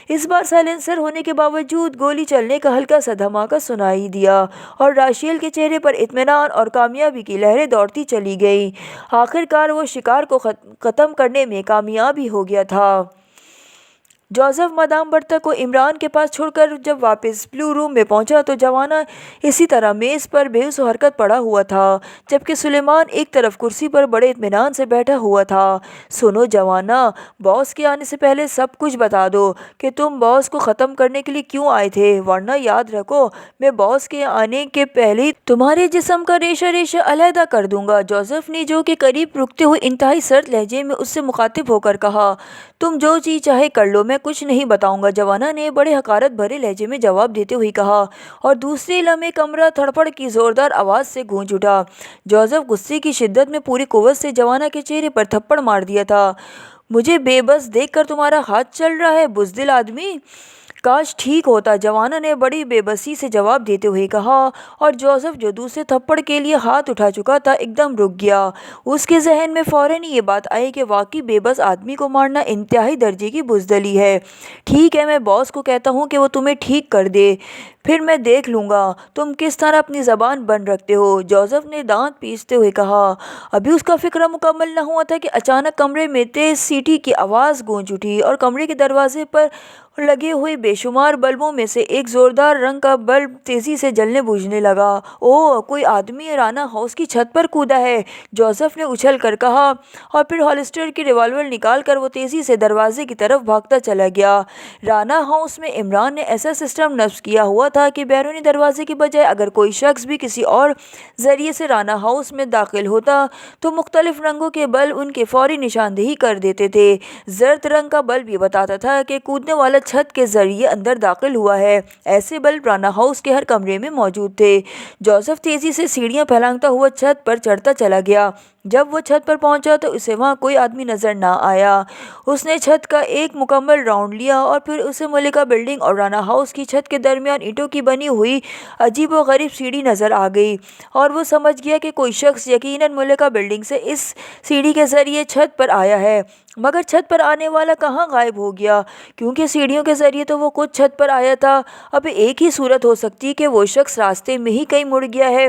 اس بار سائلنسر ہونے کے باوجود گولی چلنے کا ہلکا سا دھماکہ سنائی دیا، اور راشیل کے چہرے پر اطمینان اور کامیابی کی لہریں دوڑتی چلی گئیں۔ آخر کار وہ شکار کو ختم کرنے میں کامیاب ہی ہو گیا تھا۔ جوزف مدام برتا کو عمران کے پاس چھوڑ کر جب واپس بلو روم میں پہنچا تو جوانا اسی طرح میز پر بے ہوش و حرکت پڑا ہوا تھا، جبکہ سلیمان ایک طرف کرسی پر بڑے اطمینان سے بیٹھا ہوا تھا۔ سنو جوانا، باس کے آنے سے پہلے سب کچھ بتا دو کہ تم باس کو ختم کرنے کے لیے کیوں آئے تھے، ورنہ یاد رکھو میں باس کے آنے کے پہلے ہی تمہارے جسم کا ریشہ ریشہ علیحدہ کر دوں گا۔ جوزف نے جو کہ قریب رکتے ہوئے انتہائی سرد لہجے میں اس سے مخاطب ہو کر کہا، تم جو چیز چاہے کر لو، میں کچھ نہیں بتاؤں گا۔ جوانا نے بڑے حقارت بھرے لہجے میں جواب دیتے ہوئے کہا، اور دوسرے لمحے کمرہ تھڑپڑ کی زوردار آواز سے گونج اٹھا۔ جوزف غصے کی شدت میں پوری قوت سے جوانا کے چہرے پر تھپڑ مار دیا تھا۔ مجھے بے بس دیکھ کر تمہارا ہاتھ چل رہا ہے، بزدل آدمی! کاش ٹھیک ہوتا، جوانا نے بڑی بے بسی سے جواب دیتے ہوئے کہا، اور جوزف جو دوسرے تھپڑ کے لیے ہاتھ اٹھا چکا تھا ایک دم رک گیا۔ اس کے ذہن میں فوراً یہ بات آئی کہ واقعی بے بس آدمی کو مارنا انتہائی درجے کی بزدلی ہے۔ ٹھیک ہے، میں باس کو کہتا ہوں کہ وہ تمہیں ٹھیک کر دے، پھر میں دیکھ لوں گا تم کس طرح اپنی زبان بند رکھتے ہو۔ جوزف نے دانت پیستے ہوئے کہا۔ ابھی اس کا فکرہ مکمل نہ ہوا تھا کہ اچانک کمرے میں تیز سیٹی کی آواز گونج اٹھی، اور کمرے کے دروازے پر لگے ہوئے بے شمار بلبوں میں سے ایک زوردار رنگ کا بلب تیزی سے جلنے بجھنے لگا۔ اوہ، کوئی آدمی رانا ہاؤس کی چھت پر کودا ہے، جوزف نے اچھل کر کہا، اور پھر ہالسٹر کی ریوالور نکال کر وہ تیزی سے دروازے کی طرف بھاگتا چلا گیا۔ رانا ہاؤس میں عمران نے ایسا سسٹم نصب کیا ہوا تھا کہ بیرونی دروازے کی بجائے اگر کوئی شخص بھی کسی اور ذریعے سے رانا ہاؤس میں داخل ہوتا تو مختلف رنگوں کے بلب ان کی فوری نشاندہی کر دیتے تھے۔ زرد رنگ کا بلب یہ بتاتا تھا کہ کودنے والا چھت کے ذریعے اندر داخل ہوا ہے۔ ایسے بلب رانا ہاؤس کے ہر کمرے میں موجود تھے۔ جوزف تیزی سے سیڑھیاں پھلانگتا ہوا چھت پر چڑھتا چلا گیا۔ جب وہ چھت پر پہنچا تو اسے وہاں کوئی آدمی نظر نہ آیا۔ اس نے چھت کا ایک مکمل راؤنڈ لیا، اور پھر اسے ملکہ بلڈنگ اور رانا ہاؤس کی چھت کے درمیان اینٹوں کی بنی ہوئی عجیب و غریب سیڑھی نظر آ گئی، اور وہ سمجھ گیا کہ کوئی شخص یقیناً ملکہ بلڈنگ سے اس سیڑھی کے ذریعے چھت پر آیا ہے، مگر چھت پر آنے والا کہاں غائب ہو گیا، کیونکہ سیڑھیوں کے ذریعے تو وہ خود چھت پر آیا تھا۔ اب ایک ہی صورت ہو سکتی کہ وہ شخص راستے میں ہی کہیں مڑ گیا ہے۔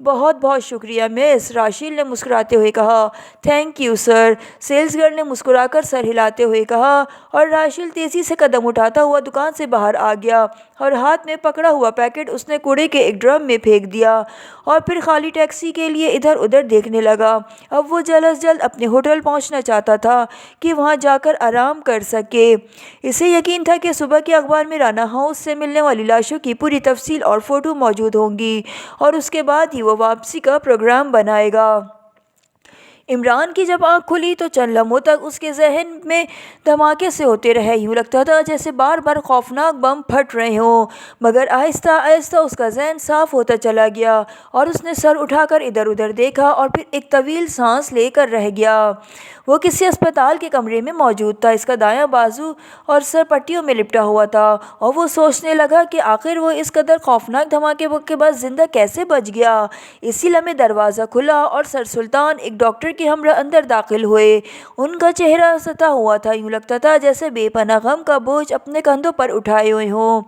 بہت بہت شکریہ مس، راشیل نے مسکراتے ہوئے کہا۔ Thank you sir, sales girl نے مسکرا کر سر ہلاتے ہوئے کہا، اور راشیل تیزی سے قدم اٹھاتا ہوا دکان سے باہر آ گیا اور ہاتھ میں پکڑا ہوا پیکٹ اس نے کوڑے کے ایک ڈرم میں پھینک دیا اور پھر خالی ٹیکسی کے لیے ادھر ادھر دیکھنے لگا۔ اب وہ جلد از جلد اپنے ہوٹل پہنچنا چاہتا تھا کہ وہاں جا کر آرام کر سکے۔ اسے یقین تھا کہ صبح کے اخبار میں رانا ہاؤس سے ملنے والی لاشوں کی پوری تفصیل اور فوٹو موجود ہوں گی اور اس کے بعد ہی وہ واپسی کا پروگرام بنائے گا۔ عمران کی جب آنکھ کھلی تو چند لمحوں تک اس کے ذہن میں دھماکے سے ہوتے رہے، یوں لگتا تھا جیسے بار بار خوفناک بم پھٹ رہے ہوں، مگر آہستہ آہستہ اس کا ذہن صاف ہوتا چلا گیا اور اس نے سر اٹھا کر ادھر ادھر دیکھا اور پھر ایک طویل سانس لے کر رہ گیا۔ وہ کسی اسپتال کے کمرے میں موجود تھا، اس کا دایاں بازو اور سر پٹیوں میں لپٹا ہوا تھا اور وہ سوچنے لگا کہ آخر وہ اس قدر خوفناک دھماکے کے بعد زندہ کیسے بچ گیا۔ اسی لمحے دروازہ کھلا اور سر سلطان ایک ڈاکٹر کے ہمراہ اندر داخل ہوئے۔ ان کا چہرہ ستا ہوا تھا، یوں لگتا تھا جیسے بے پناہ غم کا بوجھ اپنے کندھوں پر اٹھائے ہوئے ہوں۔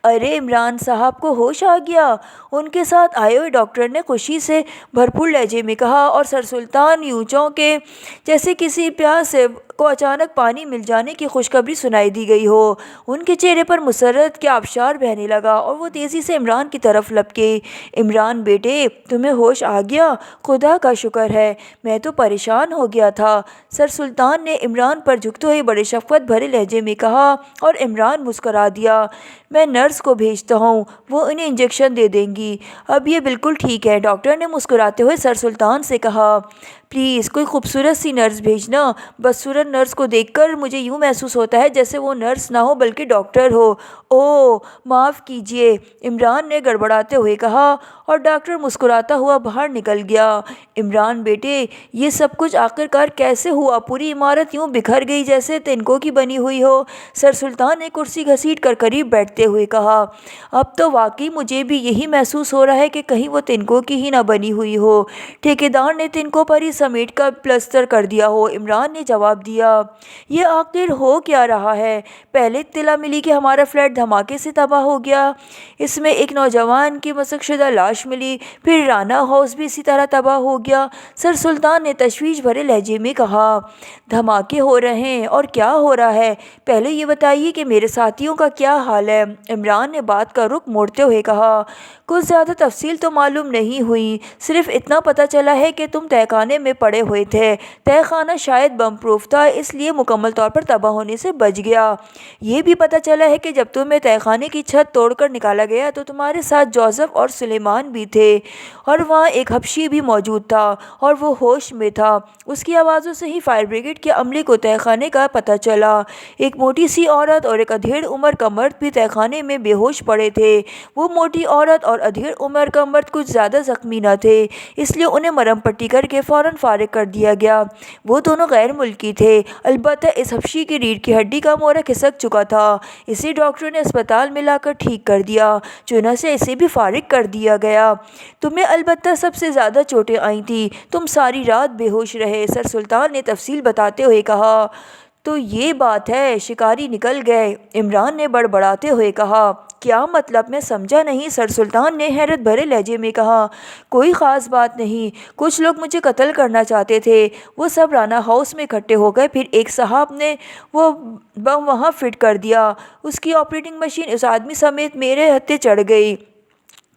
ارے عمران صاحب کو ہوش آ گیا، ان کے ساتھ آئے ہوئے ڈاکٹر نے خوشی سے بھرپور لہجے میں کہا، اور سر سلطان یوں چونکے جیسے کسی پیاسے کو اچانک پانی مل جانے کی خوشخبری سنائی دی گئی ہو۔ ان کے چہرے پر مسرت کے آبشار بہنے لگا اور وہ تیزی سے عمران کی طرف لپکے۔ عمران بیٹے، تمہیں ہوش آ گیا؟ خدا کا شکر ہے، میں تو پریشان ہو گیا تھا، سر سلطان نے عمران پر جھکتے ہوئے بڑے شفقت بھرے لہجے میں کہا، اور عمران مسکرا دیا۔ میں نرس کو بھیجتا ہوں، وہ انہیں انجیکشن دے دیں گی۔ اب یہ بالکل ٹھیک ہے، ڈاکٹر نے مسکراتے ہوئے سر سلطان سے کہا۔ پلیز کوئی خوبصورت سی نرس بھیجنا، بدصورت نرس کو دیکھ کر مجھے یوں محسوس ہوتا ہے جیسے وہ نرس نہ ہو بلکہ ڈاکٹر ہو۔ اوہ معاف کیجیے، عمران نے گڑبڑاتے ہوئے کہا، اور ڈاکٹر مسکراتا ہوا باہر نکل گیا۔ عمران بیٹے، یہ سب کچھ آخر کار کیسے ہوا؟ پوری عمارت یوں بکھر گئی جیسے تنکوں کی بنی ہوئی ہو، سر سلطان نے کرسی گھسیٹ کر قریب بیٹھتے ہوئے کہا۔ اب تو واقعی مجھے بھی یہی محسوس ہو رہا ہے کہ کہیں وہ تنکوں کی ہی نہ بنی ہوئی ہو، ٹھیکیدار نے تنکوں پر ہی سمیٹ کر پلسٹر کر دیا ہو، عمران نے جواب دیا۔ یہ آخر ہو کیا رہا ہے؟ پہلے اطلاع ملی کہ ہمارا فلیٹ دھماکے سے تباہ ہو گیا، اس میں ایک نوجوان کی مسخ شدہ لاش ملی، پھر رانا ہاؤس بھی اسی طرح تباہ ہو گیا، سر سلطان نے تشویش بھرے لہجے میں کہا۔ دھماکے ہو رہے ہیں اور کیا ہو رہا ہے؟ پہلے یہ بتائیے کہ میرے ساتھیوں کا کیا حال ہے؟ عمران نے بات کا رخ موڑتے ہوئے کہا۔ کچھ زیادہ تفصیل تو معلوم نہیں ہوئی، صرف اتنا پتہ چلا ہے کہ تم تہہ خانے میں پڑے ہوئے تھے، تہہ خانہ شاید بم پروف تھا اس لیے مکمل طور پر تباہ ہونے سے بچ گیا۔ یہ بھی پتہ چلا ہے کہ جب تمہیں تہہ خانے کی چھت توڑ کر نکالا گیا تو تمہارے ساتھ جوزف اور سلیمان بھی تھے، اور وہاں ایک حبشی بھی موجود تھا اور وہ ہوش میں تھا۔ اس کی آوازوں سے ہی فائر بریگیڈ کے عملے کو تہہ خانے کا پتہ چلا۔ ایک موٹی سی عورت اور ایک ادھیڑ عمر کا مرد بھی تہہ خانے میں بے ہوش پڑے تھے۔ وہ موٹی عورت اور ادھیڑ عمر کا مرد کچھ زیادہ زخمی نہ تھے، اس لیے انہیں مرہم پٹی کر کے فوراً فارغ کر دیا گیا۔ وہ دونوں غیر ملکی تھے، البتہ اس حبشی کی ریڑھ کی ہڈی کا مورا کھسک چکا تھا، اسے ڈاکٹر نے اسپتال میں لا کر ٹھیک کر دیا، چنانچہ اسے بھی فارغ کر دیا گیا۔ تمہیں البتہ سب سے زیادہ چوٹیں آئی تھیں، تم ساری رات بے ہوش رہے، سر سلطان نے تفصیل بتاتے ہوئے کہا۔ تو یہ بات ہے، شکاری نکل گئے، عمران نے بڑبڑاتے ہوئے کہا۔ کیا مطلب؟ میں سمجھا نہیں، سر سلطان نے حیرت بھرے لہجے میں کہا۔ کوئی خاص بات نہیں، کچھ لوگ مجھے قتل کرنا چاہتے تھے، وہ سب رانا ہاؤس میں اکٹھے ہو گئے، پھر ایک صاحب نے وہ بم وہاں فٹ کر دیا، اس کی آپریٹنگ مشین اس آدمی سمیت میرے ہتھے چڑھ گئی۔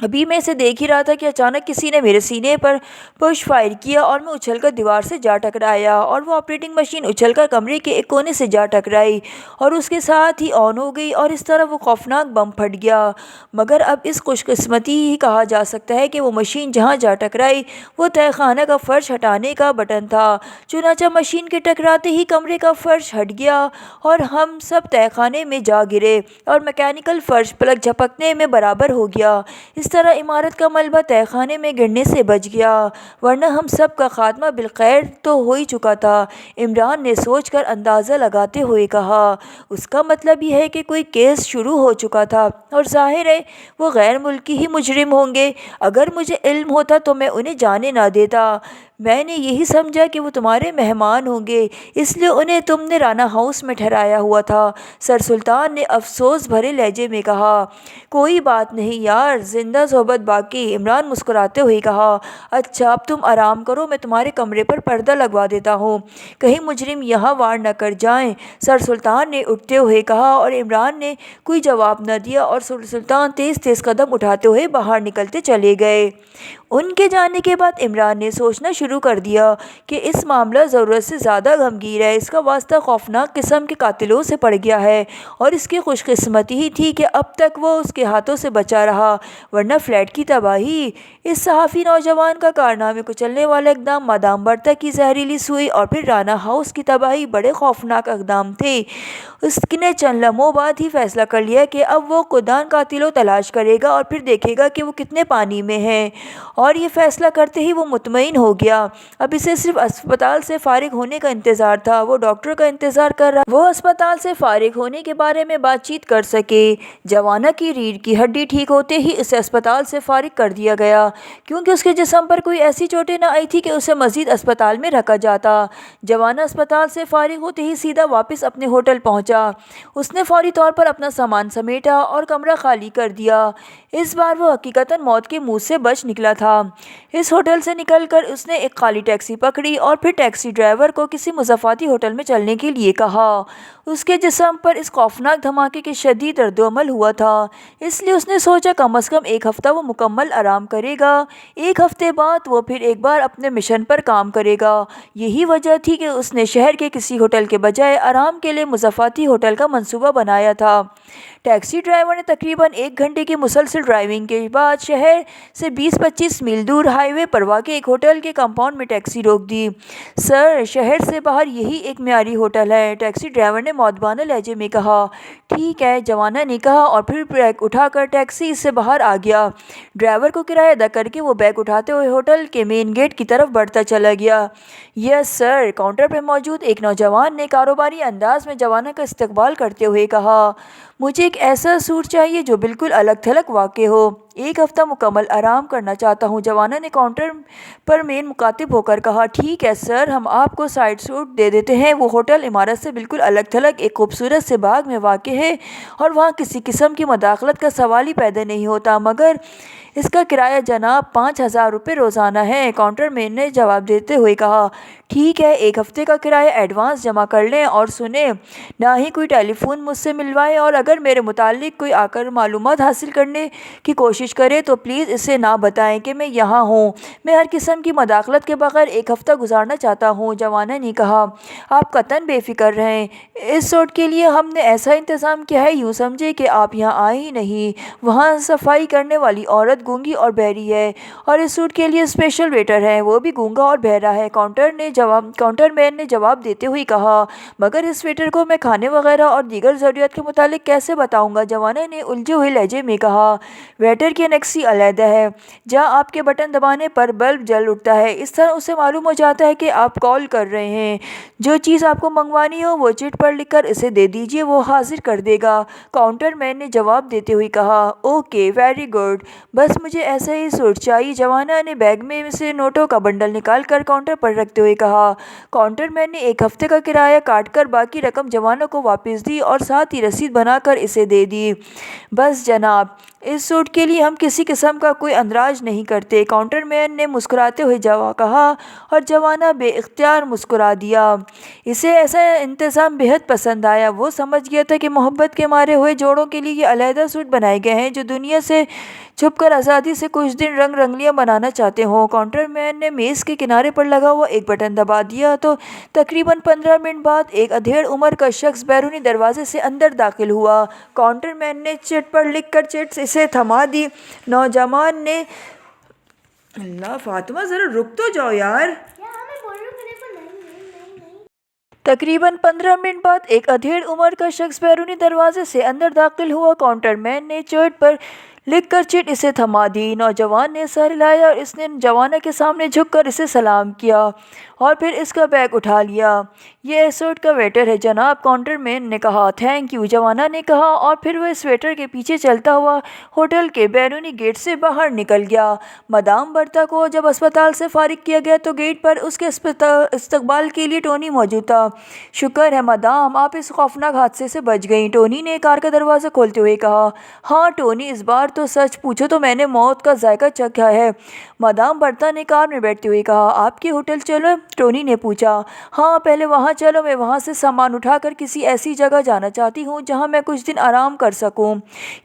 ابھی میں اسے دیکھ ہی رہا تھا کہ اچانک کسی نے میرے سینے پر پش فائر کیا اور میں اچھل کر دیوار سے جا ٹکرایا، اور وہ آپریٹنگ مشین اچھل کر کمرے کے ایک کونے سے جا ٹکرائی اور اس کے ساتھ ہی آن ہو گئی، اور اس طرح وہ خوفناک بم پھٹ گیا۔ مگر اب اس خوش قسمتی ہی کہا جا سکتا ہے کہ وہ مشین جہاں جا ٹکرائی وہ تہہ خانہ کا فرش ہٹانے کا بٹن تھا، چنانچہ مشین کے ٹکراتے ہی کمرے کا فرش ہٹ گیا اور ہم سب تہہ خانے میں جا گرے اور میکینیکل فرش پلک جھپکنے میں برابر ہو گیا۔ اس طرح عمارت کا ملبہ تہہ خانے میں گرنے سے بچ گیا، ورنہ ہم سب کا خاتمہ بالخیر تو ہو ہی چکا تھا، عمران نے سوچ کر اندازہ لگاتے ہوئے کہا۔ اس کا مطلب یہ ہے کہ کوئی کیس شروع ہو چکا تھا، اور ظاہر ہے وہ غیر ملکی ہی مجرم ہوں گے، اگر مجھے علم ہوتا تو میں انہیں جانے نہ دیتا۔ میں نے یہی سمجھا کہ وہ تمہارے مہمان ہوں گے، اس لیے انہیں تم نے رانا ہاؤس میں ٹھہرایا ہوا تھا۔ سر سلطان نے افسوس بھرے لہجے میں کہا۔ کوئی بات نہیں یار، زندہ صحبت باقی، عمران مسکراتے ہوئے کہا۔ اچھا اب تم آرام کرو، میں تمہارے کمرے پر پردہ لگوا دیتا ہوں، کہیں مجرم یہاں وار نہ کر جائیں، سر سلطان نے اٹھتے ہوئے کہا۔ اور عمران نے کوئی جواب نہ دیا اور سر سلطان تیز تیز قدم اٹھاتے ہوئے باہر نکلتے چلے گئے۔ ان کے جانے کے بعد عمران نے سوچنا شروع کر دیا کہ اس معاملہ ضرورت سے زیادہ غمگین ہے۔ اس کا واسطہ خوفناک قسم کے قاتلوں سے پڑ گیا ہے اور اس کی خوش قسمتی ہی تھی کہ اب تک وہ اس کے ہاتھوں سے بچا رہا، ورنہ فلیٹ کی تباہی۔ اس صحافی نوجوان کا کارنامے کو چلنے والا اقدام، مادام برتا کی زہریلی سوئی اور پھر رانا ہاؤس کی تباہی بڑے خوفناک اقدام تھے۔ اس نے چند لمحوں بعد ہی فیصلہ کر لیا کہ اب وہ خوددان قاتلوں تلاش کرے گا اور پھر دیکھے گا کہ وہ کتنے پانی میں ہیں، اور یہ فیصلہ کرتے ہی وہ مطمئن ہو گیا۔ اب اسے صرف اسپتال سے فارغ ہونے کا انتظار تھا۔ وہ ڈاکٹر کا انتظار کر رہا، وہ اسپتال سے فارغ ہونے کے بارے میں بات چیت کر سکے۔ جوانا کی ریڑھ کی ہڈی ٹھیک ہوتے ہی اسے اسپتال سے فارغ کر دیا گیا، کیونکہ اس کے جسم پر کوئی ایسی چوٹیں نہ آئی تھی کہ اسے مزید اسپتال میں رکھا جاتا۔ جوانا اسپتال سے فارغ ہوتے ہی سیدھا واپس اپنے ہوٹل پہنچا۔ اس نے فوری طور پر اپنا سامان سمیٹا اور کمرہ خالی کر دیا۔ اس بار وہ حقیقتاً موت کے منہ سے بچ نکلا تھا۔ اس ہوٹل سے نکل کر اس نے ایک خالی ٹیکسی پکڑی اور پھر ٹیکسی ڈرائیور کو کسی مضافاتی ہوٹل میں چلنے کے لیے کہا۔ اس کے جسم پر اس خوفناک دھماکے کے شدید رد عمل ہوا تھا، اس لیے اس نے سوچا کم از کم ایک ہفتہ وہ مکمل آرام کرے گا۔ ایک ہفتے بعد وہ پھر ایک بار اپنے مشن پر کام کرے گا۔ یہی وجہ تھی کہ اس نے شہر کے کسی ہوٹل کے بجائے آرام کے لیے مضافاتی ہوٹل کا منصوبہ بنایا تھا۔ ٹیکسی ڈرائیور نے تقریباً 1 گھنٹے کی مسلسل ڈرائیونگ کے بعد شہر سے 20-25 میل دور ہائی وے پر واقع ایک ہوٹل کے کمپاؤنڈ میں ٹیکسی روک دی۔ سر، شہر سے باہر یہی ایک معیاری ہوٹل ہے، ٹیکسی ڈرائیور نے مؤدبانہ لہجے میں کہا۔ ٹھیک ہے، جوانا نے کہا اور پھر بیگ اٹھا کر ٹیکسی سے باہر آ گیا۔ ڈرائیور کو کرایہ ادا کر کے وہ بیگ اٹھاتے ہوئے ہوٹل کے مین گیٹ کی طرف بڑھتا چلا گیا۔ یس سر، کاؤنٹر پر موجود ایک نوجوان نے کاروباری انداز میں جوانا کا استقبال کرتے ہوئے کہا۔ مجھے ایک ایسا سوٹ چاہیے جو بالکل الگ تھلگ واقع ہو۔ 1 ہفتہ مکمل آرام کرنا چاہتا ہوں، جوانا نے کاؤنٹر پر مین مخاطب ہو کر کہا۔ ٹھیک ہے سر، ہم آپ کو سائٹ سوٹ دے دیتے ہیں۔ وہ ہوٹل عمارت سے بالکل الگ تھلگ ایک خوبصورت سے باغ میں واقع ہے اور وہاں کسی قسم کی مداخلت کا سوال ہی پیدا نہیں ہوتا، مگر اس کا کرایہ جناب 5,000 روپے روزانہ ہے، کاؤنٹر مین نے جواب دیتے ہوئے کہا۔ ٹھیک ہے، 1 ہفتے کا کرایہ ایڈوانس جمع کر لیں، اور سنیں، نہ ہی کوئی ٹیلی فون مجھ سے ملوائیں، اور اگر میرے متعلق کوئی آ کر معلومات حاصل کرنے کی کوشش کرے تو پلیز اسے نہ بتائیں کہ میں یہاں ہوں۔ میں ہر قسم کی مداخلت کے بغیر 1 ہفتہ گزارنا چاہتا ہوں، جوانا نے کہا۔ آپ قطعاً بے فکر رہیں، اس سوٹ کے لیے ہم نے ایسا انتظام کیا ہے، یوں سمجھے کہ آپ یہاں آئے ہی نہیں۔ وہاں صفائی کرنے والی عورت گونگی اور بہری ہے، اور اس سوٹ کے لیے اسپیشل ویٹر ہے، وہ بھی گونگا اور بہرا ہے، کاؤنٹر مین نے جواب دیتے ہوئے کہا۔ مگر اس ویٹر کو میں کھانے وغیرہ اور دیگر ضروریات کے متعلق کیسے بتاؤں گا، جوانا نے الجھے ہوئے لہجے میں کہا۔ ویٹر کی انکسی علیحدہ ہے، جہاں آپ کے بٹن دبانے پر بلب جل اٹھتا ہے، اس طرح اسے معلوم ہو جاتا ہے کہ آپ کال کر رہے ہیں۔ جو چیز آپ کو منگوانی ہو وہ چٹ پر لکھ کر اسے دے دیجیے، وہ حاضر کر دے گا، کاؤنٹر مین نے جواب دیتے ہوئے کہا۔ اوکے، ویری گڈ، بس مجھے ایسا ہی سوٹ چاہیے، جوانا نے بیگ میں سے نوٹوں کا بنڈل نکال کر کاؤنٹر پر رکھتے ہوئے کہا۔ کاؤنٹر مین نے 1 ہفتے کا کرایہ کاٹ کر باقی رقم جوانا کو واپس دی اور ساتھ ہی رسید بنا کر اسے دے دی۔ بس جناب، اس سوٹ کے لیے ہم کسی قسم کا کوئی اندراج نہیں کرتے، کاؤنٹر مین نے مسکراتے ہوئے کہا، اور جوانا بے اختیار مسکرا دیا۔ اسے ایسا انتظام بہت پسند آیا۔ وہ سمجھ گیا تھا کہ محبت کے مارے ہوئے جوڑوں کے لیے یہ علیحدہ سوٹ بنائے گئے ہیں جو دنیا سے چھپ کر آزادی سے کچھ دن رنگ رنگلیاں بنانا چاہتے ہوں۔ کاؤنٹر مین نے میز کے کنارے پر لگا ہوا ایک بٹن دبا دیا تو تقریباً 15 منٹ بعد ایک ادھیڑ عمر کا شخص بیرونی دروازے سے اندر داخل ہوا۔ کاؤنٹر مین نے چٹ پر لکھ کر چٹ اسے تھما دی۔ نوجوان نے اللہ فاطمہ، ذرا رک تو جاؤ یار۔ تقریباً 15 منٹ بعد ایک ادھیڑ عمر کا شخص بیرونی دروازے سے اندر داخل ہوا۔ کاؤنٹر مین نے چٹ پر لکھ کر چٹ اسے تھما دی۔ نوجوان نے سر ہلایا اور اس نے جوانہ کے سامنے جھک کر اسے سلام کیا اور پھر اس کا بیگ اٹھا لیا۔ یہ ایسورٹ کا ویٹر ہے جناب، کاؤنٹر مین نے کہا۔ تھینک یو، جوانہ نے کہا، اور پھر وہ اس ویٹر کے پیچھے چلتا ہوا ہوٹل کے بیرونی گیٹ سے باہر نکل گیا۔ مدام برتا کو جب اسپتال سے فارغ کیا گیا تو گیٹ پر اس کے استقبال کے لیے ٹونی موجود تھا۔ شکر ہے مدام، آپ اس خوفناک حادثے سے بچ گئیں، ٹونی نے کار کا دروازہ کھولتے ہوئے کہا۔ ہاں ٹونی، اس بار تو سچ پوچھو تو میں نے موت کا ذائقہ چکھا ہے، مدام برتا نے کار میں بیٹھتے ہوئے کہا۔ آپ کے ہوٹل چلو؟ ٹونی نے پوچھا۔ ہاں پہلے وہاں چلو، میں وہاں سے سامان اٹھا کر کسی ایسی جگہ جانا چاہتی ہوں جہاں میں کچھ دن آرام کر سکوں۔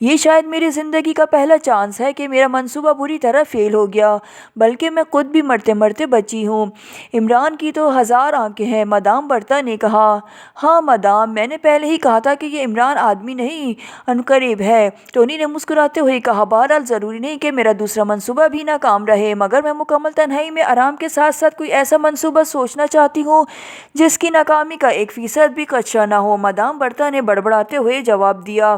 یہ شاید میری زندگی کا پہلا چانس ہے کہ میرا منصوبہ بری طرح فیل ہو گیا، بلکہ میں خود بھی مرتے مرتے بچی ہوں۔ عمران کی تو ہزار آنکھیں ہیں، مدام برتا نے کہا۔ ہاں مدام، میں نے پہلے ہی کہا تھا کہ یہ عمران آدمی نہیں عنقریب ہے، ٹونی نے مسکراتے ہوئے کہا۔ بہرحال ضروری نہیں کہ میرا دوسرا منصوبہ بھی ناکام رہے، مگر میں مکمل تنہائی میں آرام کے ساتھ ساتھ کوئی ایسا منصوبہ سوچنا چاہتی ہوں جس کی ناکامی کا 1% بھی خدشہ نہ ہو، مدام برتا نے بڑبڑاتے ہوئے جواب دیا۔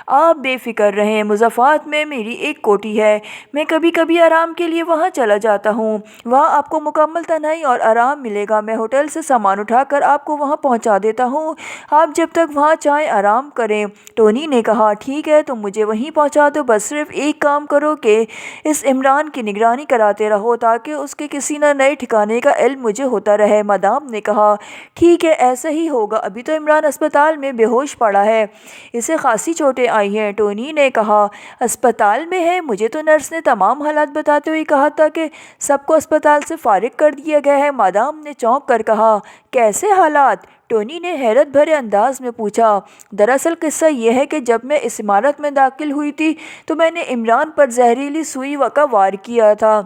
آپ بے فکر رہیں، مضافات میں میری ایک کوٹھی ہے، میں کبھی کبھی آرام کے لیے وہاں چلا جاتا ہوں، وہاں آپ کو مکمل تنہائی اور آرام ملے گا۔ میں ہوٹل سے سامان اٹھا کر آپ کو وہاں پہنچا دیتا ہوں، آپ جب تک وہاں چاہیں آرام کریں، ٹونی نے کہا۔ ٹھیک ہے، تم مجھے وہیں پہنچا دو، بس صرف ایک کام کرو کہ اس عمران کی نگرانی کراتے رہو تاکہ اس کے کسی نہ نئے ٹھکانے کا علم مجھے ہوتا رہے، مدام نے کہا۔ ٹھیک ہے، ایسا ہی ہوگا، ابھی تو عمران اسپتال میں بے ہوش پڑا ہے، اسے خاصی چوٹیں آئی ہیں، ٹونی نے کہا۔ اسپتال میں ہے؟ مجھے تو نرس نے تمام حالات بتاتے ہوئے کہا تھا کہ سب کو اسپتال سے فارغ کر دیا گیا ہے، مدام نے چونک کر کہا۔ کیسے حالات؟ ٹونی نے حیرت بھرے انداز میں پوچھا۔ دراصل قصہ یہ ہے کہ جب میں اس عمارت میں داخل ہوئی تھی تو میں نے عمران پر زہریلی سوئی کا وار کیا تھا،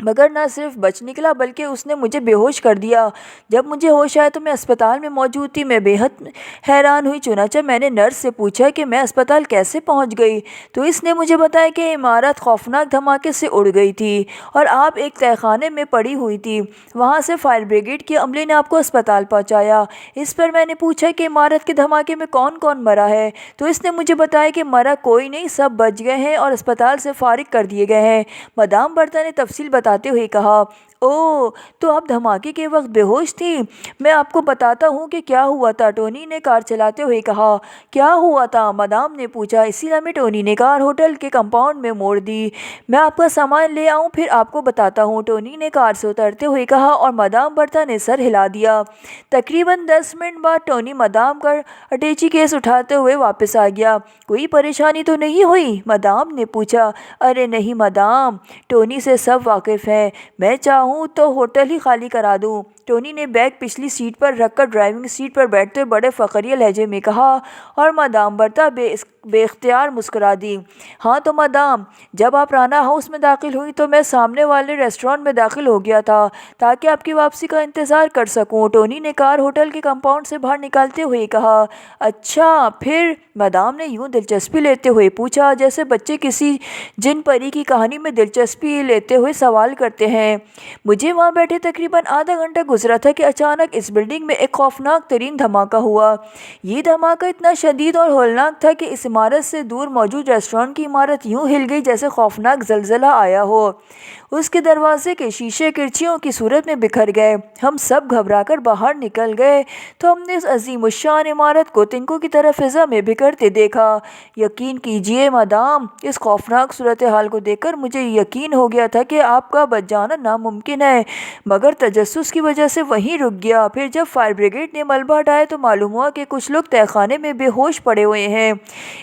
مگر نہ صرف بچ نکلا بلکہ اس نے مجھے بے ہوش کر دیا۔ جب مجھے ہوش آیا تو میں اسپتال میں موجود تھی، میں بے حد حیران ہوئی، چنانچہ میں نے نرس سے پوچھا کہ میں اسپتال کیسے پہنچ گئی، تو اس نے مجھے بتایا کہ عمارت خوفناک دھماکے سے اڑ گئی تھی اور آپ ایک تہہ خانے میں پڑی ہوئی تھی، وہاں سے فائر بریگیڈ کے عملے نے آپ کو اسپتال پہنچایا۔ اس پر میں نے پوچھا کہ عمارت کے دھماکے میں کون کون مرا ہے، تو اس نے مجھے بتایا کہ مرا کوئی نہیں، سب بچ گئے ہیں اور اسپتال سے فارغ کر دیے گئے ہیں، مدام برتا نے تفصیل بتاتے ہوئے کہا۔ اوہ، تو آپ دھماکے کے وقت بے ہوش تھیں؟ میں آپ کو بتاتا ہوں کہ کیا ہوا تھا، ٹونی نے کار چلاتے ہوئے کہا۔ کیا ہوا تھا؟ مدام نے پوچھا۔ اسی لمحے ٹونی نے کار ہوٹل کے کمپاؤنڈ میں موڑ دی۔ میں آپ کا سامان لے آؤں پھر آپ کو بتاتا ہوں، ٹونی نے کار سے اترتے ہوئے کہا اور مدام برتا نے سر ہلا دیا۔ تقریباً 10 منٹ بعد ٹونی مدام کا اٹیچی کیس اٹھاتے ہوئے واپس آ گیا۔ کوئی پریشانی تو نہیں ہوئی؟ مدام نے پوچھا۔ ارے نہیں مدام، ٹونی سے سب واقف ہیں، میں چاہوں تو ہوٹل ہی خالی کرا دوں، ٹونی نے بیگ پچھلی سیٹ پر رکھ کر ڈرائیونگ سیٹ پر بیٹھتے ہوئے بڑے فخریہ لہجے میں کہا، اور مدام برتا بے اختیار مسکرا دی۔ ہاں تو مدام، جب آپ رانا ہاؤس میں داخل ہوئی تو میں سامنے والے ریسٹورانٹ میں داخل ہو گیا تھا تاکہ آپ کی واپسی کا انتظار کر سکوں، ٹونی نے کار ہوٹل کے کمپاؤنڈ سے باہر نکالتے ہوئے کہا۔ اچھا پھر؟ مدام نے یوں دلچسپی لیتے ہوئے پوچھا جیسے بچے کسی جن پری کی کہانی میں دلچسپی لیتے ہوئے سوال کرتے ہیں۔ مجھے وہاں بیٹھے تقریباً آدھا گھنٹہ گزرا تھا کہ اچانک اس بلڈنگ میں ایک خوفناک ترین دھماکہ ہوا۔ یہ دھماکہ اتنا شدید اور ہولناک تھا کہ اس عمارت سے دور موجود ریسٹورانٹ کی عمارت یوں ہل گئی جیسے خوفناک زلزلہ آیا ہو، اس کے دروازے کے شیشے کرچیوں کی صورت میں بکھر گئے، ہم سب گھبرا کر باہر نکل گئے تو ہم نے اس عظیم الشان عمارت کو تنکوں کی طرح فضا میں بکھرتے دیکھا۔ یقین کیجیے مدام، اس خوفناک صورتحال کو دیکھ کر مجھے یقین ہو گیا تھا کہ آپ کا بچ جانا ناممکن ہے، مگر تجسس کی وجہ سے وہیں رک گیا۔ پھر جب فائر بریگیڈ نے ملبہ ہٹایا تو معلوم ہوا کہ کچھ لوگ تہہ خانے میں بے ہوش پڑے ہوئے ہیں،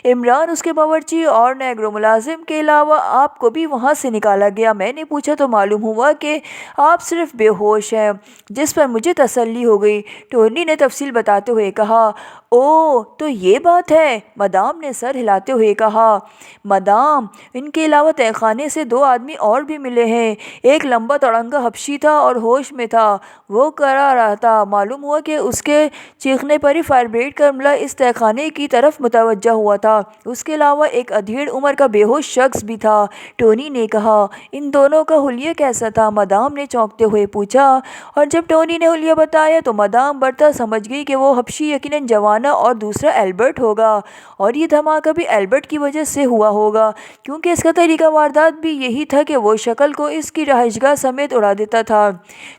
عمران، اس کے باورچی اور نیگرو ملازم کے علاوہ آپ کو بھی وہاں سے نکالا گیا۔ میں نے پوچھا تو معلوم ہوا کہ آپ صرف بے ہوش ہیں، جس پر مجھے تسلی ہو گئی، ٹونی نے تفصیل بتاتے ہوئے کہا۔ اوہ، تو یہ بات ہے، مدام نے سر ہلاتے ہوئے کہا۔ مدام، ان کے علاوہ تہہ خانے سے 2 آدمی اور بھی ملے ہیں، ایک لمبا تڑنگا حبشی تھا اور ہوش میں تھا، وہ کرا رہا تھا۔ معلوم ہوا کہ اس کے چیخنے پر ہی فائر بریگیڈ کا عملہ اس تہخانے کی طرف متوجہ ہوا تھا۔ اس کے علاوہ ایک ادھیڑ عمر کا بے ہوش شخص بھی تھا۔ ٹونی نے کہا، ان دونوں کا حلیہ کیسا تھا؟ مدام نے چونکتے ہوئے پوچھا، اور جب ٹونی نے حلیہ بتایا تو مدام برتا سمجھ گئی کہ وہ حبشی یقیناً جوانا اور دوسرا البرٹ ہوگا، اور یہ دھماکہ بھی البرٹ کی وجہ سے ہوا ہوگا، کیونکہ اس کا طریقہ واردات بھی یہی تھا کہ وہ شکل کو اس کی رہائش گاہ سمیت اڑا دیتا تھا۔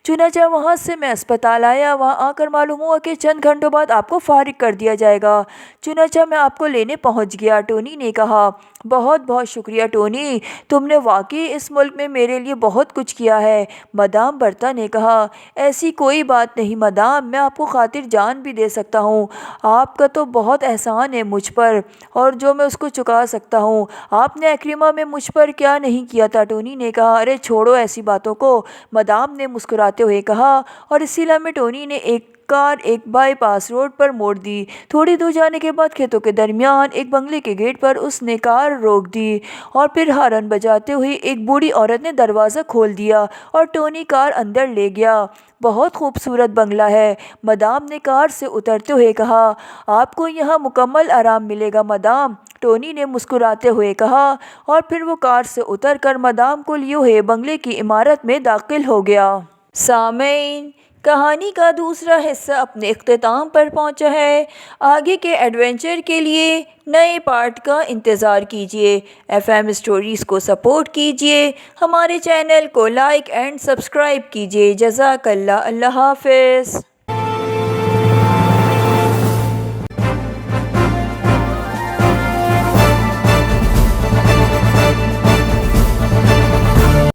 چنانچہ وہاں سے میں اسپتال آیا۔ وہاں آ کر معلوم ہوا کہ چند گھنٹوں بعد آپ کو فارغ کر دیا جائے گا، چنانچہ میں آپ کو لینے پہنچ گیا۔ ٹونی نے کہا، بہت بہت شکریہ ٹونی، تم نے واقعی اس ملک میں میرے لیے بہت کچھ کیا ہے۔ مدام برتا نے کہا، ایسی کوئی بات نہیں مدام، میں آپ کو خاطر جان بھی دے سکتا ہوں۔ آپ کا تو بہت احسان ہے مجھ پر، اور جو میں اس کو چکا سکتا ہوں۔ آپ نے ایکرما میں مجھ پر کیا نہیں کیا تھا؟ ٹونی نے کہا، ارے چھوڑو ایسی باتوں کو، مدام نے مسکراتے ہوئے کہا، اور اسی لمحے ٹونی نے کار ایک بائی پاس روڈ پر موڑ دی۔ تھوڑی دور جانے کے بعد کھیتوں کے درمیان ایک بنگلے کے گیٹ پر اس نے کار روک دی، اور پھر ہارن بجاتے ہوئے ایک بوڑھی عورت نے دروازہ کھول دیا اور ٹونی کار اندر لے گیا۔ بہت خوبصورت بنگلہ ہے، مدام نے کار سے اترتے ہوئے کہا۔ آپ کو یہاں مکمل آرام ملے گا مدام، ٹونی نے مسکراتے ہوئے کہا، اور پھر وہ کار سے اتر کر مدام کو لیے ہوئے بنگلے کی عمارت میں داخل ہو گیا۔ سامعین، کہانی کا دوسرا حصہ اپنے اختتام پر پہنچا ہے۔ آگے کے ایڈونچر کے لیے نئے پارٹ کا انتظار کیجیے۔ FM اسٹوریز کو سپورٹ کیجیے، ہمارے چینل کو لائک اینڈ سبسکرائب کیجیے۔ جزاک اللہ۔ اللہ حافظ۔